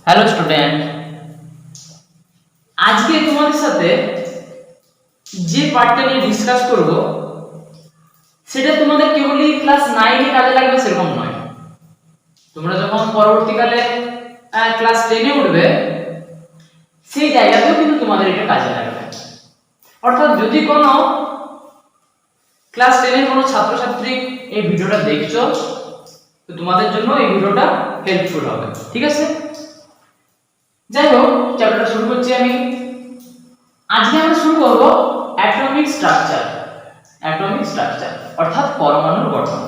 Hello student, আজকে তোমাদের সাথে যে পার্টটা নিয়ে ডিসকাস করব সেটা তোমাদের কেবলই ক্লাস 9 এ কাজে লাগবে সেরকম নয়। তোমরা যখন পরবর্তীকালে ক্লাস 10 এ উঠবে সেই জায়গাতেও কিন্তু তোমাদের এটা কাজে লাগবে। অর্থাৎ যদি কোনো ক্লাস 10 এর কোনো ছাত্রছাত্রী এই ভিডিওটা দেখছো তো তোমাদের জন্য এই ভিডিওটা হেল্পফুল হবে, ঠিক আছে? যাই হোক, চ্যাপ্টারটা শুরু করছি আমি। আজকে আমরা শুরু করব অ্যাটমিক স্ট্রাকচার। অ্যাটমিক স্ট্রাকচার অর্থাৎ পরমাণুর গঠন।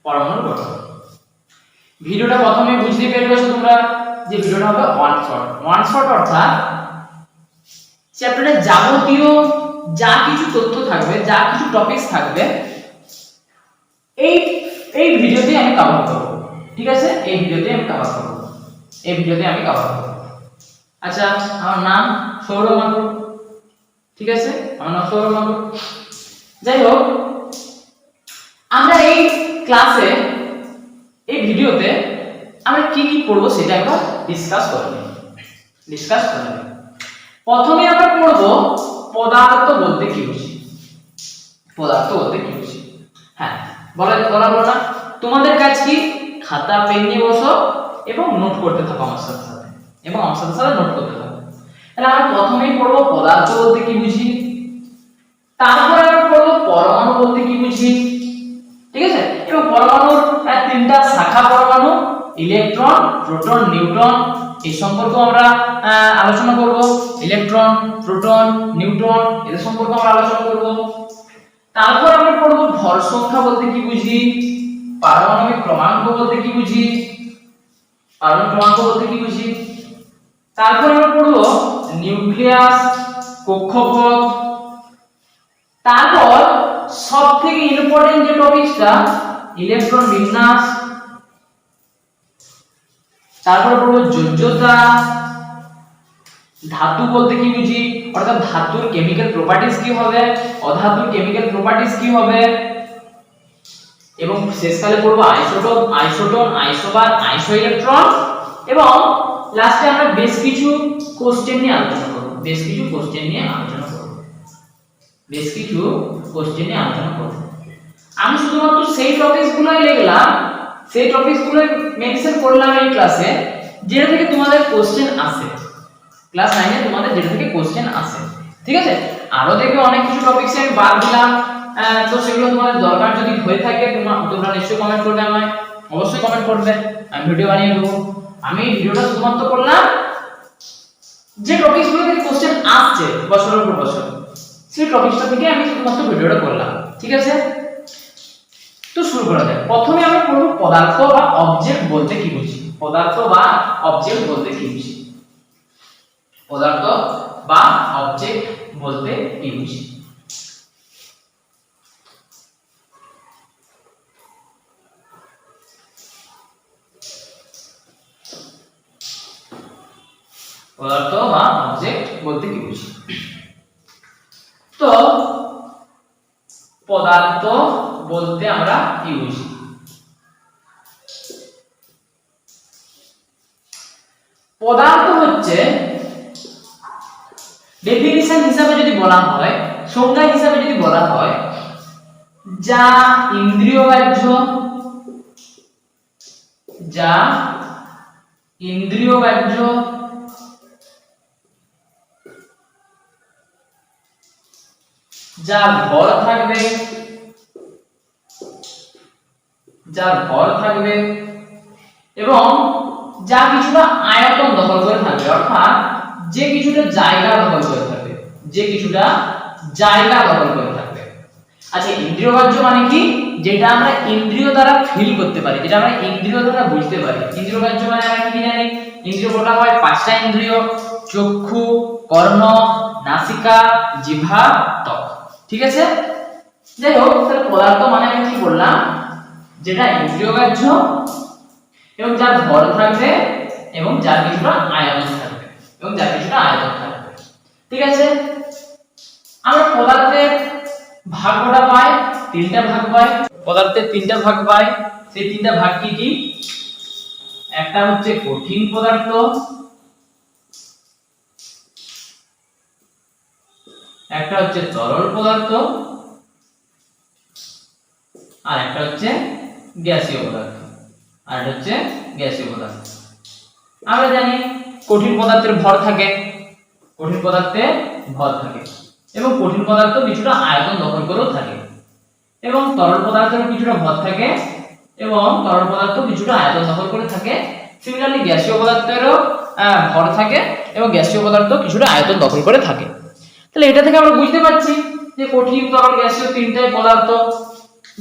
পরমাণুর গঠন ভিডিওটা প্রথমে বুঝতে পেরেছো তোমরা যে ভিডিওটা হবে ওয়ান শট অর্থাৎ চ্যাপ্টারে যাবতীয় যা কিছু তথ্য থাকবে, যা কিছু টপিকস থাকবে এই এই ভিডিওতে আমি কভার করব, ঠিক আছে? এই ভিডিওতে আমি কভার করব। আচ্ছা, আমার নাম সৌরভ মাকুর, ঠিক আছে? আমার নাম সৌরভ মাকুর। যাই হোক, আমরা এই ক্লাসে এই ভিডিওতে আমরা কি কি পড়বো সেটা একবার ডিসকাস করে নিই। প্রথমে আমরা পড়বো পদার্থ বলতে কি বুঝি। হ্যাঁ, বলা না, তোমাদের কাজ কি খাতা পেন নিয়ে বসো এবং নোট করতে থাকো আমার সাথে নোট করতে থাকো। তাহলে আমরা প্রথমেই পড়বো পদার্থ বলতে কি বুঝি, তারপর আমরা পড়বো পরমাণু বলতে কি বুঝি, ঠিক আছে? এবং পরমাণুর তিনটা শাখা পরমাণু, ইলেকট্রন, প্রোটন, নিউট্রন, এই সম্পর্কে আমরা আলোচনা করব। ইলেকট্রন, প্রোটন, নিউট্রন এদের সম্পর্কে আমরা আলোচনা করব। তারপর আমরা পড়ব ভর সংখ্যা বলতে কি বুঝি, পারমাণবিক ক্রমাঙ্ক বলতে কি বুঝি, তারপর আমরা পড়ব নিউক্লিয়াস, কক্ষপথ। তারপর সবথেকে ইম্পর্টেন্ট যে টপিকটা ইলেকট্রন বিন্যাস। তারপর পড়ব যোজ্যতা, ধাতু বলতে কি বুঝি, অর্থাৎ ধাতুর কেমিক্যাল প্রপার্টিজ কি হবে, অধাতুর কেমিক্যাল প্রপার্টিজ কি হবে, এবং শেষকালে পড়ব আইসোটোপ, আইসোটোন, আইসোবার, আইসোইলেকট্রন, এবং লাস্টে আমরা বেশ কিছু কোশ্চেন নিয়ে আলোচনা করব। আমি শুধুমাত্র সেই টপিকসগুলোই লিখলাম, সেই টপিকসগুলোই মেনশন করলাম এই ক্লাসে যেটা থেকে তোমাদের কোশ্চেন আসে। ক্লাস 9 এ তোমাদের যেটা থেকে কোশ্চেন আসে, ঠিক আছে? আরো দেখবে অনেক কিছু টপিকস আমি বাদ দিলাম, তো সেগুলো তোমাদের দরকার যদি হয়ে থাকে তোমরা নিশ্চয়ই কমেন্ট করবে, আমায় অবশ্যই কমেন্ট করবে, আমি ভিডিও বানিয়ে দেবো। আমি ভিডিওটা শুধুমাত্র করলাম যে টপিকসগুলো থেকে কোশ্চেন আসছে বছরের পর বছর, সেই টপিকটা থেকে আমি শুধুমাত্র ভিডিওটা করলাম, ঠিক আছে? তো শুরু করা যাক। প্রথমে আমরা পড়ব পদার্থ বা অবজেক্ট বলতে কি বুঝি। পদার্থ বা অবজেক্ট বলতে কি বুঝি। তো পদার্থ বলতে আমরা কি বুঝি? পদার্থ হচ্ছে ডেফিনিশন হিসাবে যদি বলা হয়, সংজ্ঞা হিসাবে যদি বলা হয়, যা ইন্দ্রিয়গ্রাহ্য, যার ভর থাকবে এবং যা কিছুটা আয়তন দখল করে থাকবে, অর্থাৎ যে কিছুটা জায়গা দখল করে থাকবে। আচ্ছা, ইন্দ্রিয়গ্রাহ্য মানে কি? যেটা আমরা ইন্দ্রিয় দ্বারা ফিল করতে পারি, যেটা আমরা ইন্দ্রিয় দ্বারা বুঝতে পারি। ইন্দ্রিয়গ্রাহ্য মানে আমরা কি জানি? ইন্দ্রিয় বলা হয় পাঁচটা ইন্দ্রিয়: চক্ষু, কর্ণ, নাসিকা, জিহ্বা, ত্বক, ঠিক আছে? যাই হোক, তাহলে পদার্থ মানে আমি কি বললাম? যেটা ইন্দ্রিয়গ্রাহ্য এবং যার ভর থাকবে এবং যার কিছুটা আয়তন থাকবে, ঠিক আছে? আমরা পদার্থের ভাগটা পাই, তিনটা ভাগ পাই। সেই তিনটা ভাগ কি কি? একটা হচ্ছে কঠিন পদার্থ, একটা হচ্ছে তরল পদার্থ, আর একটা হচ্ছে গ্যাসীয় পদার্থ, আর এটা হচ্ছে গ্যাসীয় পদার্থ। আমরা জানি কঠিন পদার্থের ভর থাকে, কঠিন পদার্থে ভর থাকে, এবং কঠিন পদার্থ কিছুটা আয়তন দখল করেও থাকে, এবং তরল পদার্থের কিছুটা ভর থাকে, এবং তরল পদার্থ কিছুটা আয়তন দখল করে থাকে। সিমিলারলি গ্যাসীয় পদার্থেরও ভর থাকে এবং গ্যাসীয় পদার্থ কিছুটা আয়তন দখল করে থাকে। তাহলে এটা থেকে আমরা বুঝতে পারছি যে কঠিন, তরল, গ্যাসীয় তিনটাই পদার্থ।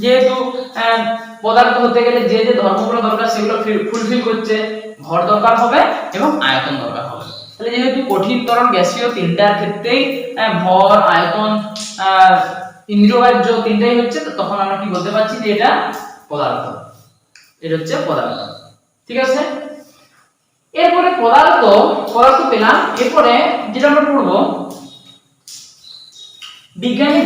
যেহেতু পদার্থ হতে গেলে যে যে ধর্মগুলো দরকার সেগুলো ফুলফিল করছে, ভর দরকার হবে এবং আয়তন দরকার হবে। তাহলে যেহেতু কঠিন, তরল, গ্যাসীয় তিনটার ক্ষেত্রেই ভর, আয়তন, ইন্দ্রিয়গ্রাহ্য তিনটাই হচ্ছে, তখন আমরা কি বলতে পারছি যে এটা পদার্থ। এটা হচ্ছে পদার্থ। ঠিক আছে, এরপরে পদার্থ পেলাম। এরপরে যেটা আমরা পড়বো, বিজ্ঞানী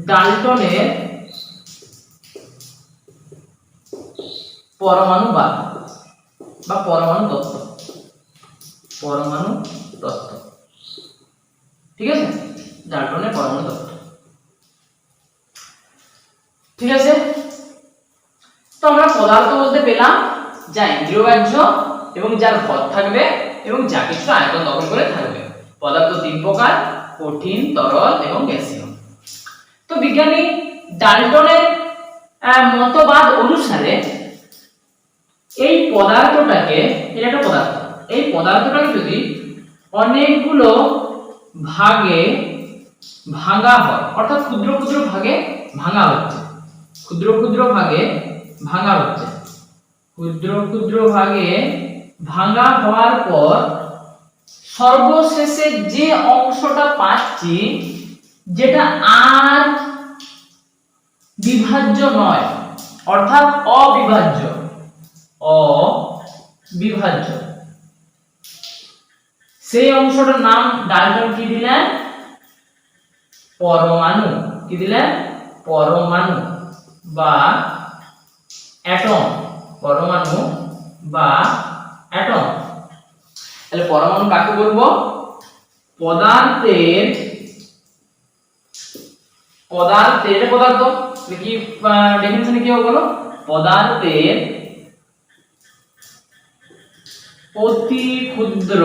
ডাল্টনের পরমাণুবাদ বা পরমাণু তত্ত্ব। ঠিক আছে, ডাল্টনের পরমাণু তত্ত্ব। ঠিক আছে, তো আমরা পদার্থ বলতে পেলাম যা ইন্দ্রিয়গ্রাহ্য এবং যার ভর থাকবে এবং যা কিছু আয়তন দখল করে থাকবে। পদার্থ তিন প্রকার: কঠিন, তরল এবং গ্যাসীয়। তো বিজ্ঞানী ডাল্টনের মতবাদ অনুসারে এই পদার্থটাকে, এটা একটা পদার্থ, এই পদার্থটাকে যদি অনেকগুলো ভাগে ভাঙা হয়, অর্থাৎ ক্ষুদ্র ক্ষুদ্র ভাগে ভাঙা হচ্ছে, ক্ষুদ্র ক্ষুদ্র ভাগে ভাঙা হওয়ার পর সর্বশেষে যে অংশটা পাচ্ছি, যেটা আর বিভাজ্য নয়, অর্থাৎ অবিভাজ্য, সেই অংশটার নাম ডাল্টন কি দিলেন? পরমাণু। কি দিলেন? পরমাণু বা অ্যাটম। পরমাণু বা অ্যাটম। তাহলে পরমাণু কাকে বলবো? পদার্থের পদার্থ কি ডেফিনিশনে কি হবে বলো? পদার্থের অতি ক্ষুদ্র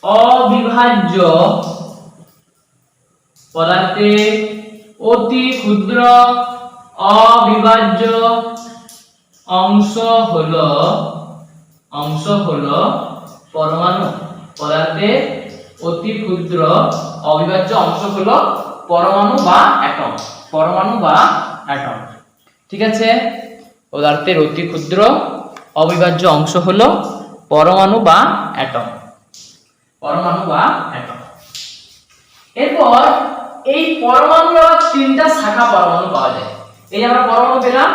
অবিভাজ্য অংশ হলো পরমাণু। পদার্থের অতি ক্ষুদ্র অবিভাজ্য অংশ হলো পরমাণু বা অ্যাটম। ঠিক আছে, পদার্থের অতি ক্ষুদ্র অবিভাজ্য অংশ হলো পরমাণু বা অ্যাটম। এরপর এই পরমাণুর আবার তিনটা শাখা পরমাণু পাওয়া যায়। এই যে আমরা পরমাণু পেলাম,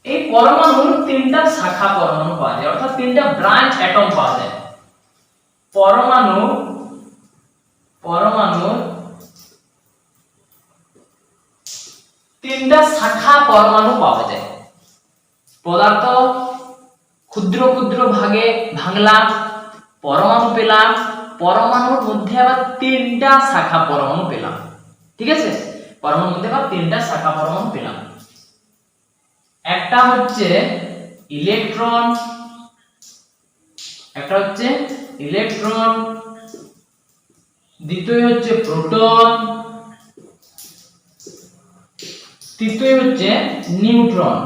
এই পরমাণুর তিনটা শাখা পরমাণু পাওয়া যায়, অর্থাৎ তিনটা ব্রাঞ্চ অ্যাটম পাওয়া যায়। পরমাণুর তিনটা শাখা পরমাণু পাওয়া যায়। পদার্থ ক্ষুদ্র ক্ষুদ্র ভাগে ভাঙলাম, পরমাণু পেলাম, পরমাণুর মধ্যে আবার তিনটা শাখা পরমাণু পেলাম। ঠিক আছে, পরমাণুর মধ্যে আবার তিনটা শাখা পরমাণু পেলাম। একটা হচ্ছে ইলেকট্রন, দ্বিতীয় হচ্ছে প্রোটন, তৃতীয় হচ্ছে নিউট্রন।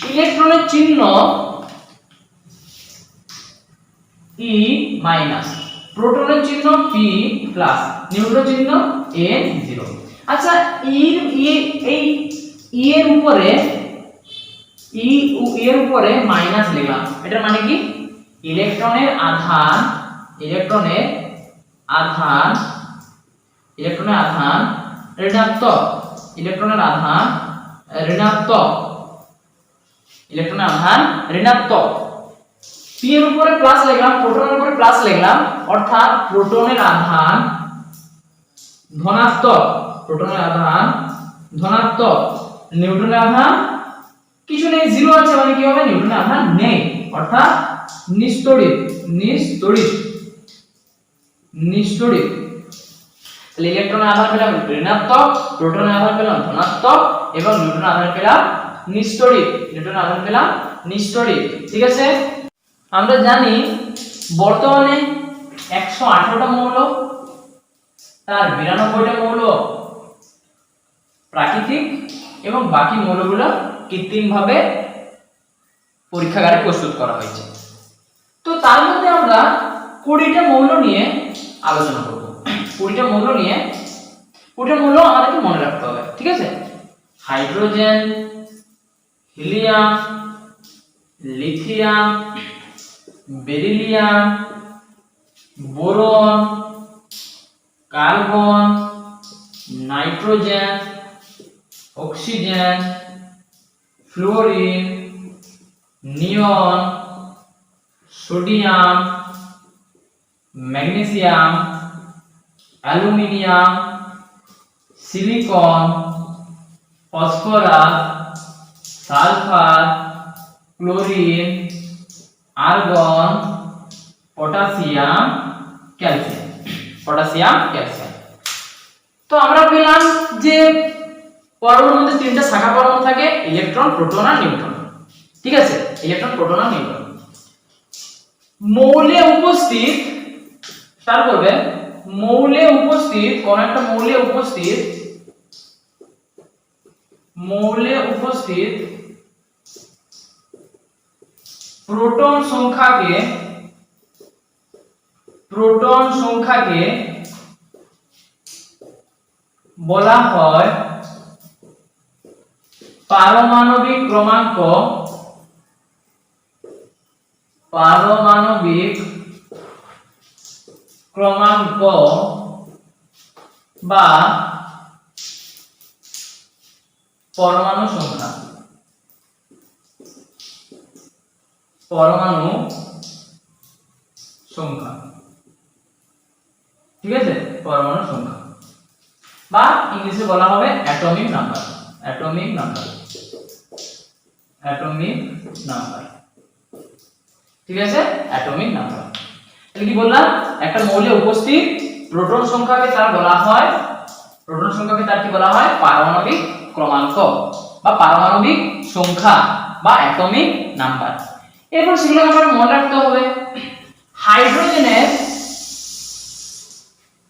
ইলেকট্রনের চিহ্ন E মাইনাস, প্রোটনের চিহ্ন P প্লাস, নিউট্রনের চিহ্ন N0। আচ্ছা, এর উপরে মাইনাস লিখলাম, এটার মানে কি? ইলেকট্রনের আধান ঋণাত্মক, P এর উপরে প্লাস লিখলাম, প্রোটনের উপরে প্লাস লিখলাম, অর্থাৎ প্রোটনের আধান ধনাত্মক, প্রোটনের আধান ধনাত্মক, নিউট্রনের আধান কিছু নেই, জিরো আছে, মানে কি হবে নিউট্রনের আধান নেই, অর্থাৎ নিস্তড়িত। নিস্তড়িত নিস্তড়িত তাহলে ইলেকট্রনের আধান পেলাম ঋণাত্মক, প্রোটনের আধান পেলাম ধনাত্মক এবং নিউট্রনের আধান পেলাম নিস্তড়িত। নিউট্রনের আধান পেলাম নিস্তড়িত। ঠিক আছে, আমরা জানি বর্তমানে 118টা মৌল, তার 92টা মৌল প্রাকৃতিক এবং বাকি মৌলগুলো কৃত্রিমভাবে পরীক্ষাগারে প্রস্তুত করা হয়েছে। তো তার মধ্যে আমরা 20টা মৌল নিয়ে আলোচনা করব। 20টা মৌল আমাদেরকে মনে রাখতে হবে। ঠিক আছে, hydrogen, helium, lithium, beryllium, boron, carbon, nitrogen, oxygen, fluorine, neon, sodium, magnesium, aluminium, silicon, phosphorus, sulphur, chlorine, argon, potassium, calcium. Potassium, calcium. তো আমরা পেলাম যে পরমাণুর মধ্যে 3টা শাখা পরমাণু থাকে, ইলেকট্রন, প্রোটন আর নিউট্রন। ঠিক আছে, ইলেকট্রন, প্রোটন আর নিউট্রন। মৌলে উপস্থিত, স্টার্ট করবে, মৌলে উপস্থিত কোন একটা মৌলে উপস্থিত প্রোটন সংখ্যাকে বলা হয় পারমাণবিক ক্রমাঙ্ক। পারমাণবিক ক্রমাঙ্ক বা পরমাণু সংখ্যা। পরমাণু সংখ্যা। ঠিক আছে, পরমাণু সংখ্যা বা ইংলিশে বলা হবে atomic number. Atomic number. Atomic number. ঠিক আছে, অ্যাটমিক নাম্বার। তাহলে কি বললাম, একটা মৌলে উপস্থিত প্রোটন সংখ্যাকে তার কি বলা হয় পারমাণবিক ক্রমাঙ্ক বা পারমাণবিক সংখ্যা বা অ্যাটমিক নাম্বার। এরপর সেগুলো আমাদের মনে রাখতে হবে। হাইড্রোজেনের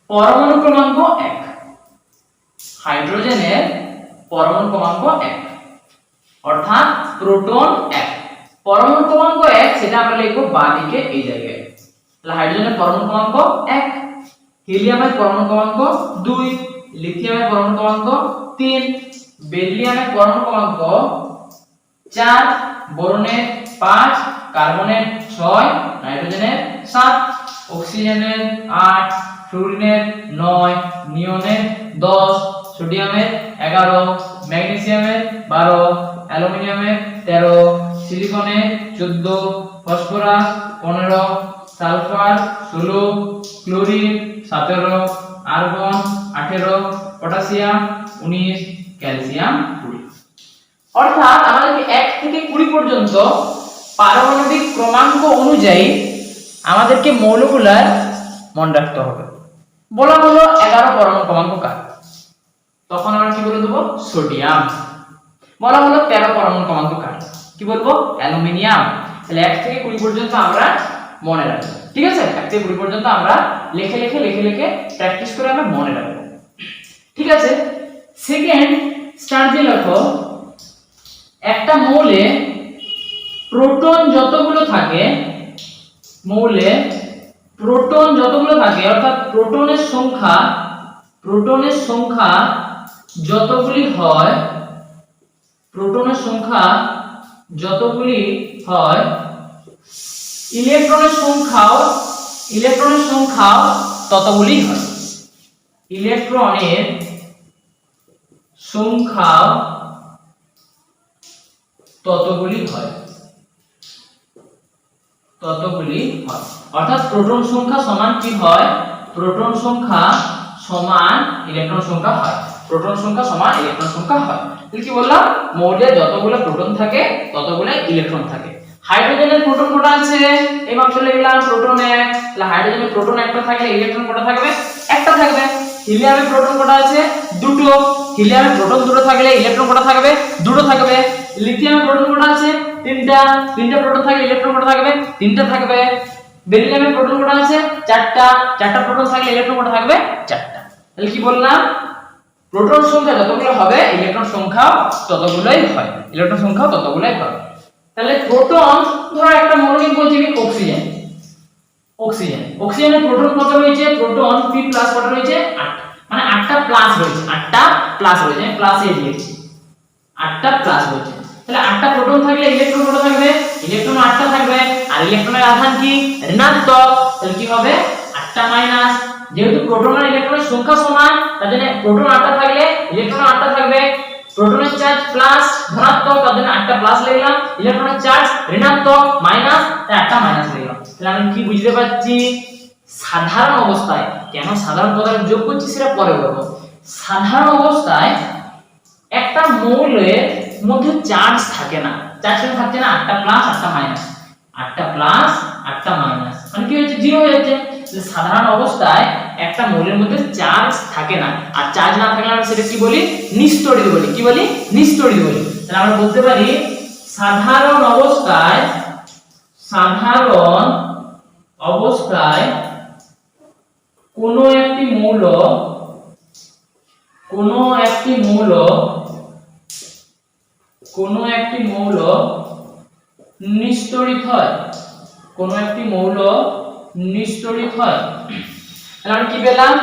পরমাণু ক্রমাঙ্ক 1। হাইড্রোজেনের পরমাণু ক্রমাঙ্ক 1, অর্থাৎ প্রোটন 1। পরমাণু ক্রমাঙ্ক 1 সেটা আমরা লিখব বাঁ দিকে এই জায়গায়। তাহলে হাইড্রোজেনের পরমাণু ক্রমাঙ্ক 1, হিলিয়ামের পরমাণু ক্রমাঙ্ক 2, লিথিয়ামের পরমাণু ক্রমাঙ্ক 3, বেরিলিয়ামের পরমাণু ক্রমাঙ্ক 4, বোরনের 5, কার্বনের 6, নাইট্রোজেনের 7, অক্সিজেনের 8, ফ্লোরিনের 9, নিয়নের 10, সোডিয়ামের 11, ম্যাগনেসিয়ামের 12, অ্যালুমিনিয়ামের 13, সিলিকনের 14, phosphorus 15, sulphur 16, chlorine 17, argon 18, potassium 19, calcium 20। অর্থাৎ আমাদেরকে 1 থেকে 20 পর্যন্ত পারমাণবিক ক্রমাঙ্ক অনুযায়ী আমাদেরকে মৌলগুলার মনে রাখতে হবে। বলা হলো 11 পরমাণু ক্রমাঙ্ক কার, তখন আমরা কি বলে দেব সোডিয়াম। বলা হলো 13 পরমাণু ক্রমাঙ্ক কার, কি বলবো অ্যালুমিনিয়াম। তাহলে 1 থেকে 20 পর্যন্ত আমরা মনে রাখবো। ঠিক আছে, 1 থেকে 20 পর্যন্ত আমরা লিখে লিখে প্র্যাকটিস করে আমরা মনে রাখবো। ঠিক আছে, সেকেন্ড স্টার দিয়ে লেখো, একটা মৌলে প্রোটন যতগুলো থাকে, মৌলে প্রোটন যতগুলো থাকে অর্থাৎ প্রোটনের সংখ্যা যতগুলি হয়, প্রোটনের সংখ্যা যতগুলি হয়, ইলেকট্রনের সংখ্যাও ততগুলি হয়। ইলেকট্রনের সংখ্যাও ততগুলি হয়। ততগুলি হয়। অর্থাৎ প্রোটন সংখ্যা সমান কি হয়, প্রোটন সংখ্যা সমান ইলেকট্রন সংখ্যা হয়, প্রোটন সংখ্যা সমান ইলেকট্রন সংখ্যা হয়। তাহলে কি বললাম, মৌলে যতগুলো প্রোটন থাকে ততগুলো ইলেকট্রন থাকে। হাইড্রোজেনের প্রোটন কটা আছে, এই মাত্র লিখলাম প্রোটন 1, তাহলে হাইড্রোজেনের প্রোটন একটা থাকলে ইলেকট্রন কটা থাকবে, একটা থাকবে। হিলিয়ামের প্রোটন কটা আছে, দুটো, হিলিয়ামের প্রোটন দুটো থাকলে ইলেকট্রন কটা থাকবে, দুটো থাকবে। লিথিয়ামের প্রোটন কটা আছে, তিনটা, তিনটা প্রোটন থাকলে ইলেকট্রন কটা থাকবে, তিনটা থাকবে। বেরিলিয়ামের প্রোটন কটা আছে, চারটা, চারটা প্রোটন থাকলে ইলেকট্রন কটা থাকবে, চারটা। তাহলে কি বললাম, প্রোটন সংখ্যা যতগুলো হবে ইলেকট্রন সংখ্যা ততগুলোই হয়, ইলেকট্রন সংখ্যা ততগুলোই হয়। তাহলে প্রোটন, ধরো একটা মৌলিক বলছি কি অক্সিজেন, অক্সিজেন, অক্সিজেনের প্রোটন কত রয়েছে, প্রোটন P+ কত রয়েছে, 8, মানে 8টা প্লাস রয়েছে, 8টা প্লাস রয়েছে, প্লাস এ দিয়েছি, 8টা প্লাস রয়েছে। তাহলে 8টা প্রোটন থাকলে ইলেকট্রন কত থাকবে, ইলেকট্রন 8টা থাকবে, আর ইলেকট্রনের আধান কি ঋণাত্মক, তাহলে কি হবে 8টা মাইনাস। যেহেতু প্রোটন আর ইলেকট্রনের সংখ্যা সমান, তার জন্য প্রোটন 8টা থাকলে ইলেকট্রন 8টা থাকবে। প্রোটনের চার্জ প্লাস ধনাত্মক, তার জন্য 8টা প্লাস লিখলাম, ইলেকট্রনের চার্জ ঋণাত্মক মাইনাস, তাই 8টা মাইনাস লিখলাম। তাহলে আমি কি বুঝতে পারছি, সাধারণ অবস্থায়, কেন সাধারণ পদার্থ যোগ করছি সেটা পরে বলবো। সাধারণ অবস্থায় একটা মৌলের মধ্যে চার্জ থাকে না, চার্জ কেন থাকছে না, 8টা প্লাস 8টা মাইনাস, 8টা প্লাস 8টা মাইনাস, মানে কি হচ্ছে, জিরো হয়ে যাচ্ছে। সাধারণ অবস্থায় একটা মৌলের মধ্যে চার্জ থাকে না, আর চার্জ না থাকলে আমরা সেটা কি বলি, নিস্তড়িত বলি। কি বলি, নিস্তড়িত বলি। তাহলে আমরা বলতে পারি সাধারণ অবস্থায়, সাধারণ অবস্থায় কোনো একটি মৌল, কোনো একটি মৌল, কোনো একটি মৌল নিস্তড়িত হয়, কোনো একটি মৌল নিস্তড়িত হয়। তাহলে আমরা কি পেলাম,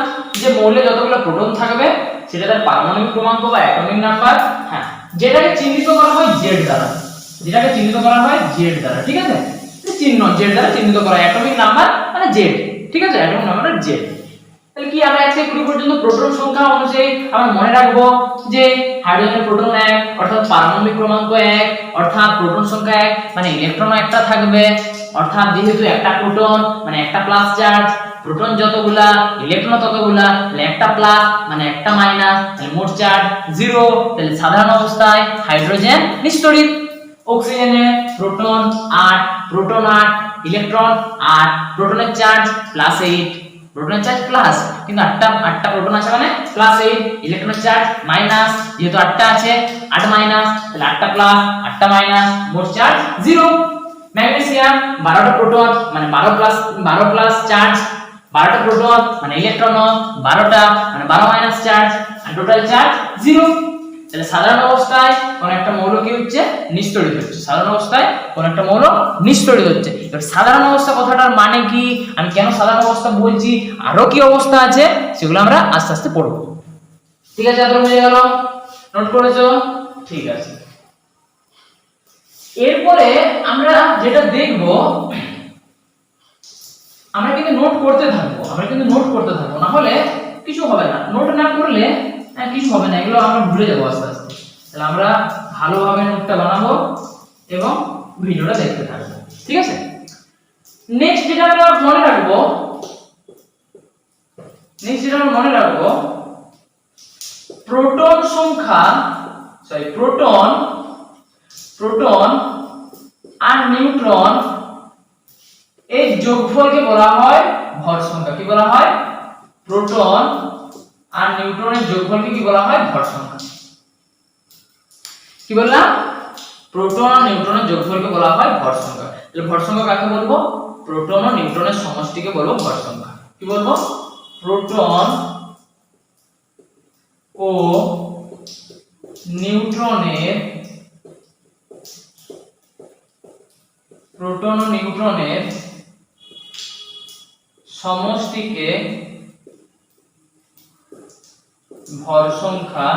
যে মৌলে যতগুলো প্রোটন থাকবে সেটা তার পারমাণবিক ক্রমাঙ্ক বা অ্যাটমিক নাম্বার, হ্যাঁ, যেটাকে চিহ্নিত করা হয় Z দ্বারা, যেটাকে চিহ্নিত করা হয় Z দ্বারা, ঠিক আছে, চিহ্ন Z দ্বারা চিহ্নিত করা হয়, অ্যাটমিক নাম্বার মানে Z, ঠিক আছে, অ্যাটমিক নাম্বার Z। তাহলে কি আমরা 1 থেকে 20 পর্যন্ত প্রোটন সংখ্যা অনুযায়ী আমরা মনে রাখবো যে হাইড্রোজেনের প্রোটন 1, অর্থাৎ পারমাণবিক ক্রমাঙ্ক 1, অর্থাৎ প্রোটন সংখ্যা 1, মানে ইলেকট্রন একটা থাকবে, অর্থাৎ যেহেতু একটা প্রোটন মানে একটা প্লাস চার্জ, প্রোটন যতগুলা ইলেকট্রন ততগুলা, তাহলে একটা প্লাস মানে একটা মাইনাস, তাহলে মোট চার্জ 0। তাহলে সাধারণ অবস্থায় হাইড্রোজেন নিস্তড়িত। অক্সিজেনে প্রোটন 8, প্রোটন 8, ইলেকট্রন 8, প্রোটনের চার্জ +8, প্রোটনের চার্জ প্লাস, কিন্তু 8টা প্রোটন আছে মানে +8, ইলেকট্রনের চার্জ মাইনাস, যেহেতু 8টা আছে 8 মাইনাস, তাহলে 8টা প্লাস 8টা মাইনাস, মোট চার্জ 0। ম্যাগনেসিয়াম 12টা প্রোটন মানে 12 প্লাস চার্জ, 12টা প্রোটন মানে ইলেকট্রন 12টা মানে 12 মাইনাস চার্জ, আর টোটাল চার্জ 0। তাহলে সাধারণ অবস্থায় কোন একটা মৌল কি হচ্ছে, নিস্তড়িত হচ্ছে, সাধারণ অবস্থায় কোন একটা মৌল নিস্তড়িত হচ্ছে। এবার সাধারণ অবস্থা কথাটার মানে কি, আমি কেন সাধারণ অবস্থা বলছি, আরো কি অবস্থা আছে সেগুলো আমরা আস্তে আস্তে পড়ব, ঠিক আছে, এত বুঝে গেল, নোট করেছো, ঠিক আছে। এরপরে আমরা যেটা দেখব, আমরা কিন্তু নোট করতে থাকবো, আমরা কিন্তু নোট করতে থাকবো, না হলে কিছু হবে না, নোট না করলে কিছু হবে না, এগুলো আমরা ভুলে যাবো আস্তে আস্তে। তাহলে আমরা ভালোভাবে নোটটা বানাবো এবং ভিডিওটা দেখতে থাকবো, ঠিক আছে। নেক্সট যেটা আমরা মনে রাখবো, প্রোটন সংখ্যা, প্রোটন আর নিউট্রন এই যোগফলকে বলা হয় ভর সংখ্যা। কি বলা হয়, প্রোটন আর নিউট্রনের যোগফলকে কি বলা হয়, ভর সংখ্যা। কি বললাম, প্রোটন আর নিউট্রনের যোগফলকে বলা হয় ভর সংখ্যা। তাহলে ভর সংখ্যা কাকে বলবো, প্রোটন ও নিউট্রনের সমষ্টিকে বলবো ভর সংখ্যা। কি বলবো, প্রোটন ও নিউট্রনের সমষ্টিকে ভর সংখ্যা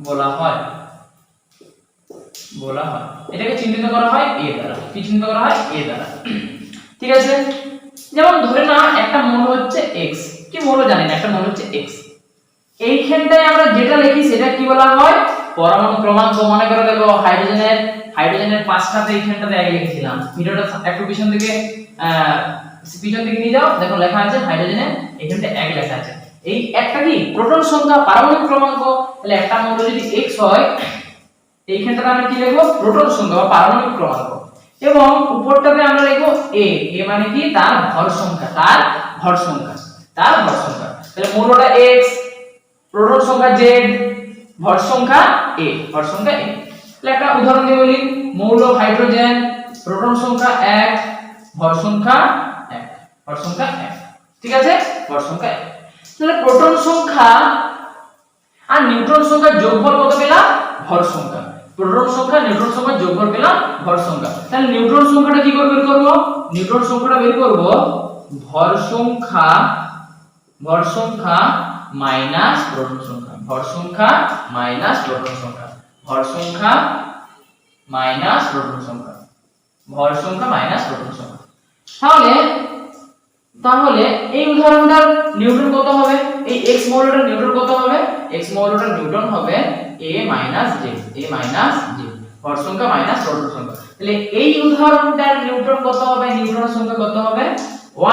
বলা হয়। এটাকে চিহ্নিত করা হয় a দ্বারা। কি চিহ্নিত করা হয়, a দ্বারা, ঠিক আছে। যেমন ধরে না একটা মৌল হচ্ছে x, কি মৌল জানি না, একটা মৌল হচ্ছে x, এইখানটায় আমরা যেটা লিখি সেটা কি বলা হয়, পরমাণু ক্রমাঙ্ক। মনে করে দেখো হাইড্রোজেনের হাইড্রোজেনের 5টাতে এইখানটাতে 1 লিখেছিলাম। ভিডিওটা একটু পিছন দিকে নিয়ে যাও, দেখো লেখা আছে হাইড্রোজেনের এইখানটা 1 লেখা আছে। এই একটা কি প্রোটন সংখ্যা, পারমাণবিক ক্রমাঙ্ক। তাহলে একটা মৌল যদি x হয়, এইখানটাতে আমরা কি লিখব? প্রোটন সংখ্যা বা পারমাণবিক ক্রমাঙ্ক। এবং উপরটাতে আমরা লিখব a। a মানে কি? তার ভর সংখ্যা, তার ভর সংখ্যা। তাহলে মৌলটা x, প্রোটন সংখ্যা z, ভর সংখ্যা a, ভর সংখ্যা a। তাহলে একটা উদাহরণ দিয়ে বলি, মৌল হাইড্রোজেন, প্রোটন সংখ্যা 1, ভর সংখ্যা 1, ভর সংখ্যা 1। ঠিক আছে, ভর সংখ্যা 1। তাহলে প্রোটন সংখ্যা আর নিউট্রন সংখ্যার যোগফল কত পেলাম? ভর সংখ্যা। প্রোটন সংখ্যা নিউট্রন সংখ্যার যোগফল পেলাম ভর সংখ্যা। তাহলে নিউট্রন সংখ্যাটা কি করে বের করব? নিউট্রন সংখ্যাটা বের করব ভর সংখ্যা মাইনাস প্রোটন সংখ্যা, ভর সংখ্যা মাইনাস প্রোটন সংখ্যা, ভর সংখ্যা মাইনাস প্রোটন সংখ্যা, ভর সংখ্যা মাইনাস প্রোটন সংখ্যা। তাহলে এই উদাহরণটার নিউটন কত হবে? এই x মৌলটার নিউটন কত হবে? x মৌলটার নিউটন হবে a - j, ভর সংখ্যা মাইনাস প্রোটন সংখ্যা। তাহলে এই উদাহরণটার নিউটন কত হবে? নিউটনের সংখ্যা কত হবে?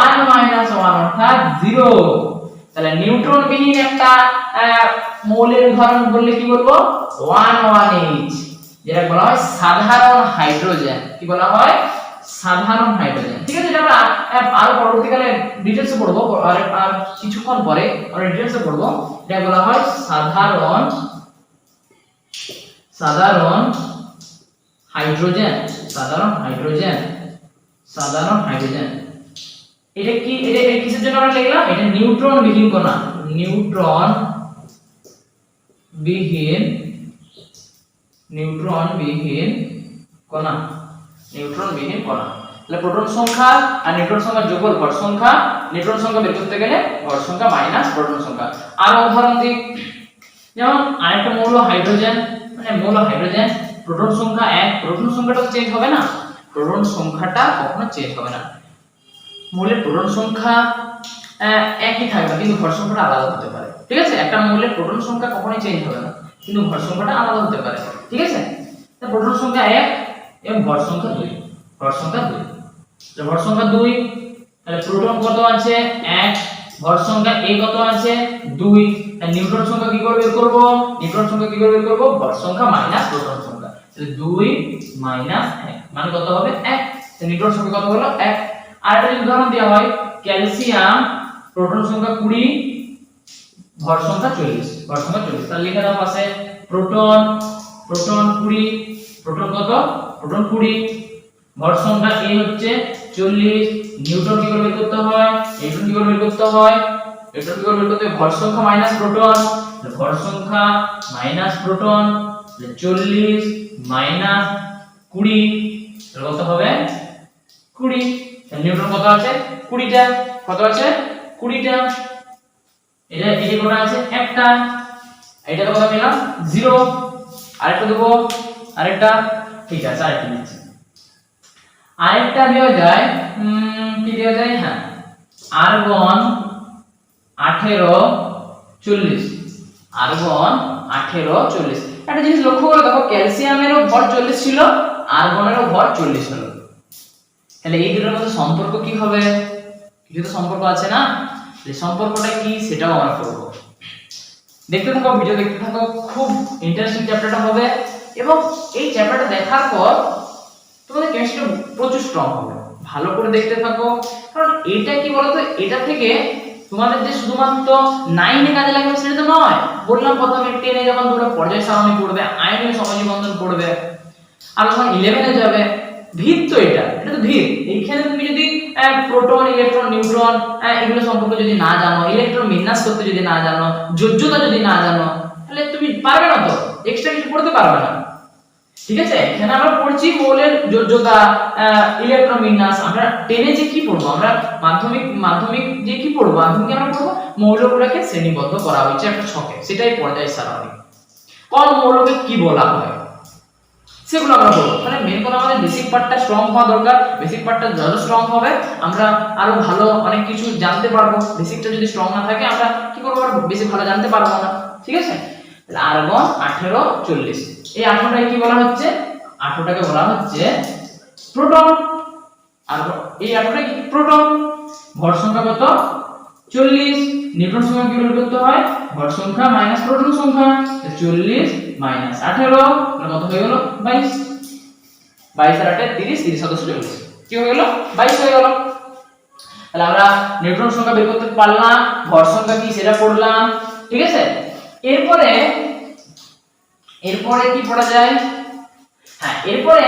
1 - 1 অর্থাৎ 0। তাহলে নিউটন বিহীন একটা মৌলের উদাহরণ বললে কি বলবো? 1,1H, যেটা বলা হয় সাধারণ হাইড্রোজেন। কি বলা হয়? সাধারণ হাইড্রোজেন। ঠিক আছে, এটা আমরা আরো পরবর্তীকালে ডিটেইলসে পড়বো, আর কিছুক্ষণ পরে আমরা ডিটেইলসে পড়বো। এটা বলা হয় সাধারণ হাইড্রোজেন, সাধারণ হাইড্রোজেন। এটা কি? এটা কিসের জন্য আমরা লিখলাম? এটা নিউট্রন বিহীন কণা, নিউট্রন বিহীন কণা। তাহলে প্রোটন সংখ্যা আর নিউট্রন সংখ্যার যোগফল ভর সংখ্যা। নিউট্রন সংখ্যা বের করতে গেলে ভর সংখ্যা মাইনাস প্রোটন সংখ্যা। আর উদাহরণ দিই, যেমন আরেকটা মৌল হাইড্রোজেন, প্রোটন সংখ্যা 1, প্রোটন সংখ্যাটা চেঞ্জ হবে না, প্রোটন সংখ্যাটা কখনো চেঞ্জ হবে না। মৌলের প্রোটন সংখ্যা একই থাকবে কিন্তু ভর সংখ্যাটা আলাদা হতে পারে। ঠিক আছে, একটা মৌলের প্রোটন সংখ্যা কখনোই চেঞ্জ হবে না কিন্তু ভর সংখ্যাটা আলাদা হতে পারে। ঠিক আছে, তো প্রোটন সংখ্যা 1 এবং ভর সংখ্যা 2, ভর সংখ্যা 2। তাহলে প্রোটন কত আছে? 1, ভর সংখ্যা a কত আছে? 2। তাহলে নিউট্রন সংখ্যা কি করে বের করব? ভর সংখ্যা মাইনাস প্রোটন সংখ্যা। তাহলে 2 - 1 মানে কত হবে? 1। তাহলে নিউট্রন সংখ্যা কত হলো? 1। আর একটা উদাহরণ দেওয়া হয়, ক্যালসিয়াম, প্রোটন সংখ্যা 20, ভর সংখ্যা 40, তাহলে লিখে দাও পাশে প্রোটন 20, প্রোটন কত? প্রোটন 20, ভর সংখ্যা a হচ্ছে 40। নিউটন কি করে বের করতে হয়? ভর সংখ্যা মাইনাস প্রোটন, ভর সংখ্যা মাইনাস প্রোটন, 40 মাইনাস 20 কত হবে? 20। নিউটন কত আছে? 20টা। কত আছে? 20টা। এটা কত আছে? একটা। এটা কত পেলাম? 0। আরেকটা দেব, আরেকটা। ঠিক আছে, আরেকটা নিচ্ছি। আরেকটা দেওয়া যায়, কি দেওয়া যায়? হ্যাঁ, আর্গন 18 40, আর্গন 18 40। একটা জিনিস লক্ষ্য করে দেখো, ক্যালসিয়ামেরও ভর 40 ছিল, আর্গনেরও ভর 40 হলো। তাহলে এই দুটোর মধ্যে সম্পর্ক কি হবে? কিছু তো সম্পর্ক আছে না? এই সম্পর্কটা কি সেটাও আমরা করব। দেখতে থাকো, ভিডিও দেখতে থাকো, খুব ইন্টারেস্টিং চ্যাপ্টারটা হবে। এবং এই চ্যাপ্টারটা দেখার পর তোমাদের কেমিস্ট্রি প্রচুর স্ট্রং হবে। ভালো করে দেখতে থাকো, কারণ এটা কি বলতো, এটা থেকে তোমাদের যে শুধুমাত্র 9 এ কাজে লাগবে সেটা তো নয়। বললাম প্রথমে 10 এ যখন তোমরা পর্যায় সারণী পড়বে, আয়নীয় সমাজী বন্ধন পড়বে, আর যখন 11 এ যাবে, ভিত তো এটা তো ভিত। এইখানে তুমি যদি প্রোটন, ইলেকট্রন, নিউট্রন এগুলো সম্পর্কে যদি না জানো, ইলেকট্রন বিন্যাস করতে যদি না জানো, যোজ্যতা যদি না জানো, তাহলে তুমি পারবে না, তো এক্সট্রা কিছু পড়তে পারবে না। ঠিক আছে, এখানে আমরা পড়ছি মৌলের যোজ্যতা, ইলেকট্রন বিন্যাস। আমরা 10 এ যে কি পড়বো, আমরা মাধ্যমিক যে কি পড়বো, মাধ্যমিকে আমরা পড়বো মৌলগুলোকে শ্রেণীবদ্ধ করা হয়েছে একটা ছকে, সেটাই পর্যায় সারণী। কোন মৌলকে কি বলা হয় সেগুলো আমরা বলবো। তাহলে মেন কথা আমাদের বেসিক পার্টটা স্ট্রং হওয়া দরকার। বেসিক পার্টটা যত স্ট্রং হবে আমরা আরো ভালো অনেক কিছু জানতে পারবো। বেসিকটা যদি স্ট্রং না থাকে আমরা কি করবো, আর বেশি ভালো জানতে পারবো না। ঠিক আছে, তাহলে আর্গন 18 40, এই 18টাকে কি বলা হচ্ছে? 18টাকে বলা হচ্ছে প্রোটন। আর এই 18টা কি প্রোটন। ভর সংখ্যা কত 40। নিউট্রন সংখ্যা কি বের করতে হয় ভর সংখ্যা মাইনাস প্রোটন সংখ্যা। 40 মাইনাস 18 কত হয়ে গেল 22। 22 আর 8 30, 30 7 40 কি হয়ে গেল 22 হয়ে গেল। তাহলে আমরা নিউট্রন সংখ্যা বের করতে পারলাম, ভর সংখ্যা কি সেটা পড়লাম, ঠিক আছে। এরপরে কি পড়া যায়, হ্যাঁ এরপরে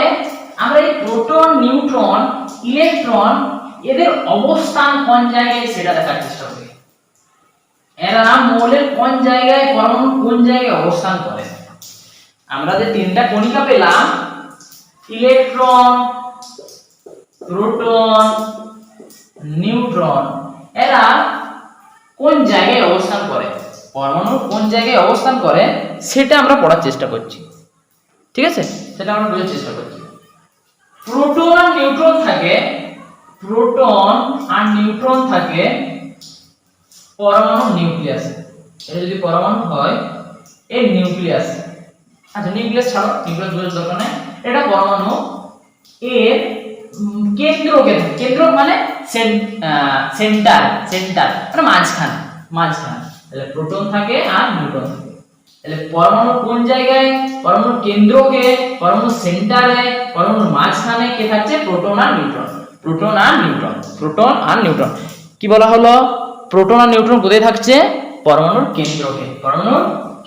আমরা এই প্রোটন নিউট্রন ইলেকট্রন এদের অবস্থান কোন জায়গায় সেটা দেখার চেষ্টা করি। এরা মৌলের কোন জায়গায় পরমাণু কোন জায়গায় অবস্থান করে। আমরা যে তিনটা কণিকা পেলাম ইলেকট্রন প্রোটন নিউট্রন, এরা কোন জায়গায় অবস্থান করে, পরমাণু কোন জায়গায় অবস্থান করে সেটা আমরা পড়ার চেষ্টা করছি, ঠিক আছে। সেটা আমরা বোঝার চেষ্টা করছি। প্রোটন আর নিউট্রন থাকে, প্রোটন আর নিউট্রন থাকে পরমাণু নিউক্লিয়াসে। এটা যদি পরমাণু হয় এর নিউক্লিয়াস, আচ্ছা নিউক্লিয়াস ছাড়ো, নিউক্লিয়াস বোঝার দরকার নেই। এটা পরমাণু এর কেন্দ্র মানে সেন্টার মানে মাঝখানে। তাহলে প্রোটন থাকে আর নিউট্রন থাকে। তাহলে পরমাণু কোন জায়গায়, পরমাণু কেন্দ্রকে, পরমাণু সেন্টারে, পরমাণুর মাঝখানে কে থাকছে প্রোটন আর নিউট্রন। কি বলা হলো প্রোটন আর নিউট্রন কোথায় থাকছে পরমাণুর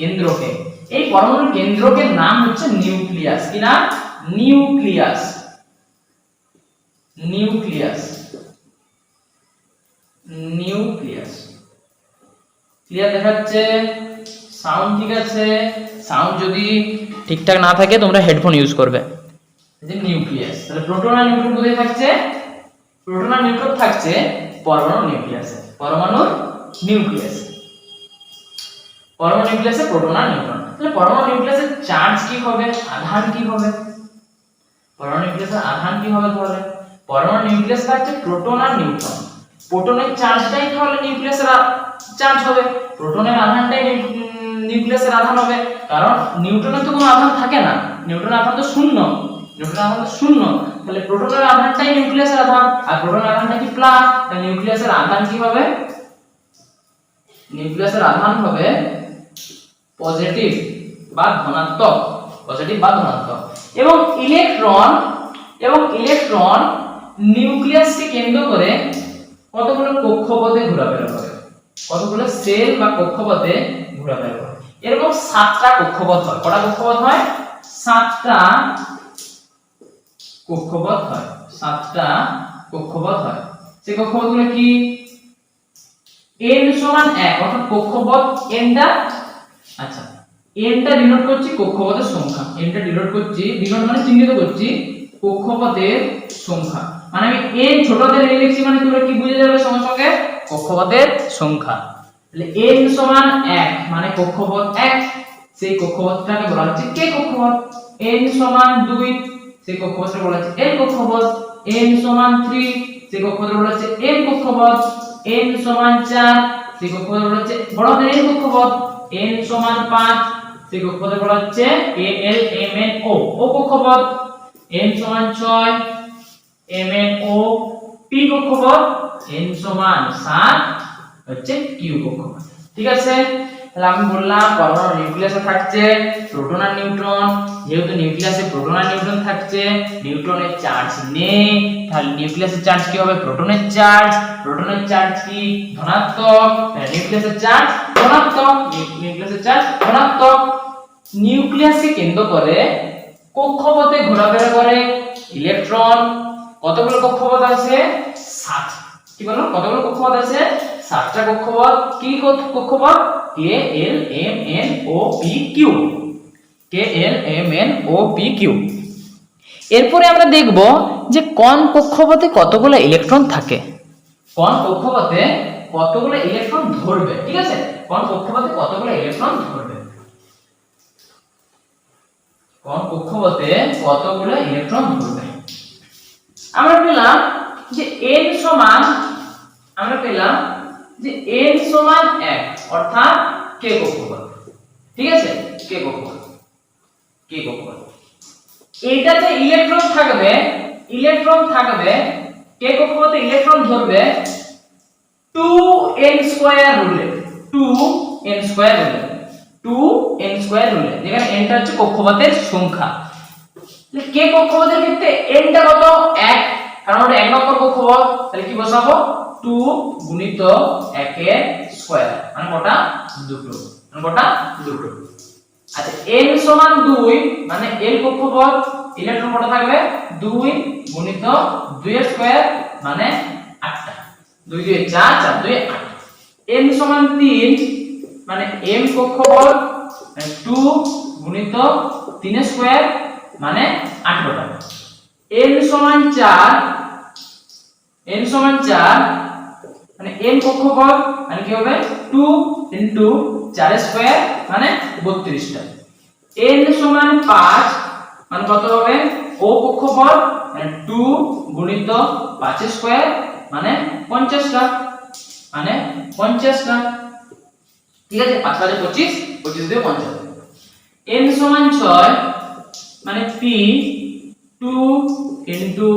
কেন্দ্রকে। এই পরমাণুর কেন্দ্রকে নাম হচ্ছে নিউক্লিয়াস। কি নাম নিউক্লিয়াস। ক্লিয়ার দেখাচ্ছে, সাউন্ড ঠিক আছে। সাউন্ড যদি ঠিকঠাক না থাকে তোমরা হেডফোন ইউজ করবে। এই যে নিউক্লিয়াস, তাহলে প্রোটন আর নিউট্রন কোথায় থাকছে, প্রোটন আর নিউট্রন থাকছে পরমাণু নিউক্লিয়াসে, পরমাণুর নিউক্লিয়াসে প্রোটন আর নিউট্রন। তাহলে পরমাণু নিউক্লিয়াসের চার্জ কি হবে, আধান কি হবে, পরমাণু নিউক্লিয়াসের আধান কি হবে তাহলে পরমাণু নিউক্লিয়াস থাকছে প্রোটন আর নিউট্রন। প্রোটনের চার্জটাই তাহলে নিউক্লিয়াসের চার্জ হবে, প্রোটনের আধানটাই নিউক্লিয়াসের আধান হবে। কারণ নিউট্রনের তো কোনো আধান থাকে না, নিউট্রনের আধান তো শূন্য, তাহলে প্রোটনের আধানটাই নিউক্লিয়াসের আধান, আর প্রোটনের আধানটা কি প্লাস, তাহলে নিউক্লিয়াসের আধান কি হবে, নিউক্লিয়াসের আধান হবে পজিটিভ বা ধনাত্মক, এবং ইলেকট্রন নিউক্লিয়াসকে কেন্দ্র করে কতগুলো কক্ষপথে ঘোরাফেরা করে, কতগুলো সেল বা কক্ষপথে ঘোরাফেরা করে। এরকম 7টা কক্ষপথ হয়। কটা কক্ষপথ হয় 7টা কক্ষপথ হয়। সেই কক্ষপথগুলো কি n সমান 1 অর্থাৎ কক্ষপথ nটা, আচ্ছা nটা ডিনোট করছি কক্ষপথের সংখ্যা, nটা ডিনোট মানে চিহ্নিত করছি কক্ষপথের সংখ্যা। মানে আমি n ছোটদের n লিখছি মানে তোমরা কি বুঝে যাবে সঙ্গে সঙ্গে কক্ষপথের সংখ্যা। তাহলে n সমান 1 মানে কক্ষপথ 1, সেই কক্ষপথটাকে বলা হচ্ছে k কক্ষপথ। n সমান 2 সেই কক্ষপথটাকে বলা হচ্ছে l কক্ষপথ। n সমান 3 সেই কক্ষপথটাকে বলা হচ্ছে m কক্ষপথ। n সমান 4 সেই কক্ষপথটাকে বলা হচ্ছে বড় হাতের n কক্ষপথ। n সমান 5 সেই কক্ষপথটাকে বলা হচ্ছে l m n o কক্ষপথ। n সমান 6 m n o p কক্ষপথ। n সমান 7 হচ্ছে q কক্ষপথ। ঠিক আছে, তাহলে আমি বললাম পরমাণু নিউক্লিয়াসে থাকছে প্রোটন আর নিউট্রন। যেহেতু নিউক্লিয়াসে প্রোটন আর নিউট্রন থাকছে, নিউট্রনের চার্জ নেই, তাহলে নিউক্লিয়াসের চার্জ কি হবে প্রোটনের চার্জ কি ধনাত্মক, তাহলে নিউক্লিয়াসের চার্জ ধনাত্মক। নিউক্লিয়াসকে কেন্দ্র করে কক্ষপথে ঘোরাফেরা করে ইলেকট্রন। কতগুলো কক্ষপথ আছে 7। কি বলো কতগুলো কক্ষপথ আছে 7টা কক্ষপথ। কি কক্ষপথ k l m n o p q। এরপরে আমরা দেখব যে কোন কক্ষপথে কতগুলো ইলেকট্রন থাকে, কোন কক্ষপথে কতগুলো ইলেকট্রন ধরবে। ঠিক আছে, কোন কক্ষপথে কতগুলো ইলেকট্রন ধরবে, আমরা পেলাম যে n সমান 1 অর্থাৎ k কক্ষপথ। ঠিক আছে, k কক্ষপথ। এইটাতে ইলেকট্রন থাকবে কে কক্ষপথে ইলেকট্রন ধরবে 2n স্কয়ার রুলে 2n স্কয়ার রুলে 2n স্কয়ার রুলে যেখানে n টা হচ্ছে কক্ষপথের সংখ্যা। তাহলে কে কক্ষপথের ক্ষেত্রে n টা কত 1 কারণ ওটা এক নম্বর কক্ষপথ, তাহলে কি বসাবো 2 গুণিত 1 এর স্কয়ার মানে কটা দুটো। আচ্ছা n সমান 2 মানে l কক্ষপথ ইলেকট্রন কটা থাকবে 2 গুণিত 2 এর স্কয়ার মানে 8টা 2 2 4 4 2 8। n সমান 3 মানে m কক্ষপথ মানে 2 গুণিত 3 এর স্কয়ার মানে 18টা। n সমান 4 মানে n কক্ষপথ মানে কি হবে 2 ইনটু 4 এর স্কয়ার মানে 32টা। n সমান 5 মানে কত হবে o কক্ষপথ মানে 2 গুণিত 5 এর স্কয়ার মানে 50টা ঠিক আছে 5 5 25 25 দিয়ে 50। n সমান 6 মানে p 2 ইনটু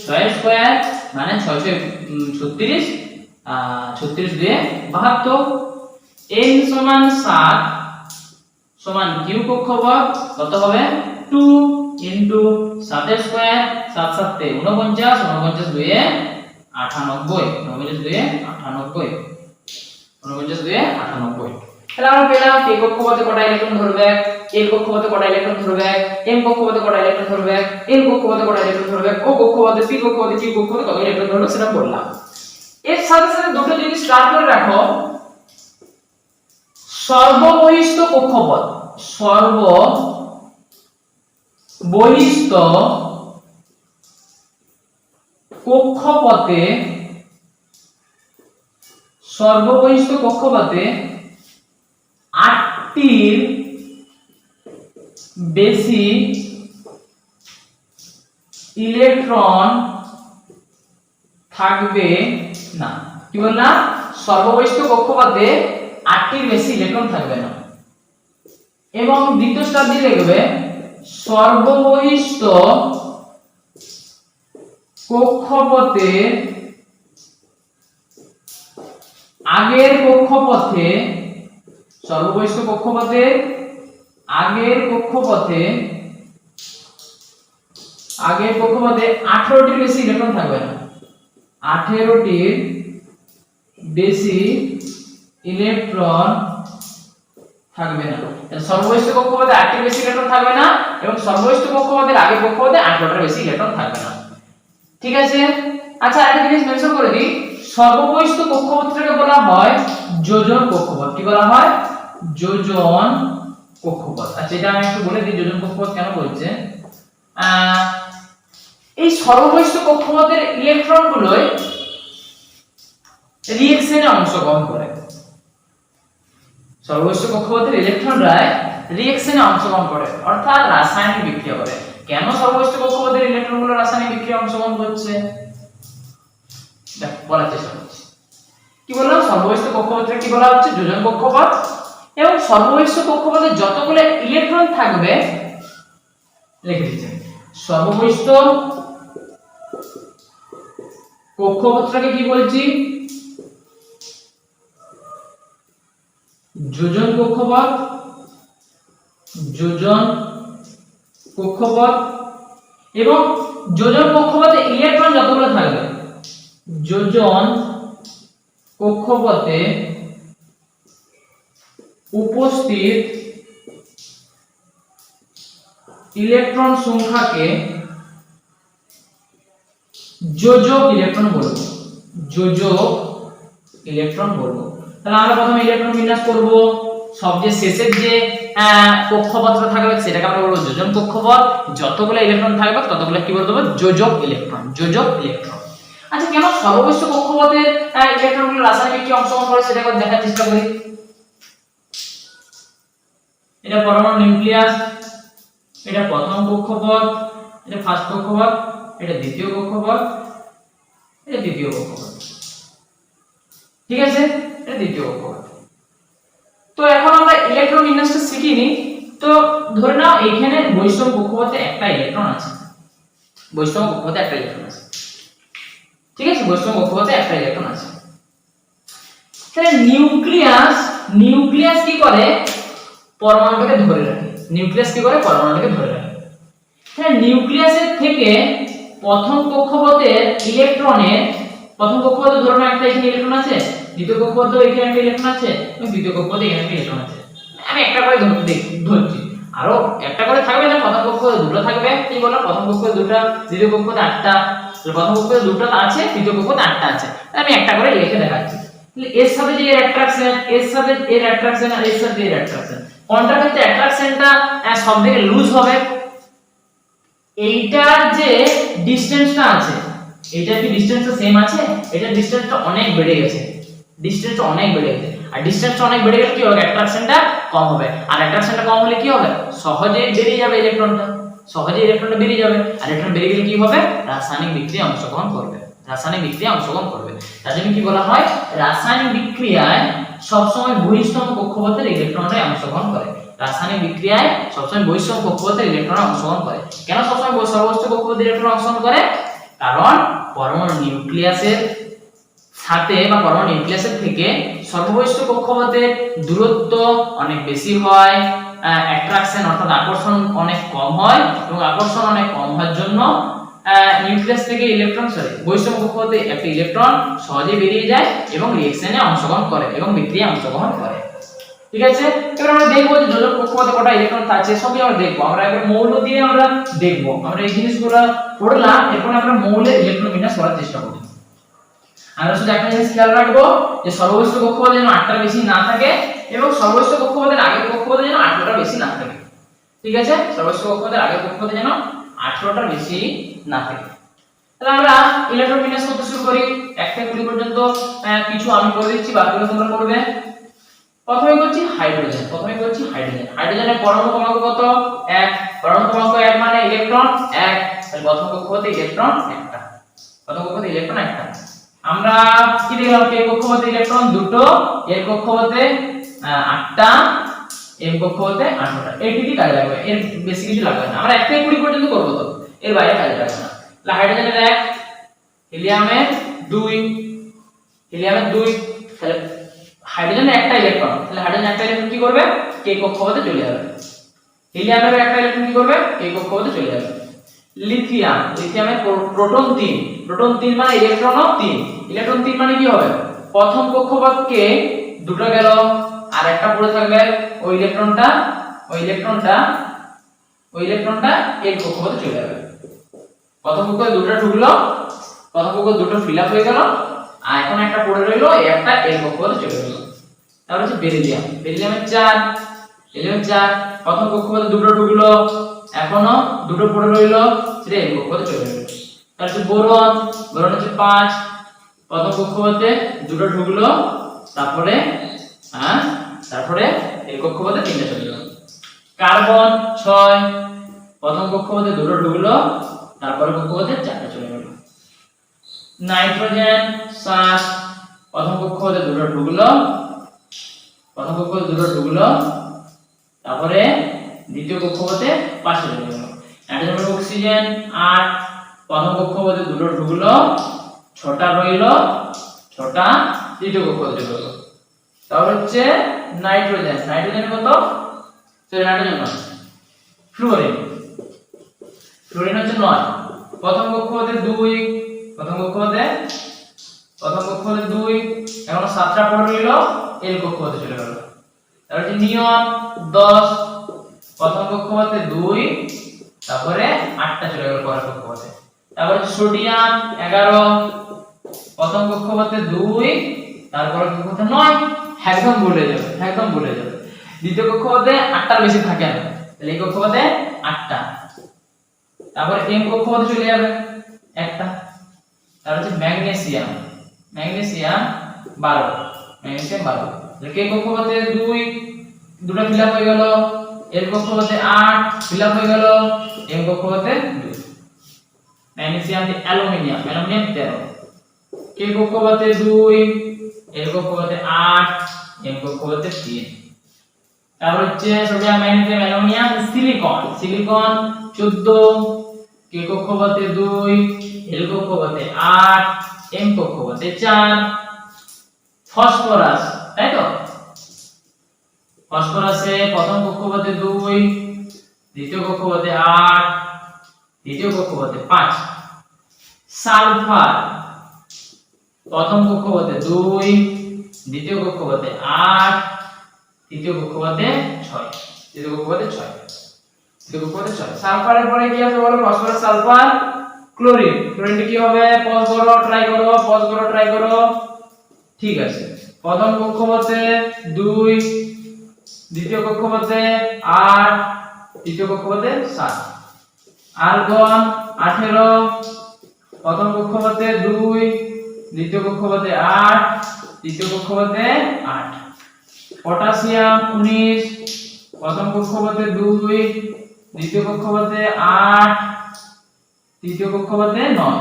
6 এর স্কয়ার মানে 636 36 দিয়ে 72। n সমান 7 সমান q কক্ষপথ কত হবে 2 ইনটু 7 এর স্কয়ার 7 7 তে 49 49 দুয়ে 98 49 দুয়ে 98 49 দুয়ে 98। তাহলে আমরা পেলাম k কক্ষপথে কটা ইলেকট্রন ধরবে l কক্ষপথে কটা ইলেকট্রন ধরবে m কক্ষপথে কটা ইলেকট্রন ধরবে n কক্ষপথে কটা ইলেকট্রন ধরবে o কক্ষপথে p কক্ষপথে q কক্ষপথে কত ইলেকট্রন ধরবে সেটা বললাম। এর সাথে সাথে দুটো জিনিস স্টার্ট করে রাখো সর্ববহিষ্ঠ কক্ষপথে 8টির বেশি ইলেকট্রন থাকবে না। কি বললাম সর্ববহিষ্ঠ কক্ষপথে 8টির বেশি ইলেকট্রন থাকবে না। এবং দ্বিতীয় স্টার দিয়ে লিখবে সর্ববহিষ্ঠ কক্ষপথে আগের কক্ষপথে 18টির বেশি ইলেকট্রন থাকবে না 18টির বেশি ইলেকট্রন থাকবে না। সর্ববহিষ্ঠ কক্ষপথে 8টির বেশি ইলেকট্রন থাকবে না এবং সর্ববহিষ্ঠ কক্ষপথের আগের কক্ষপথে 18টার বেশি ইলেকট্রন থাকবে না। ঠিক আছে। আচ্ছা একটা জিনিস মেনশন করে দিই সর্ববহিষ্ঠ কক্ষপথটাকে বলা হয় যোজন কক্ষপথ। কি বলা হয় যোজন কক্ষপথ। আচ্ছা এটা আমি একটু বলে দিই যোজন কক্ষপথ কেন বলছে। এই সর্ববহিষ্ঠ কক্ষপথের ইলেকট্রনগুলো রিঅ্যাকশনে অংশগ্রহণ করে। সর্ববহিষ্ঠ কক্ষপথের ইলেকট্রনরা রিঅ্যাকশনে অংশগ্রহণ করে অর্থাৎ রাসায়নিক বিক্রিয়া করে। কেন সর্ববহিষ্ঠ কক্ষপথের ইলেকট্রনগুলো রাসায়নিক বিক্রিয়ায় অংশগ্রহণ করছে বলার চেষ্টা করছি। কি বললাম সর্ববহিষ্ঠ কক্ষপথকে কি বলা হচ্ছে যোজন কক্ষপথ এবং সর্ববহিষ্ঠ কক্ষপথে যতগুলো ইলেকট্রন থাকবে লিখে দিচ্ছেন সর্ববহিষ্ঠ কক্ষপথটাকে কি বলছি যোজন কক্ষপথ এবং যোজন কক্ষপথে ইলেকট্রন যতগুলো থাকবে যোজন কক্ষপথে উপস্থিত ইলেকট্রন সংখ্যাকে যোজক ইলেকট্রন বলবো। তাহলে আমরা প্রথমে ইলেকট্রন বিন্যাস করব। সবচেয়ে শেষের যে কক্ষপথটা থাকবে সেটাকে আমরা বলবো যোজন কক্ষপথ। যতগুলো ইলেকট্রন থাকবে ততগুলো কি বলবো যোজক ইলেকট্রন। আচ্ছা কেন সর্ববহিষ্ঠ কক্ষপথের ইলেকট্রনগুলো রাসায়নিক বিক্রিয়ায় অংশগ্রহণ করে সেটা একবার দেখার চেষ্টা করি। এটা পরমাণু নিউক্লিয়াস, এটা প্রথম কক্ষপথ, এটা ফার্স্ট কক্ষপথ, এটা দ্বিতীয় কক্ষপথ, এটা তৃতীয় কক্ষপথ। ঠিক আছে এটা দ্বিতীয় কক্ষপথ। তো এখন আমরা ইলেকট্রন বিন্যাসটা শিখিনি। তো ধরে নাও এখানে বৈষম কক্ষপথে একটা ইলেকট্রন আছে, বৈষম কক্ষপথে একটা ইলেকট্রন আছে, ঠিক আছে, বৈষম কক্ষপথে একটা ইলেকট্রন আছে। তাহলে নিউক্লিয়াস কি করে, পরমাণুটাকে ধরে রাখে, নিউক্লিয়াস কি করে, পরমাণুটাকে ধরে রাখে। তাহলে নিউক্লিয়াসের থেকে প্রথম কক্ষপথের ইলেকট্রনের, প্রথম কক্ষপথে ধরুন একটা এখানে ইলেকট্রন আছে, দ্বিতীয় কক্ষপথে এখানে একটা ইলেকট্রন আছে, এবং তৃতীয় কক্ষপথে এখানে একটা ইলেকট্রন আছে। আমি একটা করে ধরছি, আরো একটা করে থাকবে না, প্রথম কক্ষপথে দুটো থাকবে, কি বললাম, প্রথম কক্ষপথে দুটো, দ্বিতীয় কক্ষপথে আটটা, প্রথম কক্ষপথে দুটো আছে, তৃতীয় কক্ষপথে আটটা আছে। আমি একটা করে লিখে দেখাচ্ছি। তাহলে এর সাথে যে অ্যাট্রাকশন, এর সাথে এর অ্যাট্রাকশন, আর এর সাথে এর অ্যাট্রাকশন, কোনটার ক্ষেত্রে অ্যাট্রাকশনটা সবথেকে লুজ হবে, এইটার যে ডিসটেন্সটা আছে, এইটার কি ডিসটেন্সটা সেম আছে, এটার ডিসটেন্সটা অনেক বেড়ে গেছে, ডিসটেন্সটা অনেক বেড়ে গেছে, আর ডিসটেন্সটা অনেক বেড়ে গেলে কি হবে, অ্যাট্রাকশনটা কম হবে, আর অ্যাট্রাকশনটা কম হলে কি হবে, সহজেই বেরিয়ে যাবে ইলেকট্রনটা, সহজেই ইলেকট্রনটা বেরিয়ে যাবে, আর ইলেকট্রন বেরিয়ে গেলে কি হবে, রাসায়নিক বিক্রিয়ায় অংশগ্রহণ করবে, রাসায়নিক বিক্রিয়ায় অংশগ্রহণ করবে। তার জন্য কি বলা হয়, রাসায়নিক বিক্রিয়ায় সবসময় বহিস্তম কক্ষপথের ইলেকট্রনরাই অংশগ্রহণ করে, রাসায়নিক বিক্রিয়ায় সবসময় বহিস্তম কক্ষপথের ইলেকট্রন অংশগ্রহণ করে। কেন সবসময় সর্বোচ্চ কক্ষপথের ইলেকট্রন অংশগ্রহণ করে, কারণ পরমাণু নিউক্লিয়াসের সাথে বা পরমাণু নিউক্লিয়াসের থেকে সর্ববহিষ্ঠ কক্ষপথের দূরত্ব অনেক বেশি হয়, অ্যাট্রাকশন অর্থাৎ আকর্ষণ অনেক কম হয়, এবং আকর্ষণ অনেক কম হওয়ার জন্য নিউক্লিয়াস থেকে ইলেকট্রন বহিঃস্থ কক্ষপথে একটা ইলেকট্রন সহজে বেরিয়ে যায় এবং রিঅ্যাকশনে অংশগ্রহণ করে এবং বিক্রিয়ায় অংশগ্রহণ করে। ঠিক আছে, এবার আমরা দেখব যে যোজক কক্ষপথে কটা ইলেকট্রন আছে, সবই আমরা দেখব। আমরা একবার মৌল দিয়ে আমরা দেখব, আমরা এই জিনিসগুলো পড়লাম, এরপর আমরা মৌলের ইলেকট্রন বিন্যাস করার চেষ্টা করব। আমরা শুধু একটা জিনিস খেয়াল রাখবো যে সর্ববহিষ্ঠ কক্ষপথে যেন 8টার বেশি না থাকে, এবং সর্ববহিষ্ঠ কক্ষপথের আগের কক্ষপথে যেন 18টার বেশি না থাকে। ঠিক আছে, সর্ববহিষ্ঠ কক্ষপথের আগের কক্ষপথে যেন 18টার বেশি না থাকে। তাহলে আমরা ইলেকট্রন বিন্যাস করতে শুরু করি, 1 থেকে 20 পর্যন্ত কিছু আমি করে দিচ্ছি, বাকিগুলো তোমরা করবে। প্রথমে করছি হাইড্রোজেন, হাইড্রোজেনের পরমাণু ক্রমাঙ্ক কত, 1, পরমাণু ক্রমাঙ্ক 1 মানে ইলেকট্রন 1, তাহলে প্রথম কক্ষপথে ইলেকট্রন 1টা, প্রথম কক্ষপথে ইলেকট্রন 1টা। আমরা কি দেখলাম, কে কক্ষপথে ইলেকট্রন 2টো, এর কক্ষপথে 8টা, এম কক্ষপথে 18টা। এইটুকুই কাজে লাগবে, এর বেশি কিছু লাগবে না। আমরা 1 থেকে 20 পর্যন্ত করব, তো এর বাইরে কাজে লাগবে না। তাহলে হাইড্রোজেনের 1, হিলিয়ামের 2, তাহলে হাইড্রোজেনের একটা ইলেকট্রন, তাহলে হাইড্রোজেন একটা ইলেকট্রন কি করবে, কে কক্ষপথে চলে যাবে। হিলিয়ামের একটা ইলেকট্রন কি করবে, কে কক্ষপথে চলে যাবে। লিথিয়ামের প্রোটন 3 মানে ইলেকট্রনও 3, ইলেকট্রন 3 মানে কি হবে, প্রথম কক্ষপথকে দুটো গেল, আর একটা পড়ে থাকবে, ওই ইলেকট্রনটা এর কক্ষপথে চলে যাবে। প্রথম কক্ষপথে দুটো ঢুকলো, প্রথম কক্ষপথে দুটো ফিল আপ হয়ে গেল, আর এখন একটা পড়ে রইলো, একটা এর কক্ষপথে চলে গেল। তারপর হচ্ছে বেরিলিয়ামের 4, প্রথম কক্ষপথে দুটো ঢুকলো, এখনো দুটো পড়ে রইলো, সেটা এর কক্ষপথে চলে গেল। তারপর হচ্ছে বোরন হচ্ছে 5, প্রথম কক্ষপথে দুটো ঢুকলো, তারপরে এর কক্ষপথে 3টা চলে গেল। কার্বন 6, প্রথম কক্ষপথে দুটো ঢুকলো, তারপরে কক্ষপথে 4টা চলে গেল। নাইট্রোজেন 7, প্রথম কক্ষপথে দুটো ঢুকলো, তারপরে দ্বিতীয় কক্ষপথে 5টা চলে গেল। নাইট্রোজেন অক্সিজেন 8, প্রথম কক্ষপথে দুটো ঢুকলো, 6টা রইলো, 6টা দ্বিতীয় কক্ষপথে চলে গেল। তারপর হচ্ছে নাইট্রোজেন কত, নাইট্রোজেন নয়, ফ্লোরিন হচ্ছে 9, প্রথম কক্ষপথে 2, এখন 7টা পড়ে রইলো, এল কক্ষপথে চলে গেল। তারপর হচ্ছে নিয়ন 10, প্রথম কক্ষপথে 2, তারপরে 8টা চলে গেল পরের কক্ষপথে। তারপর হচ্ছে সোডিয়াম 11, প্রথম কক্ষপথে 2, তারপরে কক্ষপথে 9, একদম ভুলে যাবে। দ্বিতীয় কক্ষপথে 8টার বেশি থাকে না, তাহলে এই কক্ষপথে 8টা। তারপর এম কক্ষপথে চলে যাবে একটা। তারপর হচ্ছে ম্যাগনেসিয়াম 12, তাহলে কে কক্ষপথে 2, দুটো ফিল আপ হয়ে গেল, এর কক্ষপথে 8 ফিল আপ হয়ে গেল, এম কক্ষপথে 2। ম্যাগনেসিয়াম দিয়ে অ্যালুমিনিয়াম 13, কে কক্ষপথে 2, এর কক্ষপথে 8, এম কক্ষপথে 3। তারপর হচ্ছে sodium magnesium aluminium silicon. Silicon 14, কে কক্ষপথে 2, এল কক্ষপথে 8, এম কক্ষপথে 4। ফসফরাস, তাই তো? ফসফরাসে প্রথম কক্ষপথে 2, দ্বিতীয় কক্ষপথে 8, তৃতীয় কক্ষপথে 5। সালফার প্রথম কক্ষপথে 2, দ্বিতীয় কক্ষপথে 8, তৃতীয় কক্ষপথে 6। তৃতীয় কক্ষপথে 6। তৃতীয় কক্ষপথে 6। সালফারের পরে কি আছে বলো? Phosphorus, sulphur, chlorine. ক্লোরিনটা কি হবে? পজ করো, ট্রাই করো, পজ করো, ট্রাই করো। ঠিক আছে, প্রথম কক্ষপথে 2, দ্বিতীয় কক্ষপথে 8, তৃতীয় কক্ষপথে 7। আর্গন 18, প্রথম কক্ষপথে 2, দ্বিতীয় কক্ষপথে 8, তৃতীয় কক্ষপথে 8। পটাশিয়াম 19, প্রথম কক্ষপথে 2, দ্বিতীয় কক্ষপথে 8, তৃতীয় কক্ষপথে 9।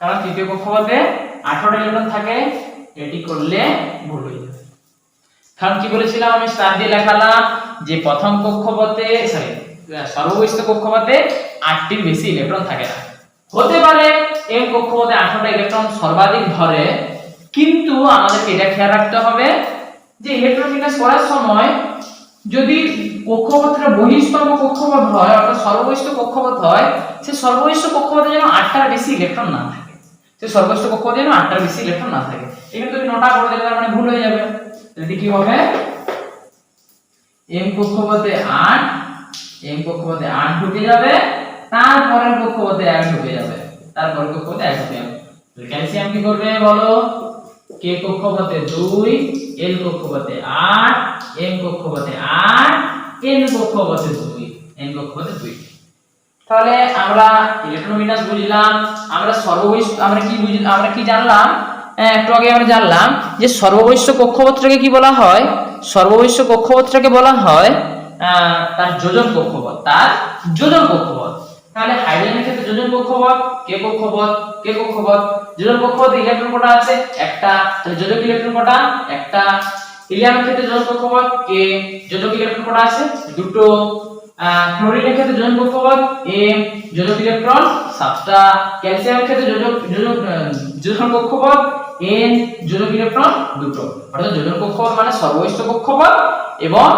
কারণ তৃতীয় কক্ষপথে 18টা ইলেকট্রন থাকে, এটি করলে ভুল হয়ে যাবে। কারণ কি বলেছিলাম আমি স্টার দিয়ে লেখালাম যে প্রথম কক্ষপথে সর্ববহিষ্ঠ কক্ষপথে 8টির বেশি ইলেকট্রন থাকে না। হতে পারে এম কক্ষপথে 18টা ইলেকট্রন সর্বাধিক ধরে, কিন্তু আমাদেরকে এটা খেয়াল রাখতে হবে যে ইলেকট্রন বিন্যাস করার সময় যদি কক্ষপথটা বহিঃস্তম্ভ কক্ষপথ হয় অর্থাৎ সর্ববহিষ্ঠ কক্ষপথ হয়, সে সর্ববহিষ্ঠ কক্ষপথে যেন 8টার বেশি ইলেকট্রন না থাকে। সে সর্ববহিষ্ঠ কক্ষপথে যেন 8টার বেশি ইলেকট্রন না থাকে। এখানে তুমি 9টা করে দিলে তার মানে ভুল হয়ে যাবে। তাহলে কি হবে? এম কক্ষপথে 8, এম কক্ষপথে 8 ঢুকে যাবে, তারপরের কক্ষপথে 1 ঢুকে যাবে, তারপরের কক্ষপথে 1 ঢুকে যাবে। তাহলে ক্যালসিয়াম কি করবে বলো? কে কক্ষপথে 2, এল কক্ষপথে 8, এম কক্ষপথে 8, এন কক্ষপথে 2, এন কক্ষপথে 2। তাহলে আমরা ইলেকট্রন বিন্যাস বুঝলাম। আমরা সর্ববহিষ্ঠ আমরা কি জানলাম? একটু আগে আমরা জানলাম যে সর্ববহিষ্ঠ কক্ষপথটাকে কি বলা হয়? সর্ববহিষ্ঠ কক্ষপথটাকে বলা হয় তার যোজন কক্ষপথ, তার যোজন কক্ষপথ। তাহলে হাইড্রোজেনের ক্ষেত্রে যোজন কক্ষপথ কে কক্ষপথ, কে কক্ষপথ। যোজন কক্ষপথে ইলেকট্রন কটা আছে? একটা। তাহলে যোজক ইলেকট্রন কটা? একটা। হিলিয়ামের ক্ষেত্রে যোজন কক্ষপথ কে, যোজক ইলেকট্রন কটা আছে? দুটো। ক্লোরিনের ক্ষেত্রে যোজন কক্ষপথ এম, যোজক ইলেকট্রন 7টা। ক্যালসিয়ামের ক্ষেত্রে যোজন কক্ষপথ এন, যোজক ইলেকট্রন দুটো। অর্থাৎ যোজন কক্ষপথ মানে সর্ববহিষ্ঠ কক্ষপথ এবং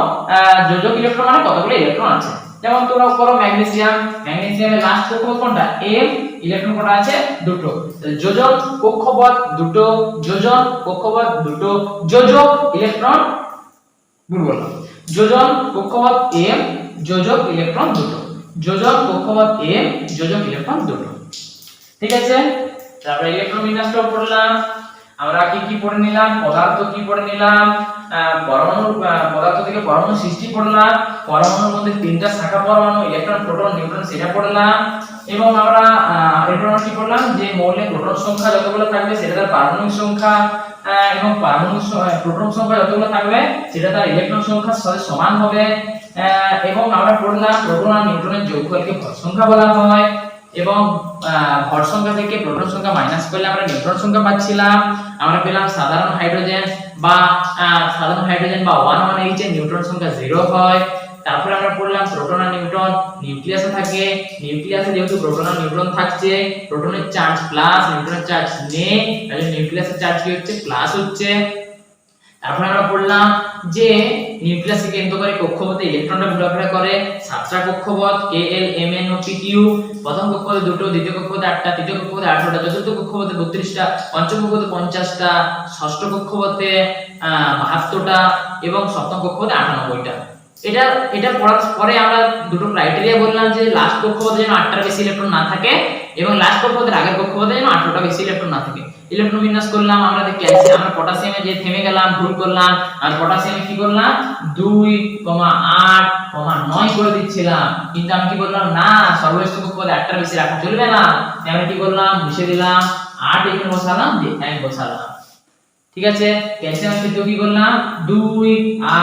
যোজক ইলেকট্রন মানে কতগুলো ইলেকট্রন আছে। যেমন তোমরা করো ম্যাগনেসিয়াম, ম্যাগনেসিয়ামের লাস্ট কক্ষপথ কোনটা? এম, ইলেকট্রন কটা আছে? দুটো। যোজন কক্ষপথ দুটো, যোজন কক্ষপথ দুটো, যোজক ইলেকট্রন ভুল বললাম, যোজন কক্ষপথ এম, যোজক ইলেকট্রন দুটো, যোজন কক্ষপথ এম, যোজক ইলেকট্রন দুটো। ঠিক আছে, তারপরে ইলেকট্রন বিন্যাসটা পড়লাম। আমরা কি পড়ে নিলাম? পদার্থ কি পড়ে নিলাম? পরমাণু, পদার্থ থেকে পরমাণু সৃষ্টি পড়লাম। পরমাণুর মধ্যে 3টা শাখা পরমাণু, ইলেকট্রন, প্রোটন, নিউট্রন, সেটা পড়লাম। এবং আমরা এরপর কি পড়লাম? যে মৌলের প্রোটন সংখ্যা যতগুলো থাকবে সেটা তার পারমাণবিক সংখ্যা, এবং পারমাণবিক প্রোটন সংখ্যা যতগুলো থাকবে সেটা তার ইলেকট্রন সংখ্যার সাথে সমান হবে। এবং আমরা পড়লাম প্রোটন আর নিউট্রনের যোগফলকে ভর সংখ্যা বলা হয়। এবং ভর সংখ্যা থেকে প্রোটন সংখ্যা মাইনাস করলে আমরা নিউট্রন সংখ্যা পাচ্ছিলাম। আমরা পেলাম সাধারণ হাইড্রোজেন বা 1,1H এর নিউট্রন সংখ্যা 0 হয়। তারপরে আমরা পড়লাম প্রোটন আর নিউট্রন নিউক্লিয়াসে থাকে। নিউক্লিয়াসে যেহেতু প্রোটন আর নিউট্রন থাকছে, প্রোটনের চার্জ প্লাস, নিউট্রনের চার্জ নেই, তাহলে নিউক্লিয়াসের চার্জ কি হচ্ছে? প্লাস হচ্ছে। তারপরে আমরা পড়লাম যে নিউক্লিয়াসকে কেন্দ্র করে কক্ষপথে ইলেকট্রনটা ঘোরাফেরা করে 7টা কক্ষপথ Kl, Mn ও Pq। প্রথম কক্ষপথে দুটো, দ্বিতীয় কক্ষপথে 8টা, তৃতীয় কক্ষপথে 18টা, চতুর্থ কক্ষপথে 32টা, পঞ্চম কক্ষপথে 50টা, ষষ্ঠ কক্ষপথে 72টা এবং সপ্তম কক্ষপথে 98টা। এটা পড়ার পরে আমরা দুটো ক্রাইটেরিয়া বললাম যে লাস্ট কক্ষপথে যেন 8টার বেশি ইলেকট্রন না থাকে এবং লাস্ট কক্ষপথের আগের কক্ষপথে যেন 18টা বেশি ইলেকট্রন না থাকে। ইলেকট্রন বিন্যাস করলাম আমরা, ক্যালসিয়াম, আমরা পটাশিয়ামে যে থেমে গেলাম, ভুল করলাম। আর পটাশিয়ামে কি করলাম? 2,8,9 করে দিচ্ছিলাম, কিন্তু আমি কি বললাম না সর্বনিম্ন কক্ষপথে 8টার বেশি রাখা চলবে না। আমরা কি করলাম? মিশে দিলাম, 8 এখানে বসালাম, দিয়ে 1 বসালাম। ঠিক আছে, ক্যালসিয়ামের ক্ষেত্রে কি করলাম? 2,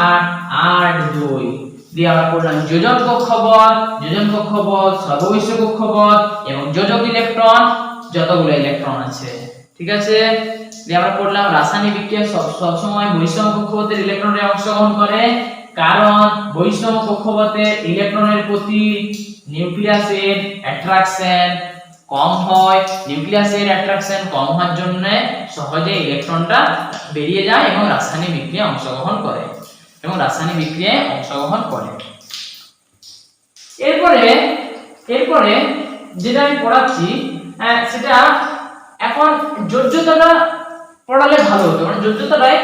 8, 8, 2 দিয়ে আমরা করলাম যোজন কক্ষপথ, সর্বনিম্ন কক্ষপথ এবং যোজক ইলেকট্রন যতগুলো ইলেকট্রন আছে। ঠিক আছে, দিয়ে আমরা পড়লাম রাসায়নিক বিক্রিয়া সব সময় বহিঃস্তম্ভ কক্ষপথের ইলেকট্রনে অংশগ্রহণ করে, কারণ বৈষম কক্ষপথে ইলেকট্রনের প্রতি নিউক্লিয়াসের অ্যাট্রাকশন কম হয়, নিউক্লিয়াসের অ্যাট্রাকশন কম হওয়ার জন্য সহজে ইলেকট্রনটা বেরিয়ে যায় এবং রাসায়নিক বিক্রিয়ায় অংশগ্রহণ করে এরপরে যেটা আমি পড়াচ্ছি সেটা এখন যোজ্যতাটা পড়ালে ভালো হতো, মানে যোজ্যতাটাই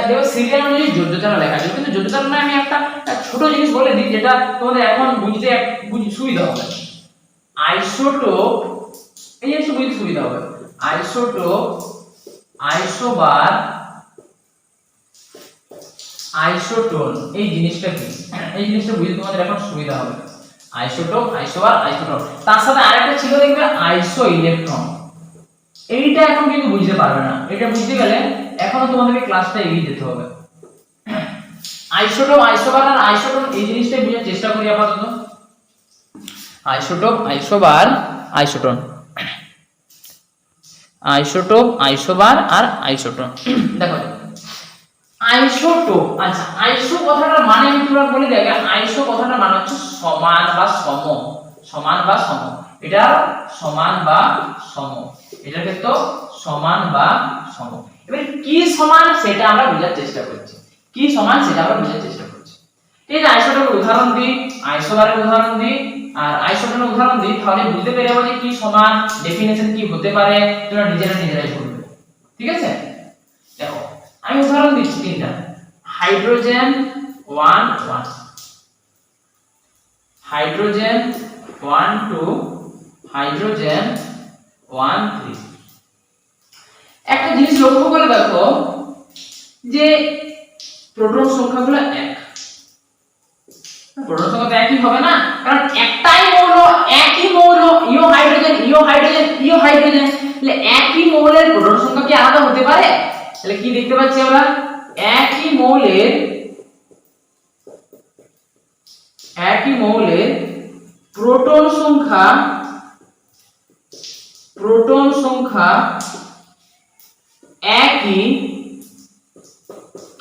দেখো সিরিয়াল অনুযায়ী যোজ্যতাটা লেখা আছে, কিন্তু যোজ্যতাটা না আমি একটা ছোট জিনিস বলে দিই যেটা তোমাদের এখন বুঝতে সুবিধা হবে। আইসোটোপ, এই জিনিসটা বুঝতে সুবিধা হবে। আইসোটোপ, আইসোবার, আইসোটোন, এই জিনিসটা কি, এই জিনিসটা বুঝতে তোমাদের এখন সুবিধা হবে। আইসোটোপ, আইসোবার, আইসোটোন, তার সাথে আরেকটা ছিল দেখবে আইসো ইলেকট্রন। এইটা এখন কিন্তু বুঝতে পারবে না, এটা বুঝতে গেলে এখনো তোমাদেরকে ক্লাসটা এগিয়ে যেতে হবে। আইসোটোপ, আইসোবার আর আইসোটোন এই জিনিসটাই বোঝার চেষ্টা করি আপাতত। Isotope, isobar, isotone, isotope, isobar আর আইসোটোন। দেখো আইসোটোপ, আচ্ছা আইসো কথাটার মানে আমি তোমরা বলে দিই আগে। আইসো কথাটার মানে হচ্ছে সমান বা সম, সমান বা সম, এটা সমান বা সম, এটা কিন্তু সমান বা সম। এবার কি সমান সেটা আমরা বোঝার চেষ্টা করছি, কি সমান সেটা আমরা বোঝার চেষ্টা করছি। ঠিক আছে, আইসোটোপের উদাহরণ দিই, আইসোবারের উদাহরণ দিই আর আইসোটোনের উদাহরণ দিই, তাহলে বুঝতে পেরে যাবো যে কি সমান, ডেফিনেশন কি হতে পারে, তোমরা নিজেরাই বলবে। ঠিক আছে, দেখো আমি উদাহরণ দিচ্ছি তিনটা। Hydrogen 1 1, hydrogen 1 2, hydrogen 1 3। একটা জিনিস লক্ষ্য করে দেখো যে প্রোটন সংখ্যাগুলো এক, প্রোটন সংখ্যা তো একই হবে না, কারণ একটাই মৌল, একই মৌল, ইও হাইড্রোজেন ইও হাইড্রোজেন ইও হাইড্রোজেন, তাহলে একই মৌলের প্রোটন সংখ্যা কি আলাদা হতে পারে? তাহলে কি দেখতে পাচ্ছি আমরা, একই মৌলের প্রোটন সংখ্যা একই,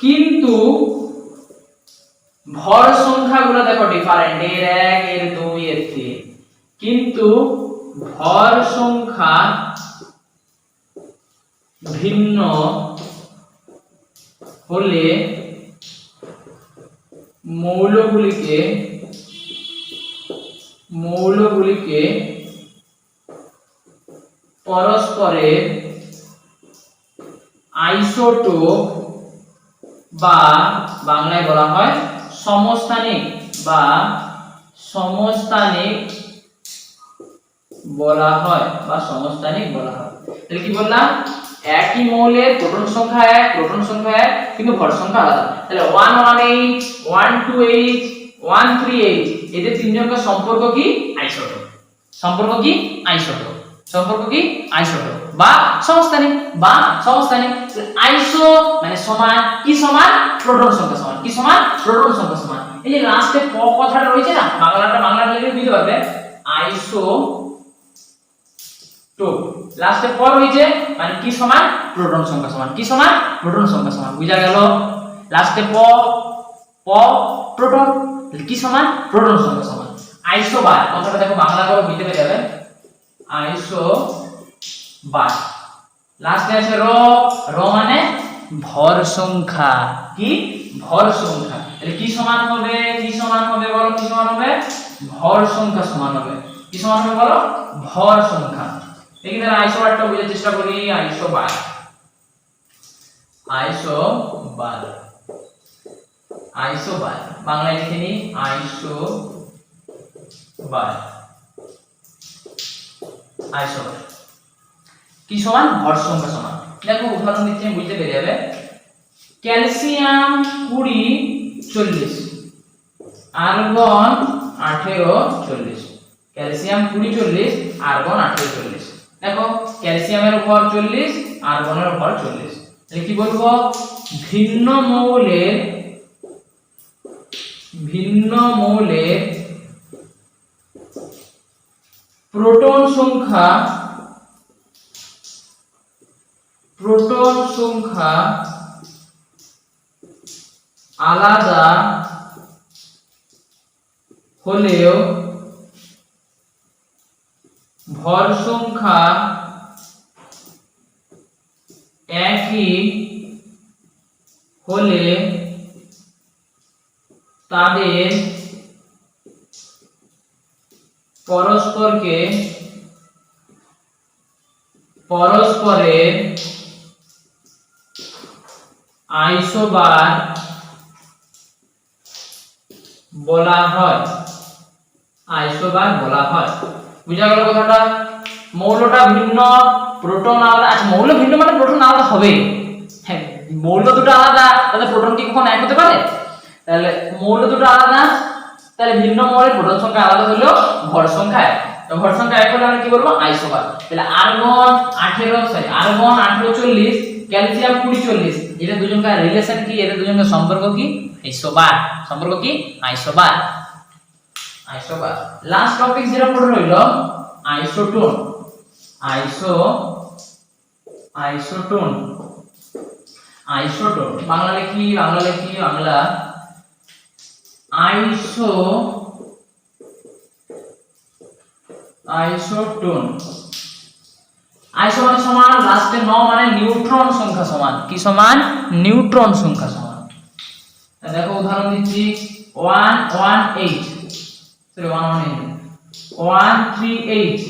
কিন্তু ভর সংখ্যাগুলো দেখো ডিফারেন্ট, এর 1 এর 2 এর 3, কিন্তু ভর সংখ্যা ভিন্ন হলে মৌলগুলিকে পরস্পরের আইসোটোপ বা বাংলায় বলা হয় সমস্থানিক বলা হয়। তাহলে কি বললাম, একই মৌলের প্রোটন সংখ্যা এক, কিন্তু ভর সংখ্যা আলাদা। তাহলে 118 128 138 এদের তিনজনকার সম্পর্ক কি? আইসোটোপ। বা সমস্থানিক। আইসো মানে সমান, কি সমান? প্রোটন সংখ্যা সমান। কি সমান? প্রোটন সংখ্যা সমান। এই যে লাস্টে প কথাটা রয়েছে না, বাংলাটা লিখে দিতে পারবে, আইসো টোপ, লাস্টে প রয়েছে মানে কি সমান? প্রোটন সংখ্যা সমান। কি সমান? প্রোটন সংখ্যা সমান। বুঝা গেল? লাস্টে প প্রোটন, কি সমান? প্রোটন সংখ্যা সমান। আইসোবার কথাটা দেখো বাংলা করে বুঝতে পেরে যাবে, আইসোবার, লাস্টে আছে র মানে ভর সংখ্যা। কি? ভর সংখ্যা। তাহলে কি সমান হবে? বলো কি সমান হবে? ভর সংখ্যা সমান হবে। কি সমান হবে বলো? ভর সংখ্যা। দেখি তাহলে আইসোবারটা বোঝার চেষ্টা করি। আইসোবার বাংলায় লিখে নি, আইসোবার। কি সমান? ভর সংখ্যা সমান। দেখো উদাহরণ দিচ্ছি, বুঝতে পেরে যাবে। Calcium 20 40, argon 18 40। Calcium 20 40, argon 18 40। দেখো ক্যালসিয়ামের ভর 40, আর্গনের ভর 40। তাহলে কি বলবো? ভিন্ন মৌলের প্রোটন সংখ্যা আলাদা হলেও ভর সংখ্যা একই হলে তাদের পরস্পরের আইসোবার বলা হয়। আইসোবার বলা হয়। বুঝা গেল কথাটা? মৌলটা ভিন্ন, প্রোটন আলাদা। আচ্ছা, মৌল ভিন্ন মানে প্রোটন আলাদা হবে। হ্যাঁ, মৌল দুটো আলাদা, তাহলে প্রোটন কি কখনো এক হতে পারে? তাহলে মৌল দুটো আলাদা, তাহলে ভিন্ন মৌলের প্রোটন সংখ্যা আলাদা হলেও ভর সংখ্যা এক। তো ভর সংখ্যা এক হলে আমরা কি বলবো? আইসোবার। তাহলে আর্গন 18 ক্যালসিয়াম 20 এটা দুজনকার রিলেশন কি? এদের দুজনকার সম্পর্ক কি? আইসোবার। সম্পর্ক কি? আইসোবার। আইসোবার। লাস্ট টপিক যেটা পড়ে রইল আইসোটোন। আইসোটোন বাংলা লিখি বাংলা আইসোটোন। আইসো মানে সমান, লাস্টে ন মানে নিউট্রন সংখ্যা সমান। কি সমান? নিউট্রন সংখ্যা সমান। দেখো উদাহরণ দিচ্ছি 138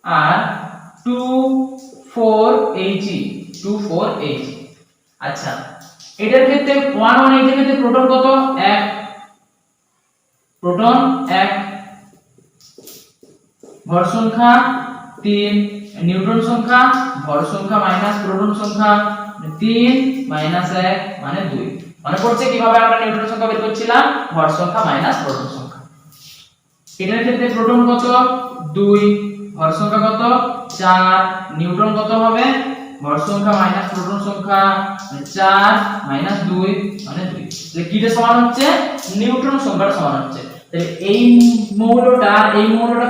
আর 24He। আচ্ছা, এটার ক্ষেত্রে 118 এর ক্ষেত্রে প্রোটন কত? 1। প্রোটন 1, ভর সংখ্যা 3, নিউট্রন সংখ্যা, ভর সংখ্যা মাইনাস প্রোটন সংখ্যা 3 মাইনাস 1 মানে 2। মনে পড়ছে কিভাবে আমরা নিউট্রন সংখ্যা বের করছিলাম? ভর সংখ্যা মাইনাস প্রোটন সংখ্যা। এটার ক্ষেত্রে প্রোটন কত? 2, ভর সংখ্যা কত? 4, নিউট্রন কত হবে? ভর সংখ্যা মাইনাস প্রোটন সংখ্যা 4 মাইনাস 2 মানে 2। তাহলে কিটা সমান হচ্ছে? নিউট্রন সংখ্যাটা সমান হচ্ছে। তাহলে এই মৌলটা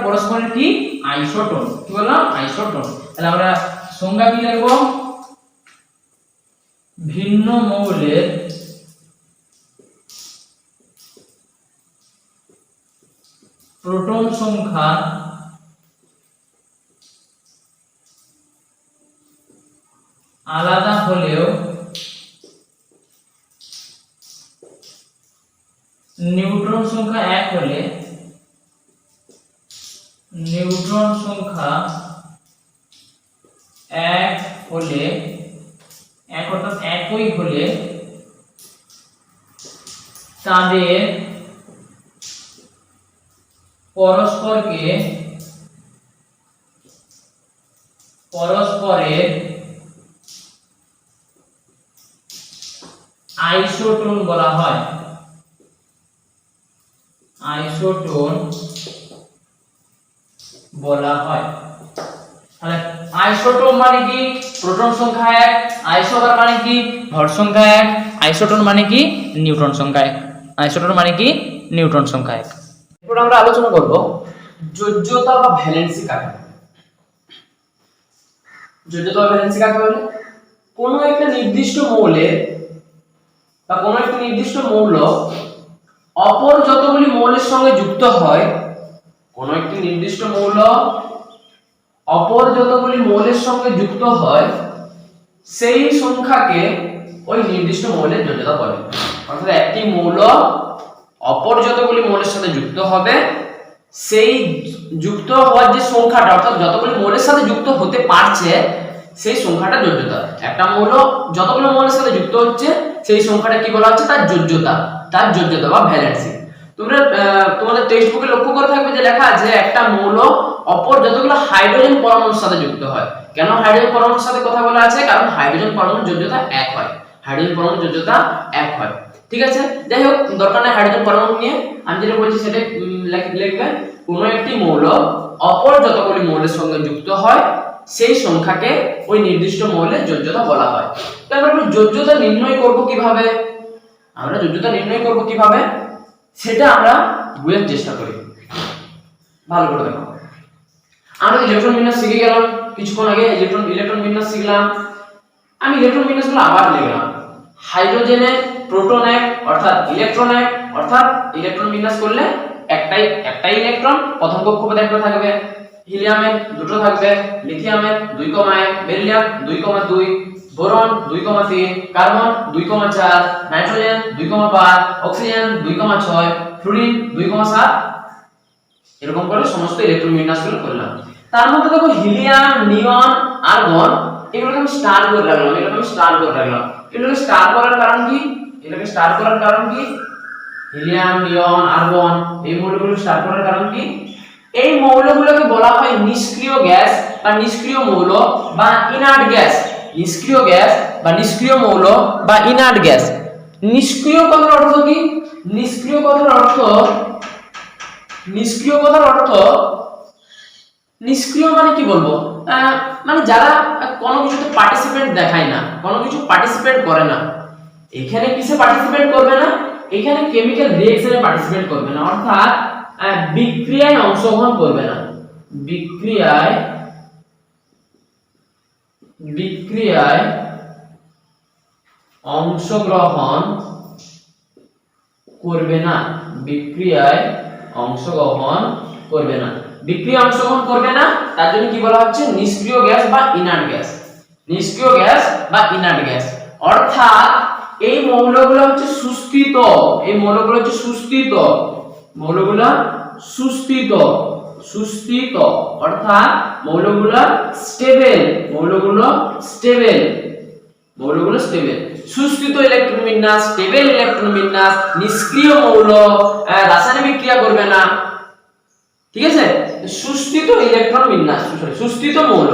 পরস্পরের কি? আইসোটোন। কি বললাম? আইসোটোন। তাহলে আমরা সংজ্ঞা কি লিখব? ভিন্ন মৌলের প্রোটন সংখ্যা আলাদা হলেও নিউট্রন সংখ্যা এক হলে অর্থাৎ একই হলে তাদের পরস্পরের আইসোটোন বলা হয়। তাহলে আইসোটোন মানে কি? প্রোটন সংখ্যা 1। আইসোবার মানে কি? ভর সংখ্যা 1। আইসোটোন মানে কি? নিউট্রন সংখ্যা 1। এরপর আমরা আলোচনা করব যোজ্যতা বা ভ্যালেন্সি কাকে বলে। কোনো একটা নির্দিষ্ট মৌলের বা কোনো একটা নির্দিষ্ট মৌল অপর যতগুলি মৌলের সঙ্গে যুক্ত হয়, সেই সংখ্যাকে ওই নির্দিষ্ট মৌলের যোজ্যতা বলে। অর্থাৎ একটি মৌল অপর যতগুলি মৌলের সাথে যুক্ত হবে, সেই যুক্ত হওয়ার যে সংখ্যাটা, অর্থাৎ যতগুলি মৌলের সাথে যুক্ত হতে পারছে সেই সংখ্যাটা যোজ্যতা। একটা মৌল যতগুলো মৌলের সাথে যুক্ত হচ্ছে সেই সংখ্যাটা কি বলা হচ্ছে? তার যোজ্যতা বা ভ্যালেন্সি। তোমরা তোমাদের টেক্সট বুকে লক্ষ্য করে থাকবে যে লেখা আছে একটা মৌল অপর যতগুলো হাইড্রোজেন পরমাণুর সাথে যুক্ত হয়। কেন হাইড্রোজেন পরমাণুর সাথে কথা বলা আছে? কারণ হাইড্রোজেন পরমাণুর যোজ্যতা 1 হয়। ঠিক আছে, যাই হোক, দরকার নেই হাইড্রোজেন পরমাণু নিয়ে। আমি যেটা বলছি সেটা লিখবেন। কোনো একটি মৌল অপর যতগুলি মৌলের সঙ্গে যুক্ত হয় সেই সংখ্যাকে ওই নির্দিষ্ট মৌলের যোজ্যতা বলা হয়। তো আমরা যোজ্যতা নির্ণয় করব কিভাবে? সেটা আমরা বুঝার চেষ্টা করি। ভালো করে দেখো। আমরা ইলেকট্রন বিন্যাস শিখে গেলাম কিছুক্ষণ আগে। ইলেকট্রন বিন্যাস শিখলাম। আমি ইলেকট্রন বিন্যাসগুলো আবার লিখলাম। হাইড্রোজেনে প্রোটন 1 অর্থাৎ ইলেকট্রন 1 অর্থাৎ ইলেকট্রন বিন্যাস করলে একটাই ইলেকট্রন প্রথম কক্ষপথে একটা থাকবে, হিলিয়ামের দুটো থাকবে, লিথিয়ামের 2,1, beryllium 2,2, boron 2,3, carbon 2,4, nitrogen 2,5, oxygen 2,6, fluorine 2,7, এরকম করে সমস্ত ইলেকট্রন বিন্যাসগুলো করলাম। তার মধ্যে দেখো হিলিয়াম, নিয়ন, আর্গন এগুলোকে আমি স্টার করে রাখলাম, এগুলোকে স্টার করার কারণ কি? হিলিয়াম, নিয়ন, আর্গন এই মৌলগুলো স্টার করার কারণ কি? এই মৌলগুলোকে বলা হয় নিষ্ক্রিয় গ্যাস বা নিষ্ক্রিয় মৌল বা ইনার্ট গ্যাস। নিষ্ক্রিয় গ্যাস বা নিষ্ক্রিয় মৌল বা ইনার্ট গ্যাস। নিষ্ক্রিয় কথার অর্থ কি? নিষ্ক্রিয় কথার অর্থ নিষ্ক্রিয় মানে কি বলবো, মানে যারা কোনো কিছুতে পার্টিসিপেট দেখায় না, কোনো কিছু পার্টিসিপেট করে না। এখানে কিসে পার্টিসিপেট করবে না? এখানে কেমিক্যাল রিঅ্যাকশনে পার্টিসিপেট করবে না, অর্থাৎ বিক্রিয়ায় অংশগ্রহণ করবে না। বিক্রিয়ায় অংশগ্রহণ করবে না। বিক্রিয়ায় অংশগ্রহণ করবে না, তার জন্য কি বলা হচ্ছে? নিষ্ক্রিয় গ্যাস বা ইনার্ট গ্যাস। অর্থাৎ এই মৌলগুলো হচ্ছে সুস্থিত, অর্থাৎ মৌলগুলো স্টেবল, সুস্থিত ইলেকট্রন বিন্যাস, স্টেবল ইলেকট্রন বিন্যাস, নিষ্ক্রিয় মৌল, রাসায়নিক বিক্রিয়া করবে না, ঠিক আছে? সুস্থিত ইলেকট্রন বিন্যাস, সুস্থিত মৌল,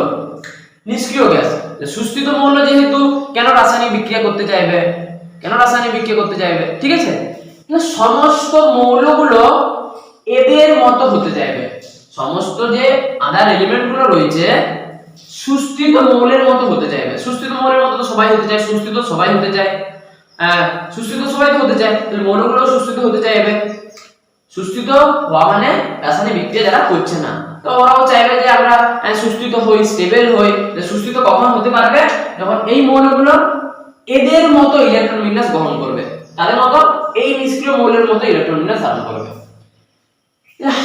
নিষ্ক্রিয় গ্যাস। সুস্থিত মৌল যেহেতু কেন রাসায়নিক বিক্রিয়া করতে চাইবে, ঠিক আছে? সমস্ত মৌলগুলো এদের মতো হতে চাইবে, সমস্ত যে আদার এলিমেন্ট গুলো রয়েছে সুস্থিত মৌলের মতো হতে চাইবে। সুস্থিত মৌলের মতো তো সবাই হতে চায়, সুস্থিত সবাই তো হতে চায়, তাহলে মৌলগুলো সুস্থিত হতে চাইবে। সুস্থিত হওয়া মানে রাসায়নিক বিক্রিয়া যারা করছে না, তো ওরাও চাইবে যে আমরা সুস্থিত হই, স্টেবল হই। সুস্থিত কখন হতে পারবে? যখন এই মৌলগুলো এদের মতো ইলেকট্রন বিন্যাস গ্রহণ করবে, তাদের মতো এই নিষ্ক্রিয় মৌলের মতো ইলেকট্রন বিন্যাস ধারণ করবে।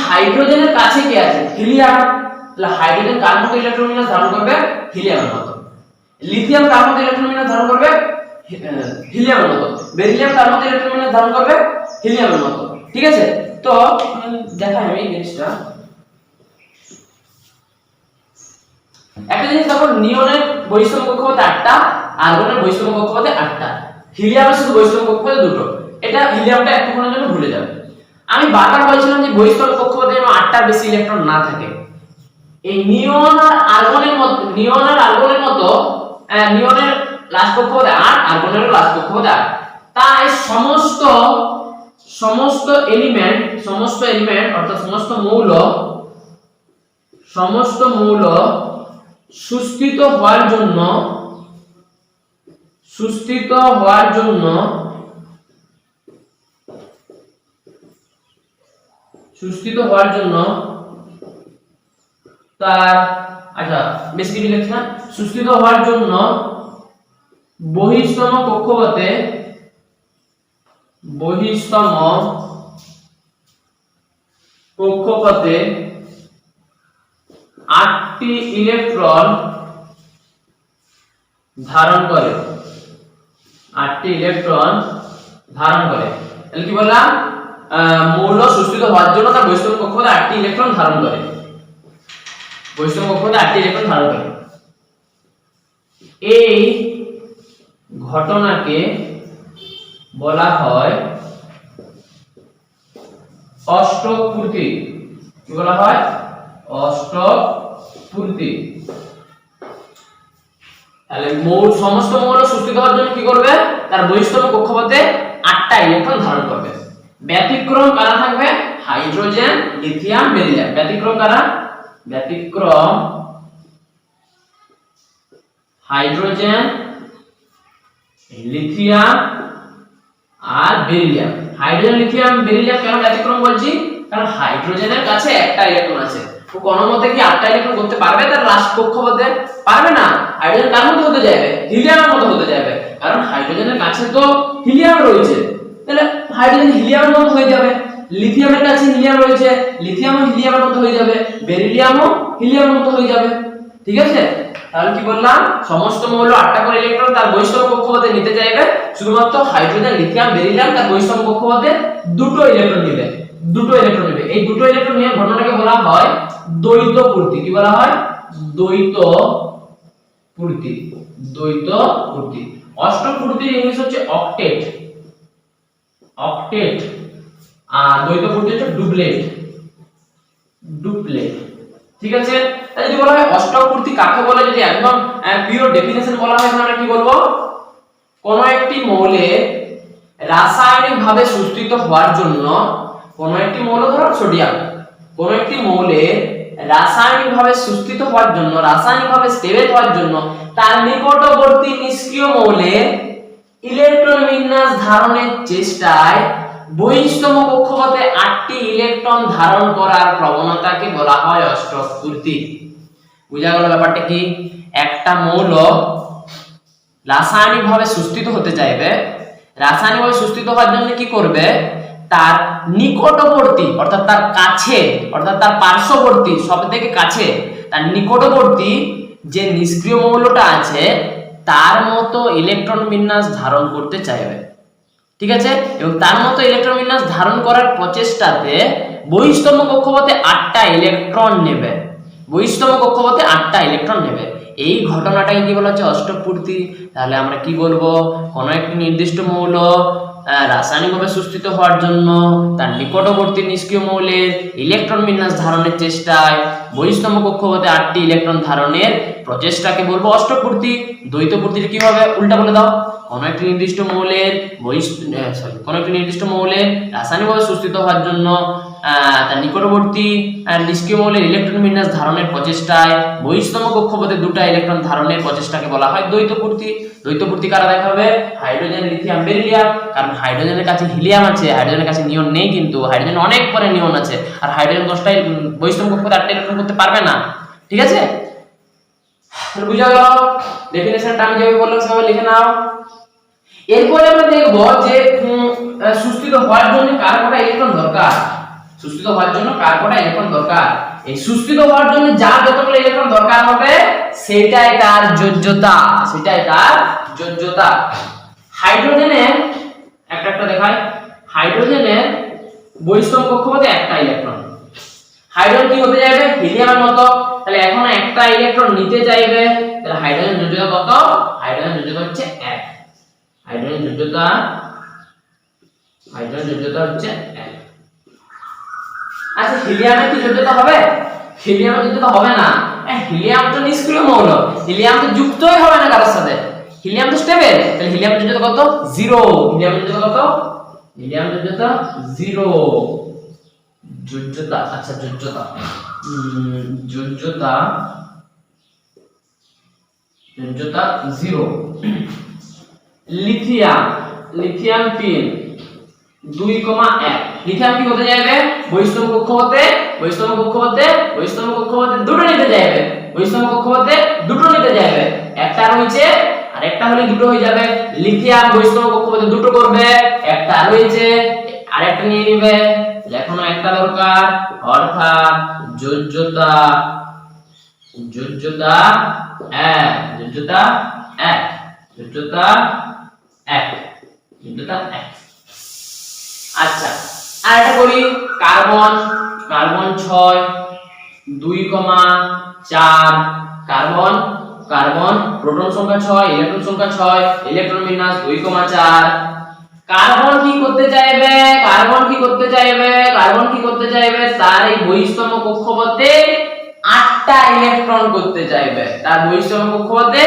হাইড্রোজেনের কাছে কি আছে? হিলিয়াম। তাহলে হাইড্রোজেন কার মতো ইলেকট্রন বিন্যাস ধারণ করবে? হিলিয়ামের মতো। লিথিয়াম কার মতো ইলেকট্রন বিন্যাস ধারণ করবে? হিলিয়ামের মতো। বেরিলিয়াম কার মতো ইলেকট্রন বিন্যাস ধারণ করবে? হিলিয়ামের মতো, ঠিক আছে? তো দেখাই আমি জিনিসটা, একটা জিনিস দেখো, নিয়নের বহিস্তম কক্ষপথে 8টা, আর্গনের বহিস্তম কক্ষপথে 8টা, হিলিয়ামের শুধু বহিস্তম কক্ষপথে 2টো। এটা হিলিয়ামটা একটুখানির জন্য ভুলে যাবে। আমি বারবার বলছিলাম যে বহিস্তম কক্ষপথে যেন 8টার বেশি ইলেকট্রন না থাকে। এই নিয়ন আর আর্গনের মতো, নিয়নের লাস্ট কক্ষপথে 8, আর্গনের লাস্ট কক্ষপথে 8। তাই সমস্ত এলিমেন্ট অর্থাৎ সমস্ত মৌল সুস্থিত হওয়ার জন্য তার বেশি কিছু লিখছি না, সুস্থিত হওয়ার জন্য বহিস্তম কক্ষপথে 8টি ইলেকট্রন ধারণ করে। তাহলে কি বললাম? মৌল সুস্থিত হওয়ার জন্য তার বহিস্তম কক্ষপথে 8টি ইলেকট্রন ধারণ করে। এই ঘটনাকে বলা হয় অষ্টক পূর্তি। কি বলা হয়? অষ্টক পূর্তি। তাহলে সমস্ত মৌল সুস্থিত হওয়ার জন্য কি করবে? তার বহিস্তম কক্ষপথে 8টা ইলেকট্রন ধারণ করবে। ব্যতিক্রম কারা থাকবে? Hydrogen, lithium, beryllium. ব্যতিক্রম কারা? হাইড্রোজেন, লিথিয়াম আর বেরিলিয়াম। হাইড্রোজেন, লিথিয়াম, বেরিলিয়াম কেন ব্যতিক্রম বলছি? কারণ হাইড্রোজেনের কাছে একটা ইলেকট্রন আছে, ও কোনো মতে কি 8টা ইলেকট্রন করতে পারবে তার লাস্ট কক্ষপথে? পারবে না। হাইড্রোজেন কার মতো হতে যাবে? হিলিয়ামের মতো হতে যাবে, কারণ হাইড্রোজেনের কাছে তো হিলিয়াম রয়েছে। তাহলে হাইড্রোজেন হিলিয়ামের মতো হয়ে যাবে, লিথিয়ামের কাছে হিলিয়াম রয়েছে, লিথিয়ামও হিলিয়ামের মতো হয়ে যাবে, বেরিলিয়ামও হিলিয়ামের মতো হয়ে যাবে। ঠিক আছে, তাহলে কি বললাম, সমস্ত মৌল 8টা করে ইলেকট্রন তার বহিস্তম কক্ষপথে নিতে চাইবে, শুধুমাত্র হাইড্রোজেন, লিথিয়াম, বেরিলিয়াম তার বহিস্তম কক্ষপথে দুটো ইলেকট্রন নেবে, দুটো ইলেকট্রন নেবে। এই দুটো ইলেকট্রন নিয়ে ঘটনাটাকে বলা হয় দ্বৈত পূর্তি। কি বলা হয়? দ্বৈত পূর্তি, দ্বৈত পূর্তি। অষ্টক পূর্তির ইংলিশ হচ্ছে অক্টেট, অক্টেট। আর দ্বৈত পূর্তি হচ্ছে ডুপ্লেট, ডুপ্লেট। ঠিক আছে, তাই যদি বলা হয় অষ্টক পূর্তি কাকে বলে, যদি একদম পিওর ডেফিনিশন বলা হয় তাহলে কি বলবো, কোন একটি মৌলের রাসায়নিক ভাবে সুস্থিত হওয়ার জন্য, কোন একটি মৌল ধরো সোডিয়াম, কোন একটি মৌলের রাসায়নিক ভাবে সুস্থিত হওয়ার জন্য, রাসায়নিক ভাবে স্টেবল হওয়ার জন্য তার নিকটবর্তী নিষ্ক্রিয় মৌলের ইলেকট্রন বিন্যাস ধারণের চেষ্টায় বহিস্তম কক্ষপথে 8টি ইলেকট্রন ধারণ করার প্রবণতাকে বলা হয় অষ্টক পূর্তি। বুঝা গেল ব্যাপারটা কি? একটা মৌল রাসায়নিক ভাবে সুস্থিত হতে চাইবে, রাসায়নিক ভাবে সুস্থিত হওয়ার জন্য কি করবে, তার নিকটবর্তী অর্থাৎ তার কাছে, অর্থাৎ তার পার্শ্ববর্তী, সবথেকে কাছে তার নিকটবর্তী যে নিষ্ক্রিয় মৌলটা আছে তার মতো ইলেকট্রন বিন্যাস ধারণ করতে চাইবে। ঠিক আছে, এবং তার মতো ইলেকট্রন বিন্যাস ধারণ করার প্রচেষ্টাতে বহিস্তম কক্ষপথে 8টা ইলেকট্রন নেবে, বহিস্তম কক্ষপথে 8টা ইলেকট্রন নেবে। এই ঘটনাটাকে কি বলা হচ্ছে অষ্টক পূর্তি। তাহলে আমরা কি বলবো, কোন একটি নির্দিষ্ট মৌল রাসায়নিকভাবে সুস্থিত হওয়ার জন্য তার নিকটবর্তী নিষ্ক্রিয় মৌলের ইলেকট্রন বিন্যাস ধারণের চেষ্টায় বহিস্তম কক্ষপথে 8টি ইলেকট্রন ধারণের প্রচেষ্টাকে বলবো অষ্টক পূর্তি। দ্বৈত পূর্তিটা কি হবে, উল্টা বলে দাও, কোন একটি নির্দিষ্ট মৌলের কোন একটি নির্দিষ্ট মৌলের রাসায়নিকভাবে সুস্থিত হওয়ার জন্য তার নিকটবর্তী নিষ্ক্রিয় মৌলের ইলেকট্রন বিন্যাস ধারণের প্রচেষ্টায় বহিস্তম কক্ষপথে 2টা ইলেকট্রন ধারণের প্রচেষ্টাকে বলা হয় দ্বৈত পূর্তি। দ্বৈত পূর্তি কারা দেখাবে, হাইড্রোজেন, লিথিয়াম, বেরিলিয়াম। কারণ হাইড্রোজেনের কাছে হিলিয়াম আছে, হাইড্রোজেনের কাছে নিয়ন নেই, কিন্তু হাইড্রোজেন অনেক পরে নিয়ন আছে, আর হাইড্রোজেন 10টা বহিস্তম কক্ষপথে 8টা ইলেকট্রন করতে পারবে না। ঠিক আছে, বুঝা গেল? ডেফিনেশনটা আমি যেভাবে বললাম সেভাবে লিখে নাও। এরপরে আমরা দেখব যে সুস্থিত হওয়ার জন্য কার কটা ইলেকট্রন দরকার, সুস্থিত হওয়ার জন্য কার কটা ইলেকট্রন দরকার। এই সুস্থিত হওয়ার জন্য যা যতগুলো ইলেকট্রন দরকার হবে সেটাই তার যোজ্যতা, সেটাই তার যোজ্যতা। হাইড্রোজেনের একটা একটা দেখায়, হাইড্রোজেনের বহিস্তম কক্ষপথে 1টা ইলেকট্রন, হাইড্রোজেন কি হতে যাবে, হিলিয়ামের মতো। তাহলে এখন 1টা ইলেকট্রন নিতে চাইবে, তাহলে হাইড্রোজেন যোজ্যতা কত, হাইড্রোজেন যোজ্যতা হচ্ছে 1, হাইড্রোজেন যোজ্যতা, হাইড্রোজেন যোজ্যতা হচ্ছে 1। আচ্ছা, হিলিয়ামের কি যোজ্যতা হবে, হিলিয়ামের যোজ্যতা হবে না। হিলিয়াম তো নিষ্ক্রিয় মৌল, হিলিয়াম তো যুক্তই হবে না কারোর সাথে, হিলিয়াম তো স্টেবল। তাহলে হিলিয়ামের যোজ্যতা কত, 0। হিলিয়ামের যোজ্যতা কত, হিলিয়ামের যোজ্যতা 0, যোজ্যতা। আচ্ছা, যোজ্যতা, যোজ্যতা, যোজ্যতা 0। Lithium, lithium 3, 2,1। লিথিয়াম কি হতে যাবে, বহিস্তম কক্ষপথে, বহিস্তম কক্ষপথে, বহিস্তম কক্ষপথে 2টো নিতে যাবে, বহিস্তম কক্ষপথে 2টো নিতে যাবে। একটা রয়েছে আর একটা হলে 2টো হয়ে যাবে। লিথিয়াম বহিস্তম কক্ষপথে 2টো করবে, একটা রয়েছে আর একটা নিয়ে নেবে, এখনো একটা দরকার, অর্থাৎ যোজ্যতা, যোজ্যতা 1, যোজ্যতা 1, যোজ্যতা 1, যোজ্যতা 1। আচ্ছা, আর এটা করি, carbon, carbon 6, 2,4। Carbon, carbon proton সংখ্যা 6, ইলেকট্রন সংখ্যা 6, ইলেকট্রন বিন্যাস 2,4। কার্বন কি করতে চাইবে, কার্বন কি করতে চাইবে, কার্বন কি করতে চাইবে, তার এই বহিস্তম কক্ষপথে 8টা ইলেকট্রন করতে চাইবে, তার বহিস্তম কক্ষপথে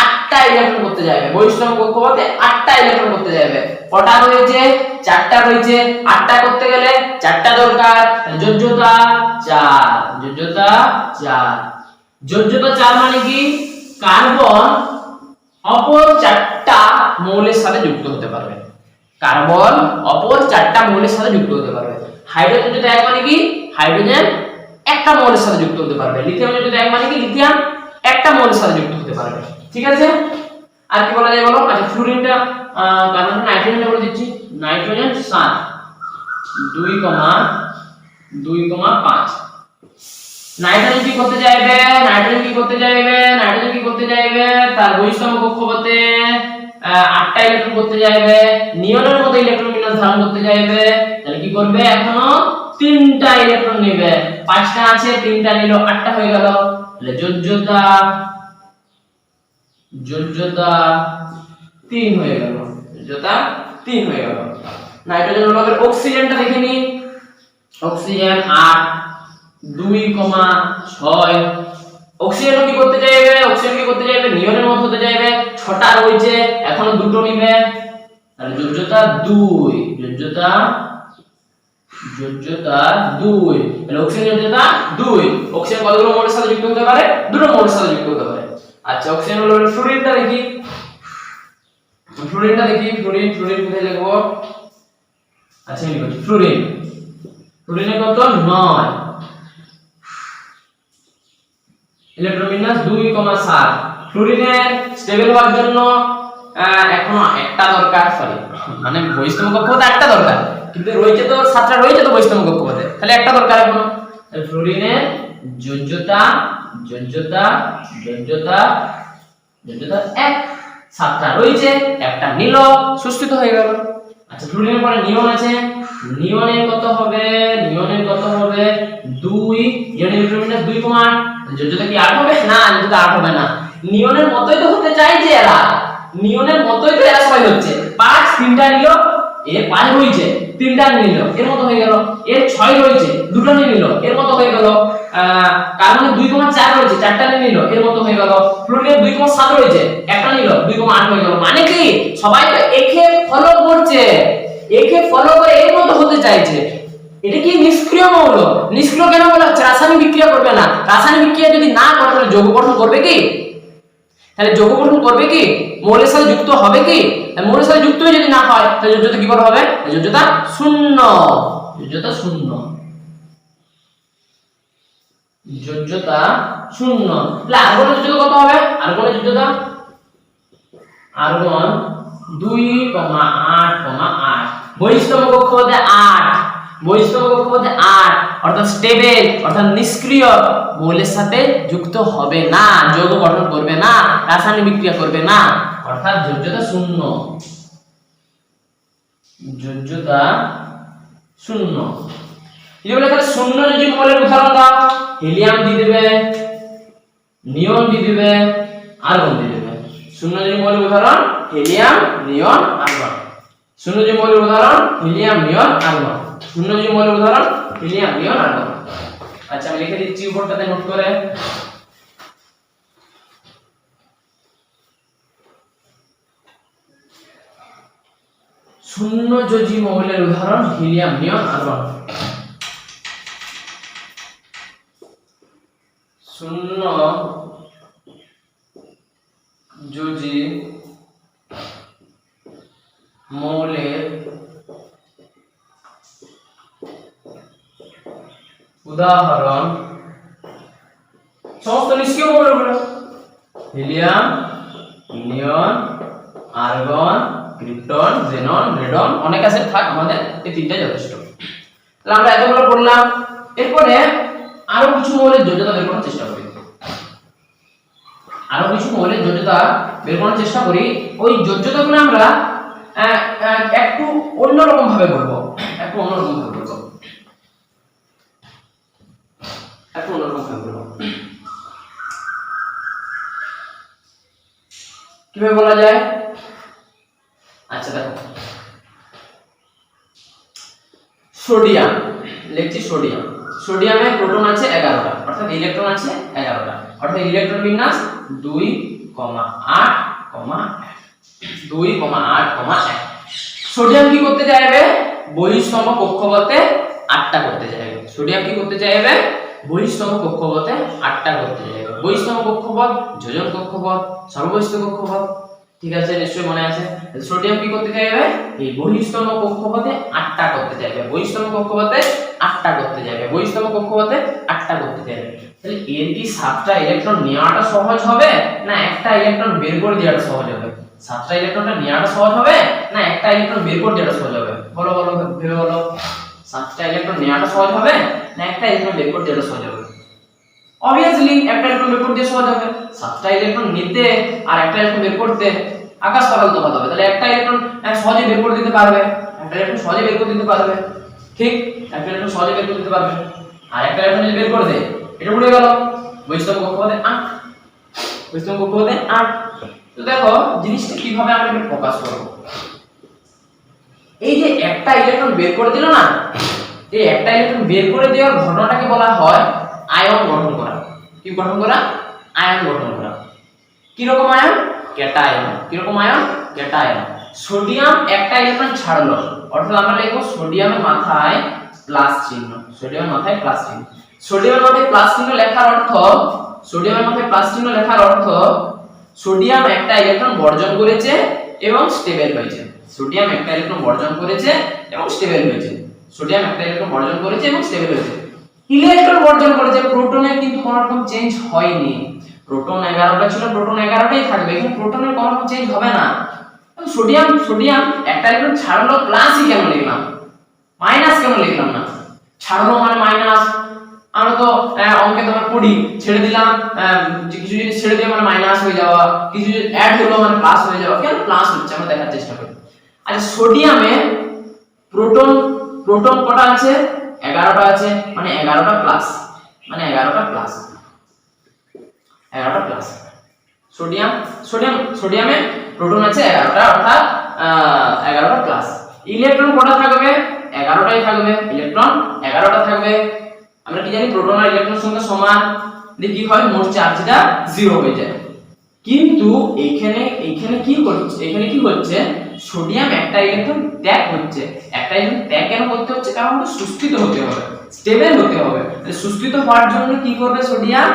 8টা ইলেকট্রন করতে যাবে, বহিস্তম কক্ষপথে 8টা ইলেকট্রন করতে যাবে। কটা রয়েছে, 4টা রয়েছে, 8টা করতে গেলে 4টা দরকার, যোজ্যতা 4, যোজ্যতা 4। যোজ্যতা 4 মানে কি, কার্বন অপর 4টা মৌলের সাথে যুক্ত হতে পারবে, কার্বন অপর 4টা মৌলের সাথে যুক্ত হতে পারবে। হাইড্রোজেন যোজ্যতা 1 মানে কি, হাইড্রোজেন একটা মৌলের সাথে যুক্ত হতে পারবে। লিথিয়াম যোজ্যতা 1 মানে কি, লিথিয়াম একটা মৌলের সাথে যুক্ত হতে পারবে। ঠিক আছে, আর কি বলা যায় বলো। আচ্ছা, ফ্লুরিনটা কার্বন নাইট্রোজেন বলে দিচ্ছি, নাইট্রোজেন 7 2,5। নাইট্রোজেন কি করতে চাইবে, তার বহিস্তম্ভ কক্ষপথে 8টা ইলেকট্রন করতে চাইবে, নিয়নের মতো ইলেকট্রন বিন্যাস ধারণ করতে চাইবে। তাহলে কি করবে, এখনো 3টা ইলেকট্রন নেবে, 5টা আছে 3টা নিল 8টা হয়ে গেল। তাহলে যোজ্যতা 3 হয়ে গেল, নাইট্রোজেন মূলকের অক্সিজেনটা দেখে নি, অক্সিজেন 8 2,6। অক্সিজেন কি করতে চাইবে, নিয়নের মতো হতে চাইবে, 6টা রয়েছে এখনো 2টো নিবে। তাহলে যোজ্যতা 2, তাহলে অক্সিজেন যোজ্যতা 2। অক্সিজেন কতগুলো মোলের সাথে যুক্ত হতে পারে, 2টো মোলের সাথে যুক্ত হতে পারে। আচ্ছা অক্সিজেন হলো, ফ্লুরিনটা দেখি, ফ্লুরিন কোথায় লিখবো, আচ্ছা আমি লিখছি ফ্লুরিনের কত 9, ইলেকট্রন বিন্যাস 2,7। ফ্লুরিনের স্টেবল হওয়ার জন্য এখনো একটা দরকার, মানে বহিস্তম্ভ কক্ষপথে একটা দরকার, কিন্তু রয়েছে তো 7টা রয়েছে তো বহিস্তম্ভ কক্ষপথে, তাহলে একটা দরকার এখনো। তাহলে ফ্লুরিনের যোজ্যতা 1, 7টা রয়েছে একটা নিল, সুস্থিত হয়ে গেল। আচ্ছা ফ্লুরিনের পরে নিয়ন আছে, নিয়নের কত হবে 2, নিয়নের ইলেকট্রন বিন্যাস 2,8। যোজ্যতা কি 8 হবে না, যোজ্যতা 8 হবে না, নিয়নের মতই তো হতে চাইছে এরা, সবাই হচ্ছে 5, 3টা নিল, এর 5 রয়েছে 3টা নিল এর মতো হয়ে গেল, এর 6 রয়েছে 2টা নিল এর মতো হয়ে গেল, কার্বনের 2,4 রয়েছে 4টা নিল এর মতো হয়ে গেল, ফ্লুরিনের 2,7 রয়েছে একটা নিল 2,8 হয়ে গেল। মানে কি সবাই তো একে ফলো করছে, করে এর মতো হতে চাইছে। এটা কি নিষ্ক্রিয় মৌল, নিষ্ক্রিয় কেন বলা হচ্ছে, রাসায়নিক বিক্রিয়া করবে না, রাসায়নিক বিক্রিয়া যদি না করে তাহলে যৌগ গঠন করবে কি, মৌলের সাথে যুক্ত হবে কি, মৌলের সাথে যুক্ত যদি না হয় তাহলে যোজ্যতা কি করে হবে, যোজ্যতা 0, যোজ্যতা 0। তাহলে আর্গনের যোজ্যতা কত হবে, আর্গনের যোজ্যতা আর্গন 2,8,8, বহিস্তম্ভ কক্ষপথে 8, অর্থাৎ স্টেবল, অর্থাৎ নিষ্ক্রিয়, মৌলের সাথে যুক্ত হবে না, যৌগ গঠন করবে না, রাসায়নিক বিক্রিয়া করবে না, অর্থাৎ যোজ্যতা 0, তাহলে 0 যদি মৌলের উদাহরণ দাও, হিলিয়াম দিয়ে দেবে, নিয়ন দিয়ে দেবে, আর্গন দিয়ে দেবে। 0 যদি মৌলের উদাহরণ হিলিয়াম, নিয়ন, আর্গন। 0 যদি মৌলের উদাহরণ হিলিয়াম, নিয়ন, আর্গন। 0 যদি মৌলের উদাহরণ হিলিয়াম, নিয়ন, আর্গন। আচ্ছা আমি লিখে দিচ্ছি উপরটাতে নোট করে, 0 যোজি মৌলের উদাহরণ হিলিয়াম, নিয়ন, আর্গন। 0 যোজি মৌলের উদাহরণ, সমস্ত নিষ্ক্রিয় মৌলগুলো হিলিয়াম, নিয়ন, আর্গন, ক্রিপ্টন, জেনন, রেডন, অনেক আছে, থাক আমাদের এই তিনটা যথেষ্ট। তাহলে আমরা এতগুলো পড়লাম, এরপরে আরো কিছু মৌলের যোজ্যতা বের করার চেষ্টা করি, ওই যোজ্যতাগুলো আমরা একটু অন্যরকম ভাবে বলবো, কিভাবে বলা যায়। আচ্ছা দেখো, সোডিয়াম লিখছি, সোডিয়ামে প্রোটন আছে 11টা, অর্থাৎ ইলেকট্রন আছে 11টা, অর্থাৎ ইলেকট্রন বিন্যাস 2,8,1। সোডিয়াম কি করতে চাইবে, বহিস্তম্ভ কক্ষপথে 8টা করতে চাইবে, বহিস্তম্ভ কক্ষপথে 8টা করতে চাইবে। বহিস্তম্ভ কক্ষপথ, যোজন কক্ষপথ, সর্ববহিস্থ কক্ষপথ, ঠিক আছে নিশ্চয়ই মনে আছে। সোডিয়াম কি করতে চাইবে, এই বহিস্তম্ভ কক্ষপথে 8টা করতে চাইবে, বহিস্তম্ভ কক্ষপথে 8টা করতে চাইবে। তাহলে এর কি 7টা ইলেকট্রন নেওয়াটা সহজ হবে না একটা ইলেকট্রন বের করে দেওয়াটা সহজ হবে? সাতটা ইলেকট্রনটা নেওয়াটা সহজ হবে না একটা ইলেকট্রন বের করে দেওয়াটা সহজ হবে? বলো বলো ভেবে বলো। সাতটা ইলেকট্রন নেওয়াটা সহজ হবে না একটা ইলেকট্রন বের করে দেওয়াটা সহজ হবে? অবভিয়াসলি একটা ইলেকট্রন বের করতে সহজ হবে। সাতটা ইলেকট্রন নিতে আর একটা ইলেকট্রন বের করতে আকাশ পাতাল তফাৎ হবে। তাহলে একটা ইলেকট্রন সহজে বের করে দিতে পারবে, একটা ইলেকট্রন সহজে বের করে দিতে পারবে, ঠিক? একটা ইলেকট্রন সহজে বের করে দিতে পারবে আর একটা ইলেকট্রন যদি বের করে দেয় এটা উড়ে গেল। বৈশিষ্ট্য কক্ষপথে 8, বৈশিষ্ট্য কক্ষপথে 8। তো দেখো জিনিসটা কিভাবে আমরা একটু ফোকাস করব। এই যে একটা ইলেকট্রন বের করে দিল না, এই একটা ইলেকট্রন বের করে দেওয়ার ঘটনাটাকে বলা হয় আয়ন গঠন করা। কি গঠন করা? আয়ন গঠন করা। কি রকম আয়ন? ক্যাটায়ন। কি রকম আয়ন? ক্যাটায়ন। সোডিয়াম একটা ইলেকট্রন ছাড়লো, অর্থাৎ আমরা লিখব সোডিয়ামের মাথায় প্লাস চিহ্ন। সোডিয়ামের মাথায় প্লাস চিহ্ন। সোডিয়ামের মাথায় প্লাস চিহ্ন লেখার অর্থ, সোডিয়ামের মাথায় প্লাস চিহ্ন লেখার অর্থ সোডিয়াম একটা ইলেকট্রন বর্জন করেছে এবং স্টেবল হয়েছে। সোডিয়াম একটা ইলেকট্রন বর্জন করেছে এবং স্টেবল হয়েছে। সোডিয়াম একটা ইলেকট্রন বর্জন করেছে এবং স্টেবল হয়েছে। ইলেকট্রন বর্জন করেছে, প্রোটনের কিন্তু কোনো রকম চেঞ্জ হয়নি। প্রোটন 11টা ছিল, প্রোটন 11টাই থাকবে, কিন্তু প্রোটনের কোনো রকম চেঞ্জ হবে না। সোডিয়াম সোডিয়াম একটা ইলেকট্রন ছাড়লো, প্লাসই কেন লিখলাম, মাইনাস কেন লিখলাম না? ছাড়লো মানে মাইনাস। আমরা তো অঙ্কে তোমার পড়ি, ছেড়ে দিলাম কিছু জিনিস ছেড়ে দিয়ে মানে মাইনাস হয়ে যাওয়া, কিছু যদি অ্যাড হলো মানে প্লাস হয়ে যাওয়া। কেন প্লাস হচ্ছে আমরা দেখার চেষ্টা করি। আচ্ছা সোডিয়ামে প্রোটন প্রোটন কটা আছে? 11টা আছে, মানে 11টা প্লাস, মানে 11টা প্লাস, 11টা প্লাস। সোডিয়াম সোডিয়াম সোডিয়ামে প্রোটন আছে 11টা, অর্থাৎ 11টা প্লাস। ইলেকট্রন কটা থাকবে? 11টাই থাকবে। ইলেকট্রন 11টা থাকবে। আমরা কি জানি প্রোটন আর ইলেকট্রনের সংখ্যা সমান, দিয়ে কি হয় মোট চার্জটা 0 হয়ে যায়। কিন্তু এখানে কি করছে, এখানে কি হচ্ছে সোডিয়াম একটা ইলেকট্রন ত্যাগ হচ্ছে। একটা ইলেকট্রন ত্যাগ কেন করতে হচ্ছে? কারণ সুস্থিত হতে হবে, স্টেবল হতে হবে। তাহলে সুস্থিত হওয়ার জন্য কি করবে সোডিয়াম?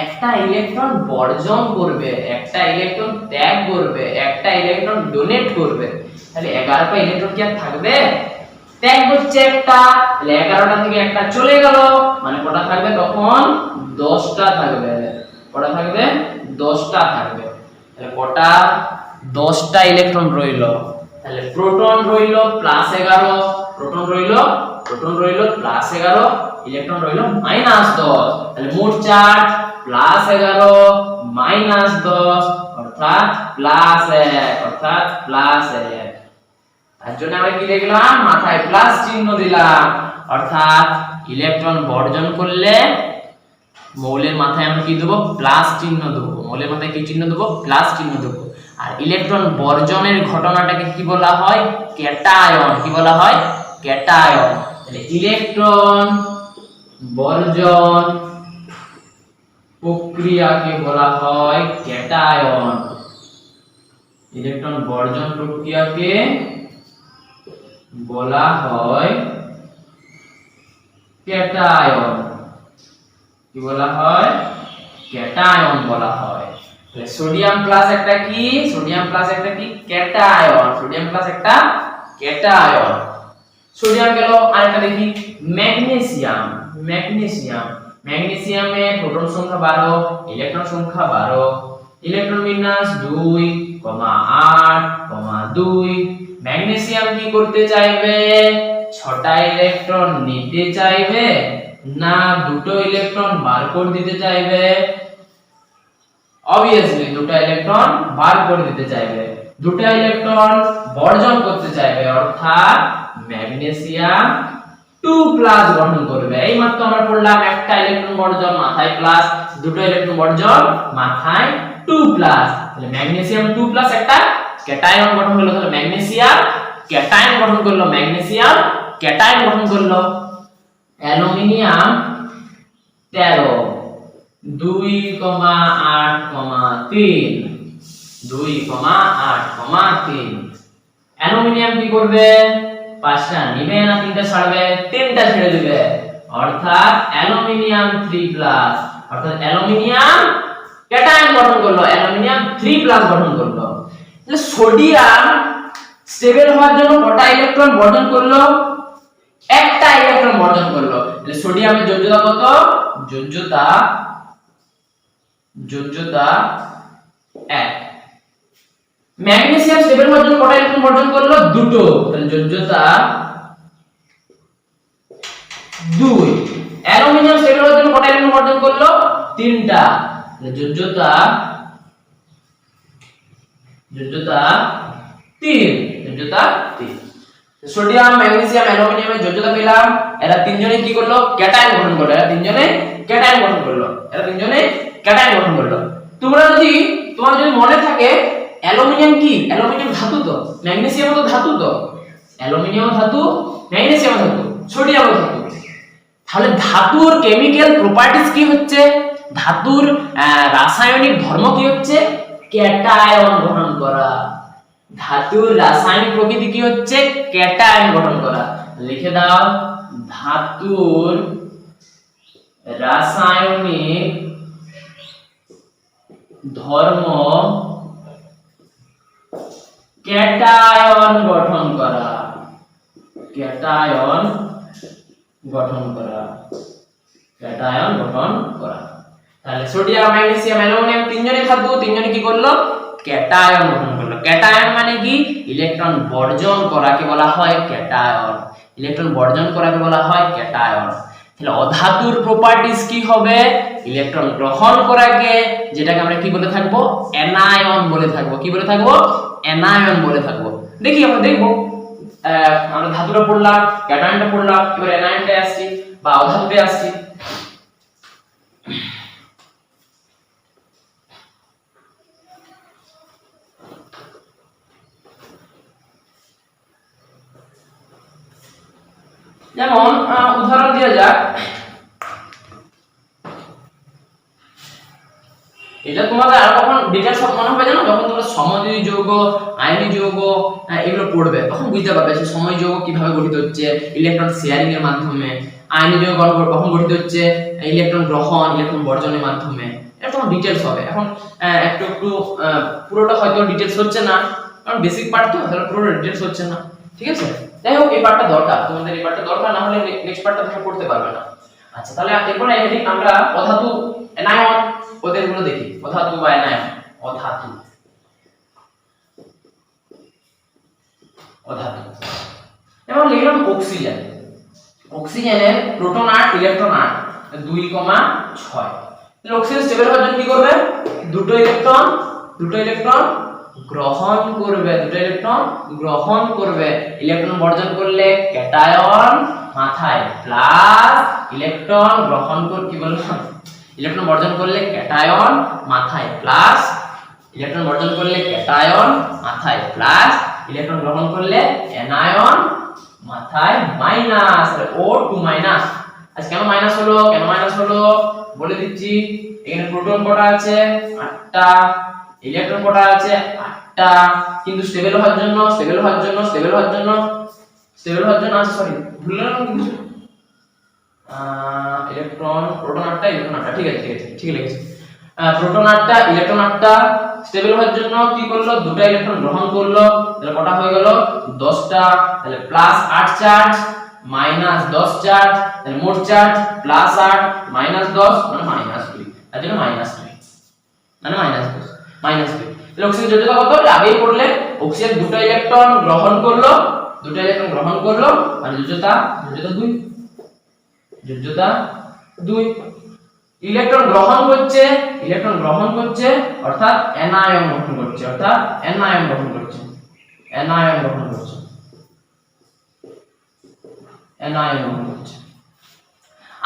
একটা ইলেকট্রন বর্জন করবে, একটা ইলেকট্রন ত্যাগ করবে, একটা ইলেকট্রন ডোনেট করবে। তাহলে 11টা ইলেকট্রন কি আর থাকবে? ত্যাগ হচ্ছে একটা, তাহলে 11টা থেকে একটা চলে গেল, মানে কটা থাকবে তখন? 10টা থাকবে। কটা থাকবে? 10টা থাকবে। তাহলে কটা? 10টা ইলেকট্রন রইলো। তাহলে প্রোটন রইলো +11, প্রোটন রইলো +11, ইলেকট্রন রইলো -10। তাহলে মোট চার্জ +11 -10 অর্থাৎ +1, অর্থাৎ +1। তার জন্য আমরা কি লিখলাম? মাথায় প্লাস চিহ্ন দিলাম, অর্থাৎ ইলেকট্রন বর্জন করলে মৌলের মাথায় আমরা কি দেব? প্লাস চিহ্ন দেব। মৌলের মাথায় কি চিহ্ন দেব? প্লাস চিহ্ন দেব। আর ইলেকট্রন বর্জনের ঘটনাটাকে কি বলা হয়? ক্যাটায়ন। কি বলা হয়? ক্যাটায়ন। তাহলে ইলেকট্রন বর্জন প্রক্রিয়াকে বলা হয় ক্যাটায়ন। ইলেকট্রন বর্জন প্রক্রিয়াকে বলা হয় ক্যাটায়ন। কি বলা হয়? ক্যাটায়ন বলা হয়। তাহলে সোডিয়াম প্লাস একটা কি? সোডিয়াম প্লাস একটা কি? ক্যাটায়ন। সোডিয়াম প্লাস একটা ক্যাটায়ন। সোডিয়াম গেল, আরেকটা দেখি ম্যাগনেসিয়াম। ম্যাগনেসিয়াম, ম্যাগনেসিয়ামে প্রোটন সংখ্যা 12, ইলেকট্রন সংখ্যা 12, ইলেকট্রন বিন্যাস 2, 8, 2। ম্যাগনেসিয়াম কি করতে চাইবে? 6টা ইলেকট্রন নিতে চাইবে না 2টো ইলেকট্রন বার করে দিতে চাইবে? obviously 2টা ইলেকট্রন বার করে দিতে চাইবে, 2টা ইলেকট্রন বর্জন করতে চাইবে, অর্থাৎ ম্যাগনেসিয়াম 2+ গঠন করবে। এই মাত্র আমরা পড়লাম একটা ইলেকট্রন বর্জন মাথায় প্লাস, 2টো ইলেকট্রন বর্জন মাথায় 2+। তাহলে ম্যাগনেসিয়াম 2+ একটা ক্যাটায়ন গঠন হলো। তাহলে ম্যাগনেসিয়াম ক্যাটায়ন গঠন করলো, ম্যাগনেসিয়াম ক্যাটায়ন গঠন করলো। অ্যালুমিনিয়াম 13, 2,8,3, 2,8,3। অ্যালুমিনিয়াম কি করবে? 5টা নিবে না 3টা ছাড়বে? 3টা ছেড়ে দিবে, অর্থাৎ অ্যালুমিনিয়াম 3+, অর্থাৎ অ্যালুমিনিয়াম ক্যাটায়ন গঠন করলো, অ্যালুমিনিয়াম 3+ গঠন করলো। তাহলে সোডিয়াম স্টেবল হওয়ার জন্য কটা ইলেকট্রন বর্জন করলো? একটা ইলেকট্রন বর্জন করলো। তাহলে সোডিয়ামের যোজ্যতা কত? যোজ্যতা 1। ম্যাগনেসিয়াম স্টেবল হওয়ার জন্য কটা ইলেকট্রন বর্জন করলো? দুটো, তাহলে যোজ্যতা 2। অ্যালুমিনিয়াম স্টেবল হওয়ার জন্য কটা ইলেকট্রন বর্জন করলো? তিনটা, তাহলে যোজ্যতা 3, যোজ্যতা 3। সোডিয়াম, ম্যাগনেসিয়াম, অ্যালুমিনিয়ামের যোজ্যতা পেলাম। এরা তিনজনে কি করলো? ক্যাটায়ন গঠন করলো। এরা তিনজনে ক্যাটায়ন গঠন করলো। তোমার যদি মনে থাকে অ্যালুমিনিয়াম কি? অ্যালুমিনিয়াম ধাতু তো, ম্যাগনেসিয়াম তো ধাতু তো, অ্যালুমিনিয়াম ধাতু, ম্যাগনেসিয়াম ধাতু, সোডিয়াম ধাতু। তাহলে ধাতুর কেমিক্যাল প্রপার্টিজ কি হচ্ছে? ধাতুর রাসায়নিক ধর্ম কি হচ্ছে? ক্যাটায়ন গঠন করা। ধাতুর রাসায়নিক প্রকৃতি কি হচ্ছে? ক্যাটায়ন গঠন করা। লিখে দাও, ধাতুর রাসায়নিক ধর্ম ক্যাটায়ন গঠন করা। ক্যাটায়ন গঠন করা। তাহলে সোডিয়াম, ম্যাগনেসিয়াম, অ্যালুমিনিয়াম তিনজনে ধাতু, তিনজনে কি করলো? ক্যাটায়ন গঠন করলো। ক্যাটায়ন মানে কি? ইলেকট্রন বর্জন করাকে বলা হয় ক্যাটায়ন। ইলেকট্রন বর্জন করাকে বলা হয় ক্যাটায়ন। তাহলে অধাতুর প্রপার্টিজ কি হবে? ইলেকট্রন গ্রহণ করাকে, যেটাকে আমরা কি বলে থাকবো? অ্যানায়ন বলে থাকবো। কি বলে থাকবো? অ্যানায়ন বলে থাকবো। দেখি আমরা দেখবো, আমরা ধাতুটা পড়লাম, ক্যাটায়নটা পড়লাম, এবার অ্যানায়নটা আসছি বা অধাতুতে আসছি। যেমন উদাহরণ দেওয়া যাক, এটা তোমাদের আর কখন ডিটেইলস সব মনে হবে জানো? যখন তোমরা সমযোজী যৌগ, আয়নীয় যৌগ এগুলো পড়বে, তখন বুঝতে পারবে যে সমযোজী যৌগ কিভাবে গঠিত হচ্ছে ইলেকট্রন শেয়ারিং এর মাধ্যমে, আয়নীয় যৌগ কখন গঠিত হচ্ছে ইলেকট্রন গ্রহণ, ইলেকট্রন বর্জনের মাধ্যমে। এটা তখন ডিটেইলস হবে। এখন একটু পুরোটা হয়তো ডিটেইলস হচ্ছে না, কারণ বেসিক পার্ট তো, তাহলে পুরো ডিটেইলস হচ্ছে না। ঠিক আছে, যাই হোক এই পার্টটা দরকার, তোমাদের এই পার্টটা দরকার, না হলে নেক্সট পার্টটা তোমরা পড়তে পারবে না। আচ্ছা, তাহলে এরপরে আমরা অধাতু, অ্যানায়ন ওদের গুলো দেখি। অধাতু বা অ্যানায়ন। অধাতু যেমন লিখলাম অক্সিজেন। অক্সিজেনের প্রোটন 8, ইলেকট্রন 8, 2,6। তাহলে অক্সিজেন স্টেবল হওয়ার জন্য কি করবে? দুটো ইলেকট্রন গ্রহণ করবে। ইলেকট্রন বর্জন করলে ক্যাটায়ন মাথায় প্লাস, ইলেকট্রন গ্রহণ কি বললাম? ইলেকট্রন বর্জন করলে ক্যাটায়ন মাথায় প্লাস, ইলেকট্রন বর্জন করলে ক্যাটায়ন মাথায় প্লাস, ইলেকট্রন গ্রহণ করলে অ্যানায়ন মাথায় মাইনাস। O2 minus. আজ কেন মাইনাস হলো বলে দিচ্ছি। এখানে প্রোটন কটা আছে? 8টা। ইলেকট্রন কটা আছে? 8টা। কিন্তু স্টেবল হওয়ার জন্য আছে, সরি ভুললাম কিছু। ইলেকট্রন, প্রোটন 8টা, ইলেকট্রন 8টা। ঠিক আছে, ঠিক লিখেছি। প্রোটন 8টা, ইলেকট্রন 8টা। স্টেবল হওয়ার জন্য কি করলো? দুটো ইলেকট্রন গ্রহণ করলো। তাহলে কটা হয়ে গেল? 10টা। তাহলে প্লাস 8 চার্জ মাইনাস 10 চার্জ, তাহলে মোট চার্জ প্লাস 8 মাইনাস 10 মানে মাইনাস 2। তার জন্য মাইনাস 2 মানে মাইনাস 2। তাহলে অক্সিজেন যোজ্যতা কত? আগেই পড়লে অক্সিজেন দুটো ইলেকট্রন গ্রহণ করলো মানে যোজ্যতা 2। ইলেকট্রন গ্রহণ করছে অর্থাৎ অ্যানায়ন গঠন করছে।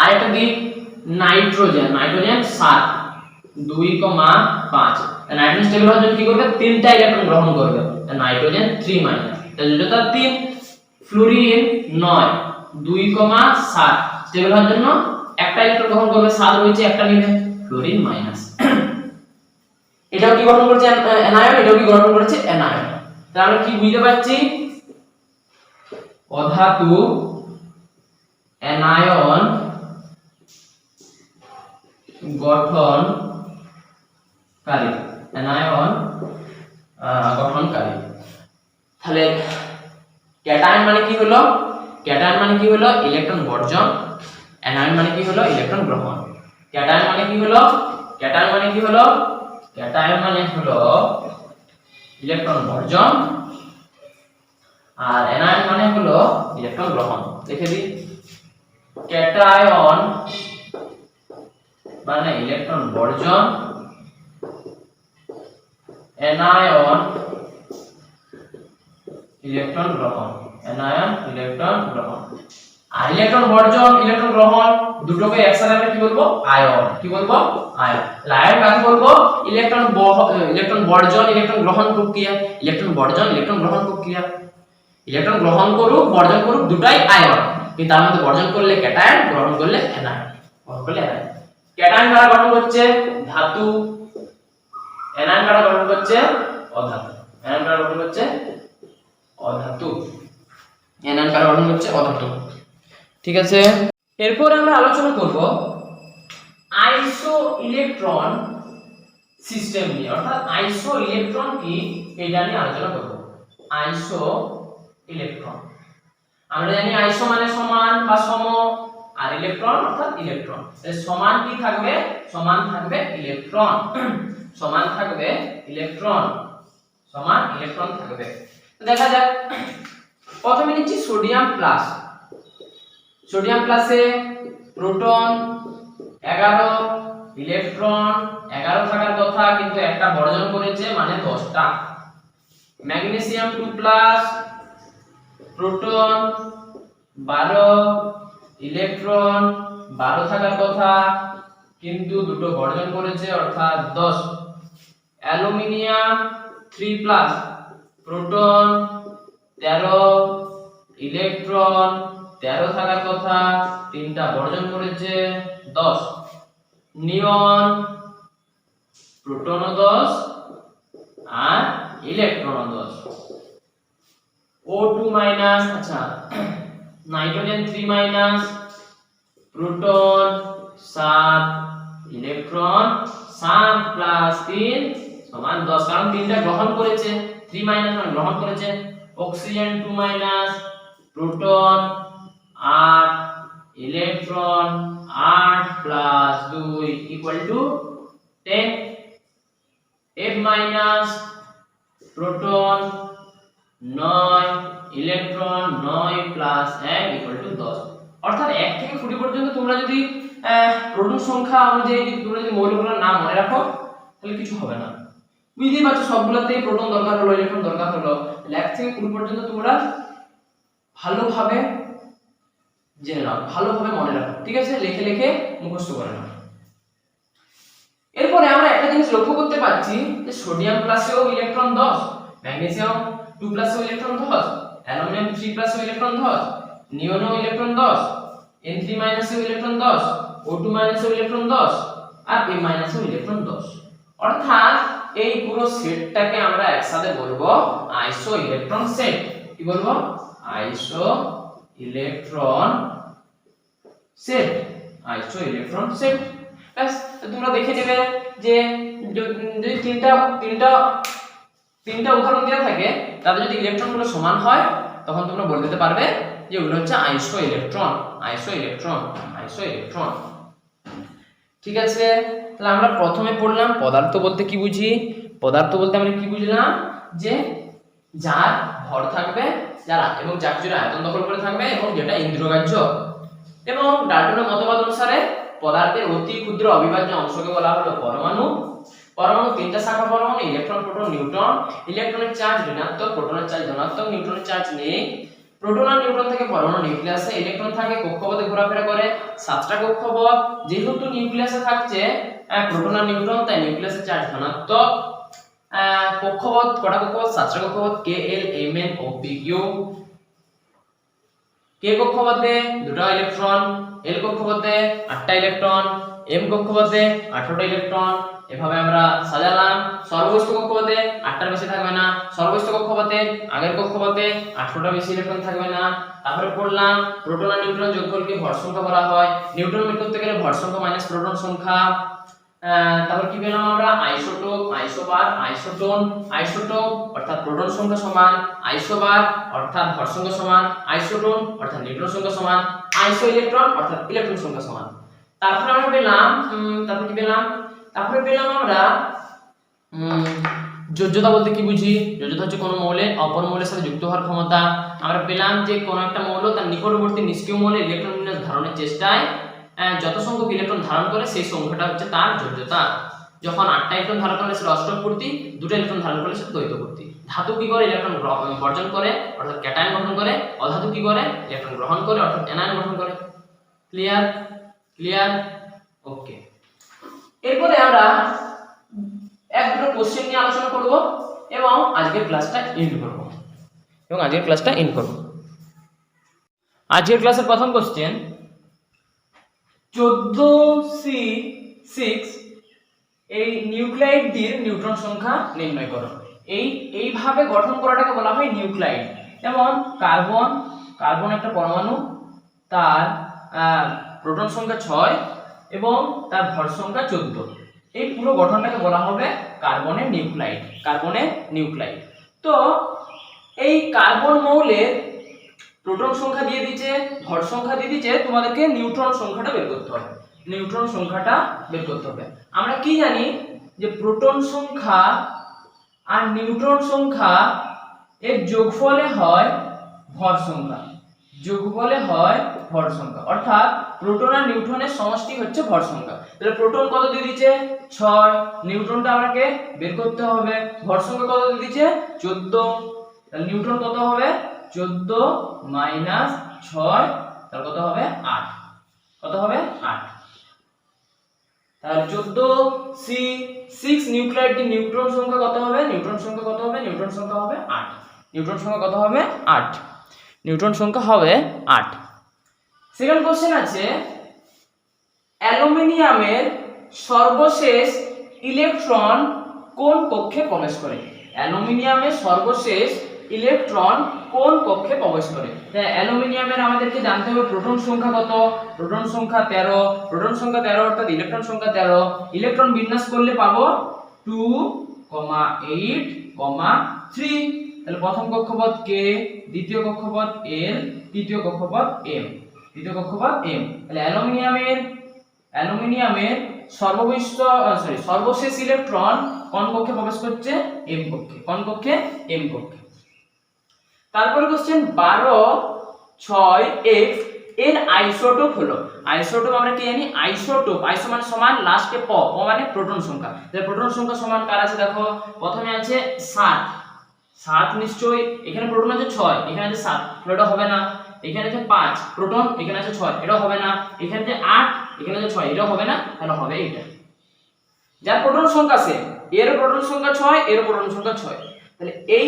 আরেকটা দিক নাইট্রোজেন 7, 2,5। নাইট্রোজেন স্টেবল হওয়ার জন্য কি করবে? তিনটা ইলেকট্রন গ্রহণ করবে, নাইট্রোজেন 3 মাইনাস। তাহলে যোজ্যতা 3। ফ্লুরিন 9, 2,7। স্টেবল হওয়ার জন্য একটা ইলেকট্রন গ্রহণ করবে, 7 রয়েছে, একটা নেবে, ফ্লুরিন মাইনাস। এটাও কি গঠন করেছে? অ্যানায়ন। এটাও কি গঠন করেছে? অ্যানায়ন। তাহলে আমরা কি বুঝতে পারছি? অধাতু অ্যানায়ন গঠনকারী। তাহলে ক্যাটায়ন মানে কি হলো? ইলেকট্রন বর্জন। অ্যানায়ন মানে কি হলো? ইলেকট্রন গ্রহণ। ক্যাটায়ন মানে কি হলো? ইলেকট্রন বর্জন, আর অ্যানায়ন মানে হলো ইলেকট্রন গ্রহণ। লিখে দিই, ক্যাটায়ন মানে ইলেকট্রন বর্জন, অ্যানায়ন ইলেকট্রন গ্রহণ, অ্যানায়ন ইলেকট্রন গ্রহণ। আর ইলেকট্রন বর্জন ইলেকট্রন গ্রহণ দুটোকে একসাথে আমরা কি বলবো? আয়ন। কি বলবো? আয়ন। আয়ন কাকে বলবো? ইলেকট্রন বর্জন ইলেকট্রন গ্রহণ প্রক্রিয়া, ইলেকট্রন বর্জন ইলেকট্রন গ্রহণ প্রক্রিয়া। ইলেকট্রন গ্রহণ করুক বর্জন করুক দুটাই আয়ন, কিন্তু তার মধ্যে বর্জন করলে ক্যাটায়ন, গ্রহণ করলে অ্যানায়ন। গ্রহণ করলে অ্যানায়ন। ক্যাটায়ন কারা গঠন করছে? ধাতু। অ্যানায়ন কারা গঠন করছে? অধাতু। অ্যানায়ন কারা গঠন করছে? অধাতু। অ্যানায়ন কারা গঠন করছে? অধাতু। ঠিক আছে, এরপর আমরা আলোচনা করব আইসো ইলেকট্রন সিস্টেম নিয়ে, অর্থাৎ আইসো ইলেকট্রন কি এটা নিয়ে আলোচনা করব। আইসো ইলেকট্রন, আমরা জানি আইসো মানে সমান বা সম, আর ইলেকট্রন অর্থাৎ ইলেকট্রন। সমান কি থাকবে? সমান থাকবে ইলেকট্রন, সমান থাকবে ইলেকট্রন, সমান ইলেকট্রন থাকবে। দেখা যাক, প্রথমে নিচ্ছি সোডিয়াম প্লাস। সোডিয়াম প্লাসে প্রোটন 11, ইলেকট্রন 11 থাকার কথা, কিন্তু একটা বর্জন করেছে মানে 10টা। ম্যাগনেসিয়াম 2 প্লাস, প্রোটন 12, ইলেকট্রন 12 থাকার কথা, কিন্তু দুটো বর্জন করেছে অর্থাৎ 10। অ্যালুমিনিয়াম 3 প্লাস, প্রোটন 13, ইলেকট্রন 13 থাকার কথা, তিনটা বর্জন করেছে 10। নিয়ন প্রোটন 10 আর ইলেকট্রন 10। O2 মাইনাস, আচ্ছা nitrogen 3 minus, proton 7, electron 7 plus 3 সমান 10, কারণ তিনটা গ্রহণ করেছে, 3 মাইনাস মানে গ্রহণ করেছে। Oxygen 2 minus, proton 8, electron 8 plus 2 equal to 10। F minus, proton 9, electron 9 plus 1 equal to 10। অর্থাৎ 1 থেকে 20 পর্যন্ত তোমরা যদি প্রোটন সংখ্যা অনুযায়ী তোমরা যদি মৌলগুলোর নাম মনে রাখো তাহলে কিছু হবে না। বুঝতেই পারছো সবগুলোতেই প্রোটন দরকার হলো, ইলেকট্রন দরকার হলো। 1 থেকে 20 পর্যন্ত তোমরা ভালোভাবে জেনে নাও, ভালোভাবে মনে রাখো। ঠিক আছে, লিখে লিখে মুখস্থ করে নাও। এরপরে আমরা একটা জিনিস লক্ষ্য করতে পাচ্ছি যে সোডিয়াম প্লাসেও ইলেকট্রন 10, ম্যাগনেসিয়াম 2 প্লাসেও ইলেকট্রন 10, অ্যালুমিনিয়াম 3 প্লাসেও ইলেকট্রন 10, নিয়নও ইলেকট্রন 10, N3 মাইনাসেও ইলেকট্রন 10, O2 মাইনাসেও ইলেকট্রন 10 আর M মাইনাসেও ইলেকট্রন 10। অর্থাৎ এই পুরো সেটটাকে আমরা একসাথে বলবো আইসো ইলেকট্রন সেট। কি বলবো? আইসো ইলেকট্রন সেট, আইসো ইলেকট্রন সেট। ব্যাস, তোমরা দেখে নেবে যে যদি তিনটা উদাহরণ দেওয়া থাকে তাদের যদি ইলেকট্রনগুলো সমান হয় তখন তোমরা বলে দিতে পারবে যে ওগুলো হচ্ছে আইসো ইলেকট্রন, আইসো ইলেকট্রন, আইসো ইলেকট্রন। ঠিক আছে, তাহলে আমরা প্রথমে পড়লাম পদার্থ বলতে কি বুঝি। পদার্থ বলতে আমরা কি বুঝলাম? যে যার ভর থাকবে, যারা এবং যা কিছুর আয়তন দখল করে থাকবে এবং যেটা ইন্দ্রিয়গ্রাহ্য। এবং ডাল্টনের মতবাদ অনুসারে পদার্থের অতি ক্ষুদ্র অবিভাজ্য অংশকে বলা হলো পরমাণু। পরমাণু তিনটা শাখা পরমাণু, ইলেকট্রন, প্রোটন, নিউট্রন। ইলেকট্রনের চার্জ ঋণাত্মক, প্রোটনের চার্জ ধনাত্মক, নিউট্রনের চার্জ নেই। প্রোটন আর নিউট্রন থেকে পরমাণু নিউক্লিয়াসে, ইলেকট্রন থাকে কক্ষপথে ঘোরাফেরা করে 7টা কক্ষপথ। যেহেতু নিউক্লিয়াসে থাকছে প্রোটন আর নিউট্রন, তাই নিউক্লিয়াসের চার্জ ধনাত্মক। কক্ষপথ কটা কক্ষপথ? 7টা কক্ষপথ, K L M N O P Q। K কক্ষপথে 2টা ইলেকট্রন, L কক্ষপথে 8টা ইলেকট্রন, M কক্ষপথে 18টা ইলেকট্রন। এভাবে আমরা সাজালাম। সর্বস্থ কক্ষপথে 8টার বেশি থাকবে না, সর্বস্থ কক্ষপথে আগের কক্ষপথে 18টা বেশি ইলেকট্রন থাকবে না। তারপরে পড়লাম প্রোটন আর নিউট্রন যোগফলকে ভর সংখ্যা বলা হয়। নিউট্রন বের করতে গেলে ভর সংখ্যা মাইনাস প্রোটন সংখ্যা। তারপর কি পেলাম আমরা? Isotope, isobar, isotone. আইসোটোপ অর্থাৎ প্রোটন সংখ্যা সমান, আইসোবার অর্থাৎ ভর সংখ্যা সমান, আইসোটোন অর্থাৎ নিউট্রন সংখ্যা সমান, আইসো ইলেকট্রন অর্থাৎ ইলেকট্রন সংখ্যা সমান। তারপরে আমরা পেলাম তারপরে কি পেলাম? তারপরে পেলাম আমরা যোজ্যতা বলতে কি বুঝি? যোজ্যতা হচ্ছে কোনো মৌলের অপর মৌলের সাথে যুক্ত হওয়ার ক্ষমতা। আমরা পেলাম যে কোনো একটা মৌল তার নিকটবর্তী নিষ্ক্রিয় মৌলে ইলেকট্রন বিন্যাস ধারণের চেষ্টায় যত সংখ্যক ইলেকট্রন ধারণ করে সেই সংখ্যাটা হচ্ছে তার যোজ্যতা। যখন 8টা ইলেকট্রন ধারণ করে সেটা অষ্টকপূর্তি, 2টা ইলেকট্রন ধারণ করলে সেটা দ্বৈতপূর্তি। ধাতু কি করে? ইলেকট্রন বর্জন করে অর্থাৎ ক্যাটায়ন গঠন করে। অধাতু কি করে? ইলেকট্রন গ্রহণ করে অর্থাৎ অ্যানায়ন গঠন করে। ক্লিয়ার? ক্লিয়ার? ওকে। এরপরে আমরা এক দুটো কোশ্চেন নিয়ে আলোচনা করব এবং আজকের ক্লাসটা এন্ড করব। আজকের ক্লাসের প্রথম কোশ্চেন 14C6 এই নিউক্লাইডটির নিউট্রন সংখ্যা নির্ণয় করো। এইভাবে গঠন করাটাকে বলা হয় নিউক্লাইড। যেমন কার্বন একটা পরমাণু, তার প্রোটন সংখ্যা 6 এবং তার ভর সংখ্যা 14। এই পুরো গঠনটাকে বলা হবে কার্বনের নিউক্লাইড। তো এই কার্বন মৌলের প্রোটন সংখ্যা দিয়ে দিয়েছে, ভর সংখ্যা দিয়ে দিয়েছে, তোমাদেরকে নিউট্রন সংখ্যাটা বের করতে হবে। আমরা কি জানি যে প্রোটন সংখ্যা আর নিউট্রন সংখ্যা এর যোগফলে হয় ভর সংখ্যা। অর্থাৎ প্রোটন আর নিউট্রনের সমষ্টি হচ্ছে ভর সংখ্যা। তাহলে প্রোটন কত দিয়ে দিয়েছে? 6। নিউট্রনটা আমাকে বের করতে হবে। ভর সংখ্যা কত দিয়ে দিয়েছে? 14। তাহলে নিউট্রন কত হবে? 14 মাইনাস 6, তাহলে কত হবে? 8। তাহলে 14C6 নিউক্লাইডটি নিউট্রন সংখ্যা কত হবে? নিউট্রন সংখ্যা হবে 8। সেকেন্ড কোশ্চেন আছে অ্যালুমিনিয়ামের সর্বশেষ ইলেকট্রন কোন কক্ষে প্রবেশ করে? অ্যালুমিনিয়ামের আমাদেরকে জানতে হবে প্রোটন সংখ্যা কত? প্রোটন সংখ্যা 13 অর্থাৎ ইলেকট্রন সংখ্যা 13। ইলেকট্রন বিন্যাস করলে পাবো 2, 8, 3। তাহলে প্রথম কক্ষপথ K, দ্বিতীয় কক্ষপথ L, তৃতীয় কক্ষপথ M। তাহলে অ্যালুমিনিয়ামের সর্বশেষ ইলেকট্রন কোন কক্ষে প্রবেশ করছে? M কক্ষে। তারপরে কোশ্চেন 12(6)F এর আইসোটোপ হলো। আইসোটোপ আমরা কি জানি? আইসো মানে সমান লাস্টে প মানে প্রোটন সংখ্যা। তাহলে প্রোটন সংখ্যা সমান কার আছে দেখো, প্রথমে আছে 7 নিশ্চয়ই। এখানে প্রোটন আছে 6, এখানে আছে 7, এটা হবে না। এখানে আছে 5 প্রোটন, এখানে আছে 6, এটা হবে না। এখানে আছে 8, এখানে আছে 6, এটা হবে না। তাহলে হবে এটা। যার প্রোটন সংখ্যা সেম, এর প্রোটন সংখ্যা 6, এর প্রোটন সংখ্যা 6। তাহলে এই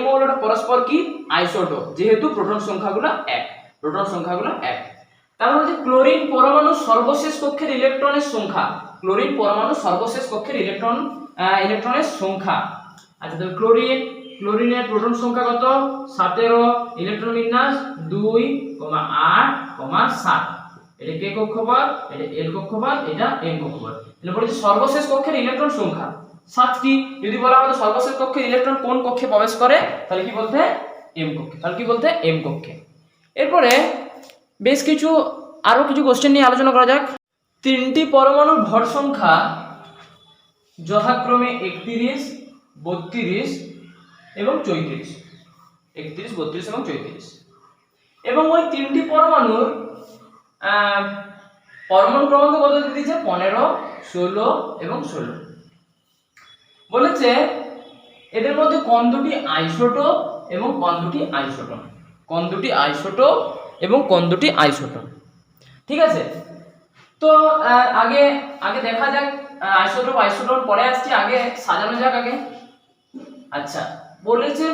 মৌলটা পরস্পর কি? আইসোটোপ, যেহেতু প্রোটন সংখ্যাগুলো এক। তারপর হচ্ছে ক্লোরিন পরমাণুর সর্বশেষ কক্ষের ইলেকট্রনের সংখ্যা। আচ্ছা, তাহলে ক্লোরিনের প্রোটন সংখ্যা কত? 17। ইলেকট্রন বিন্যাস 2, 8, 7। এটা K কক্ষপথ, এটা L কক্ষপথ, এটা M কক্ষপথ। তাহলে বলেছে সর্বশেষ কক্ষের ইলেকট্রন সংখ্যা 7টি। যদি বলা হয় সর্বশেষ কক্ষের ইলেকট্রন কোন কক্ষে প্রবেশ করে, তাহলে কি বলতে? M কক্ষে। এরপরে আরো কিছু কোশ্চেন নিয়ে আলোচনা করা যাক। 3টি পরমাণুর ভর সংখ্যা যথাক্রমে 31, 32 এবং 34। এবং ওই 3টি পরমাণুর পরমাণু ক্রমাঙ্ক কত দিয়েছে? 15, 16 এবং 16। বলেছে এদের মধ্যে কোন দুটি আইসোটোপ এবং কোন দুটি আইসোটোপ। ঠিক আছে, তো আগে দেখা যাক আইসোটোপ পরে আসছে, আগে সাজানো যাক আগে। আচ্ছা, বলেছে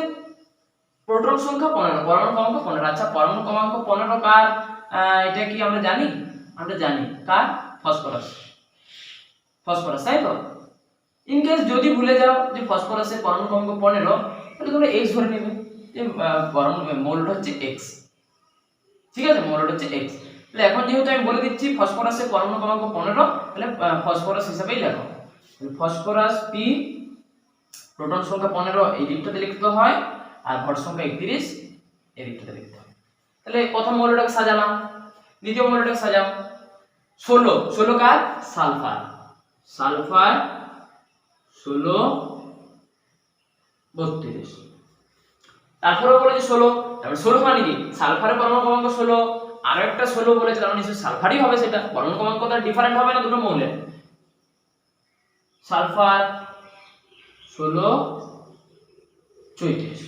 প্রোটন সংখ্যা 15, পরমাণু ক্রমাঙ্ক 15। আচ্ছা, পরমাণু ক্রমাঙ্ক 15 কার? এটা কি আমরা জানি? কার? ফসফরাস, তাই তো? ইন কেস যদি ভুলে যাও যে ফসফরাসের পরমাণু ক্রমাঙ্ক 15, তাহলে তোমরা x ধরে নেবে যে মৌলটা হচ্ছে x। ঠিক আছে, মৌলটা হচ্ছে x। তাহলে এখন যেহেতু আমি বলে দিচ্ছি ফসফরাসের পরমাণু ক্রমাঙ্ক 15, তাহলে ফসফরাস হিসেবেই লেখো। ফসফরাস P, প্রোটন সংখ্যা 15 এই দিকটাতে লিখতে হয়, আর ভর সংখ্যা 31 এই দিকটাতে লিখতে হয়। তাহলে প্রথম মৌলটাকে সাজালাম, দ্বিতীয় মৌলটাকে সাজাও। 16 কার? সালফার 16 32। তারপরে বলেছে 16, তারপরে 16 মানে কি সালফারের পরমাণু ক্রমাঙ্ক 16, আরো একটা 16 বলেছে, তার মানে নিশ্চয়ই সালফারই হবে, সেটা পরমাণু ক্রমাঙ্ক তো ডিফারেন্ট হবে না দুটো মৌলের। সালফার 16 34।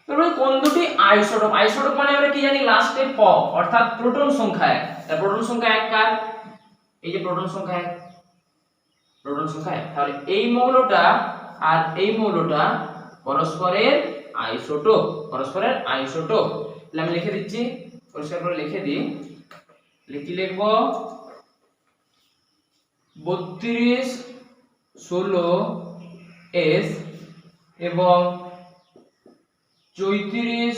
তারপরে কোন দুটি আইসোটোপ, আইসোটোপ মানে আমরা কি জানি লাস্টে প, অর্থাৎ প্রোটন সংখ্যা 1, তার প্রোটন সংখ্যা 1 কার, এই যে প্রোটন সংখ্যা 1, প্রোটন সংখ্যা 1, তাহলে এই মৌলটা আর এই মৌলটা পরস্পরের আইসোটোপ, পরস্পরের আইসোটোপ। তাহলে আমি লিখে দিচ্ছি, পরিষ্কার করে লিখে দিই, লিখব 32 16s এবং 34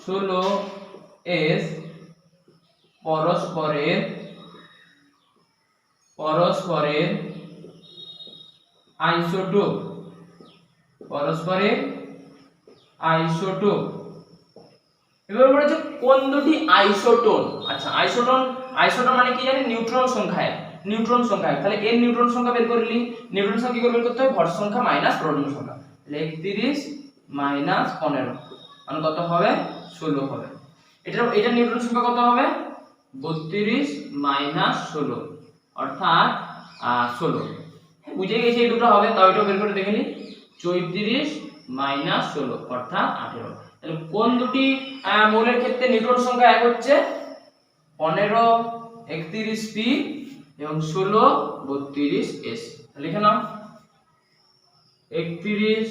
16s পরস্পরের আইসোটোপ, পরস্পরের আইসোটোপ। এবার বলেছে কোন দুটি আইসোটোন। আচ্ছা আইসোটোন, আইসোটোন মানে কি জানি নিউট্রন সংখ্যা, নিউট্রন সংখ্যা। তাহলে এর নিউট্রন সংখ্যা বের করে নিলি, নিউট্রন সংখ্যা কি করে বের করতে হবে, ভর সংখ্যা মাইনাস প্রোটন সংখ্যা। তাহলে 31 মাইনাস 15 মানে কত হবে, 16 হবে। এটা নিউট্রন সংখ্যা কত হবে, 32 মাইনাস 16 অর্থাৎ 16। বুঝে গেছি এই দুটো হবে, তাও এটাও বের করে দেখে নি, 34 মাইনাস 16 অর্থাৎ 18। তাহলে কোন দুটি মৌলের ক্ষেত্রে নিউট্রন সংখ্যা 1 হচ্ছে, 15 31p এবং 16 32s। লিখে নাও 31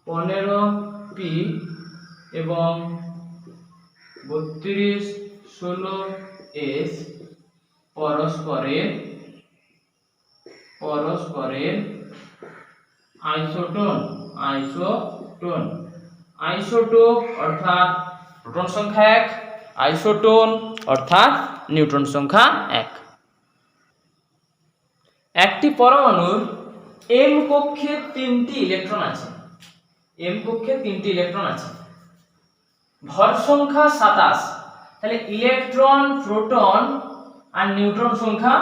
15p এবং 32 16s পরস্পরের আইসোটোন, আইসোটোন, আইসোটোপ অর্থাৎ প্রোটন সংখ্যা 1, আইসোটোন অর্থাৎ নিউট্রন সংখ্যা 1। একটি পরমাণুর m কক্ষে 3টি ইলেকট্রন আছে, m কক্ষে 3টি ইলেকট্রন আছে, ভর সংখ্যা 27। তাহলে ইলেকট্রন প্রোটন আর নিউট্রন সংখ্যা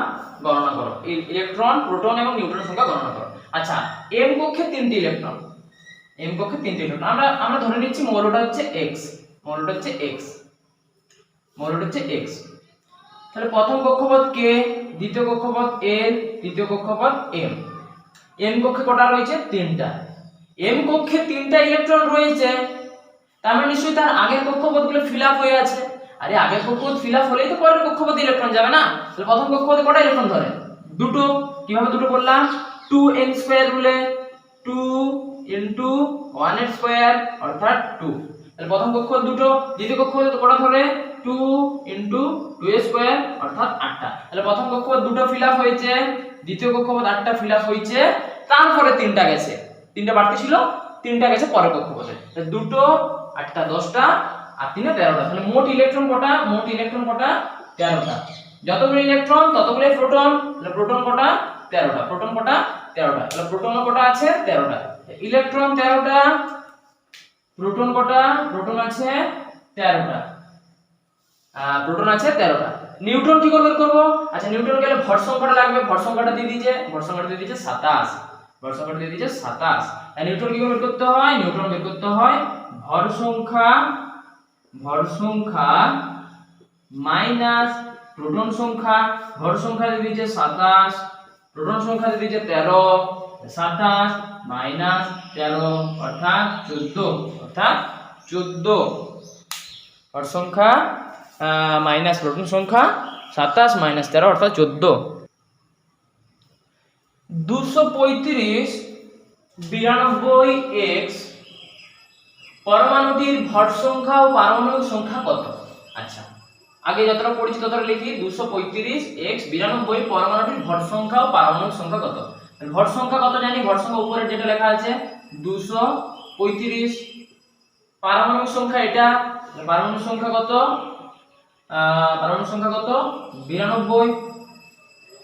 গণনা করো, ইলেকট্রন প্রোটন এবং নিউট্রন সংখ্যা গণনা করো। আচ্ছা m কক্ষে 3টি ইলেকট্রন, m কক্ষে 3টি ইলেকট্রন, আমরা ধরে নিচ্ছি মৌলটা হচ্ছে x, মৌলটা হচ্ছে x, মৌলটা হচ্ছে x। তাহলে প্রথম কক্ষপথ k, দ্বিতীয় কক্ষপথ l, তৃতীয় কক্ষপথ m। m কক্ষে কটা রয়েছে, 3টা। m কক্ষে 3টা ইলেকট্রন রয়েছে, তার মানে নিশ্চয়ই তার আগের কক্ষপথগুলো ফিল আপ হয়ে আছে। আরে আগের কক্ষপথ ফিল আপ হলেই তো পরের কক্ষপথে ইলেকট্রন যাবে না। তাহলে প্রথম কক্ষপথে কটা ইলেকট্রন ধরে, দুটো। কিভাবে দুটো বললাম, 2n² রুলে, 2 into 1n² অর্থাৎ 2। তাহলে প্রথম কক্ষপথ দুটো, দ্বিতীয় কক্ষপথে কটা ধরে, 2 into 2a² অর্থাৎ 8টা। তাহলে প্রথম কক্ষপথ দুটো ফিল আপ হয়েছে, দ্বিতীয় কক্ষপথ 8টা ফিল আপ হয়েছে, তারপরে 3টা গেছে, 3টা বাড়তি ছিল, 3টা গেছে পরের কক্ষপথে। তাহলে দুটো 8টা 10টা আর 3 13টা। তাহলে মোট ইলেকট্রন কটা, মোট ইলেকট্রন কটা, 13টা। যতগুলো ইলেকট্রন ততগুলো প্রোটন, তাহলে প্রোটন কটা, 13টা, প্রোটন কটা, 13টা। তাহলে প্রোটন কটা আছে, 13টা। ইলেকট্রন 13টা, প্রোটন কটা, প্রোটন আছে 13টা, প্রোটন আছে 13টা। নিউট্রন কি করে বের করব, আচ্ছা নিউট্রন গেলে ভর সংখ্যাটা লাগবে, ভর সংখ্যাটা দিয়ে দিয়েছে, ভর সংখ্যাটা দিয়ে দিয়েছে 27, ভর সংখ্যাটা দিয়ে দিয়েছে 27। আর নিউট্রন কি করে বের করতে হয়, নিউট্রন বের করতে হয় ভর সংখ্যা মাইনাস প্রোটন সংখ্যা। ভর সংখ্যা দিয়ে দিয়েছে 27, প্রোটন সংখ্যা দিয়ে দিয়েছে 13, 27 মাইনাস 13 অর্থাৎ 14, অর্থাৎ 14। ভর সংখ্যা মাইনাস প্রোটন সংখ্যা 27 মাইনাস 13 অর্থাৎ 14। 235 92x পরমাণুটির ভর সংখ্যা ও পারমাণবিক সংখ্যা কত। আচ্ছা আগে যতটা পড়েছি ততটা লিখি, 235x 92 পরমাণুটির ভর সংখ্যা ও পারমাণবিক সংখ্যা কত। ভর সংখ্যা কত জানি, ভর সংখ্যা উপরে যেটা লেখা আছে 235, পারমাণবিক সংখ্যা এটা, পারমাণবিক সংখ্যা কত, পারমাণবিক সংখ্যা কত 92।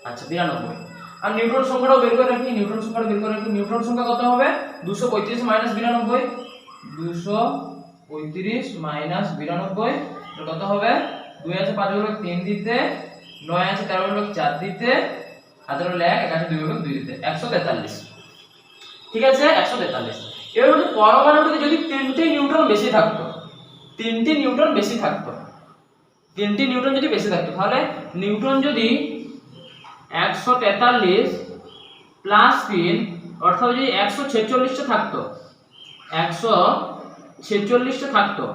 আচ্ছা 92। আর নিউট্রন সংখ্যাটাও বের করে রাখি, নিউট্রন সংখ্যাটা বের করে রাখি। নিউট্রন সংখ্যা কত হবে, 235 মাইনাস 92, 235 মাইনাস 92 কত হবে, 2 আছে 5 ভাগ 3 দিতে, 9 আছে 13 ভাগ 4 দিতে, 17 1 1 আছে 2 ভাগ 2 দিতে, 143। ঠিক আছে 143। এবার বলছে পরমাণুটিতে যদি 3টে নিউট্রন বেশি থাকতো, 3টে নিউট্রন বেশি থাকতো, 3টে নিউট্রন যদি বেশি থাকতো, তাহলে নিউট্রন যদি 143 প্লাস 3 অর্থাৎ যদি 146টা থাকতো, 146টা থাকতো,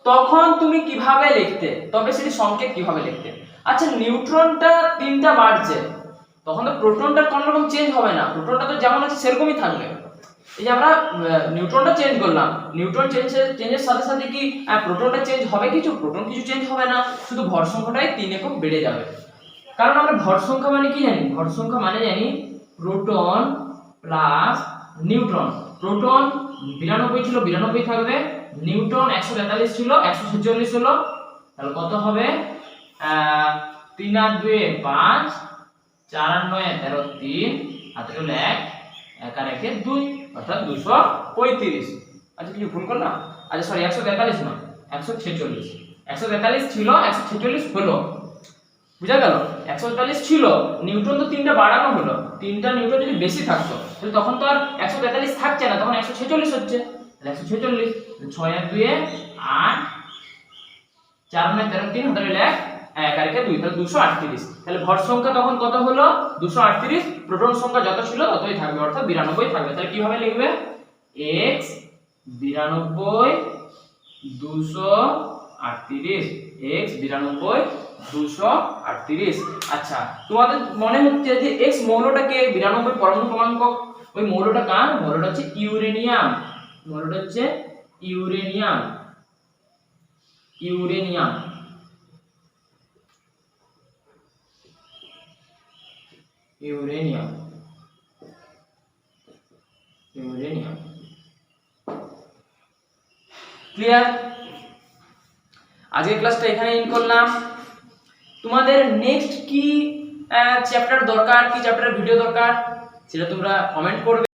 তখন তুমি কিভাবে লিখতে, তবে সেটি সংকেত কিভাবে লিখতে? আচ্ছা নিউট্রনটা 3টা বাড়ছে, তখন তো প্রোটনটা কোনো রকম চেঞ্জ হবে না, প্রোটনটা তো যেমন আছে সেরকমই থাকবে। এই যে আমরা নিউট্রনটা চেঞ্জ করলাম, নিউট্রন চেঞ্জের সাথে সাথে কি প্রোটনটা চেঞ্জ হবে কিছু? প্রোটন কিছু চেঞ্জ হবে না, শুধু ভর সংখ্যাটাই 3 একক বেড়ে যাবে। কারণ আমরা ভর সংখ্যা মানে কি জানি? ভর সংখ্যা মানে জানি প্রোটন প্লাস নিউট্রন। প্রোটন 92 ছিল 92 থাকবে, নিউট্রন 143 ছিল 146 হলো, তাহলে কত হবে? 3 আর 2 5, 4 আর 9 13, 3 হাতে হলো 1, 1 আর 1 2, অর্থাৎ 235। আচ্ছা কিছু ভুল করলাম? আচ্ছা সরি 143 না 146, 143 ছিল 146 হলো, বুঝা গেল? 143 ছিল, নিউট্রন তো 3টা বাড়ানো হলো, 3টা নিউট্রন যদি বেশি থাকতো তাহলে তখন তো আর 143 থাকছে না, তখন 146 হচ্ছে, তাহলে 146, 6 আর 2 8, 4 আর 9 13, 3 হাতে হলো 1, 1 আর 1 2, তাহলে 238। তাহলে ভর সংখ্যা তখন কত হলো? 238, প্রোটন সংখ্যা যত ছিল ততই থাকবে, অর্থাৎ 92 থাকবে। তাহলে কিভাবে লিখবে? x 92 238, x 92 238। আচ্ছা তোমাদের মনে হচ্ছে যে x মৌলটাকে 92 পরমাণু ক্রমাঙ্ক, ওই মৌলটা কার? মৌলটা হচ্ছে ইউরেনিয়াম, মৌলটা হচ্ছে uranium, uranium. Uranium, uranium. Clear? আজকের ক্লাসটা এখানে এন্ড করলাম। তোমাদের নেক্সট কি চ্যাপ্টার দরকার, কি চ্যাপ্টারের ভিডিও দরকার সেটা তোমরা কমেন্ট করবে।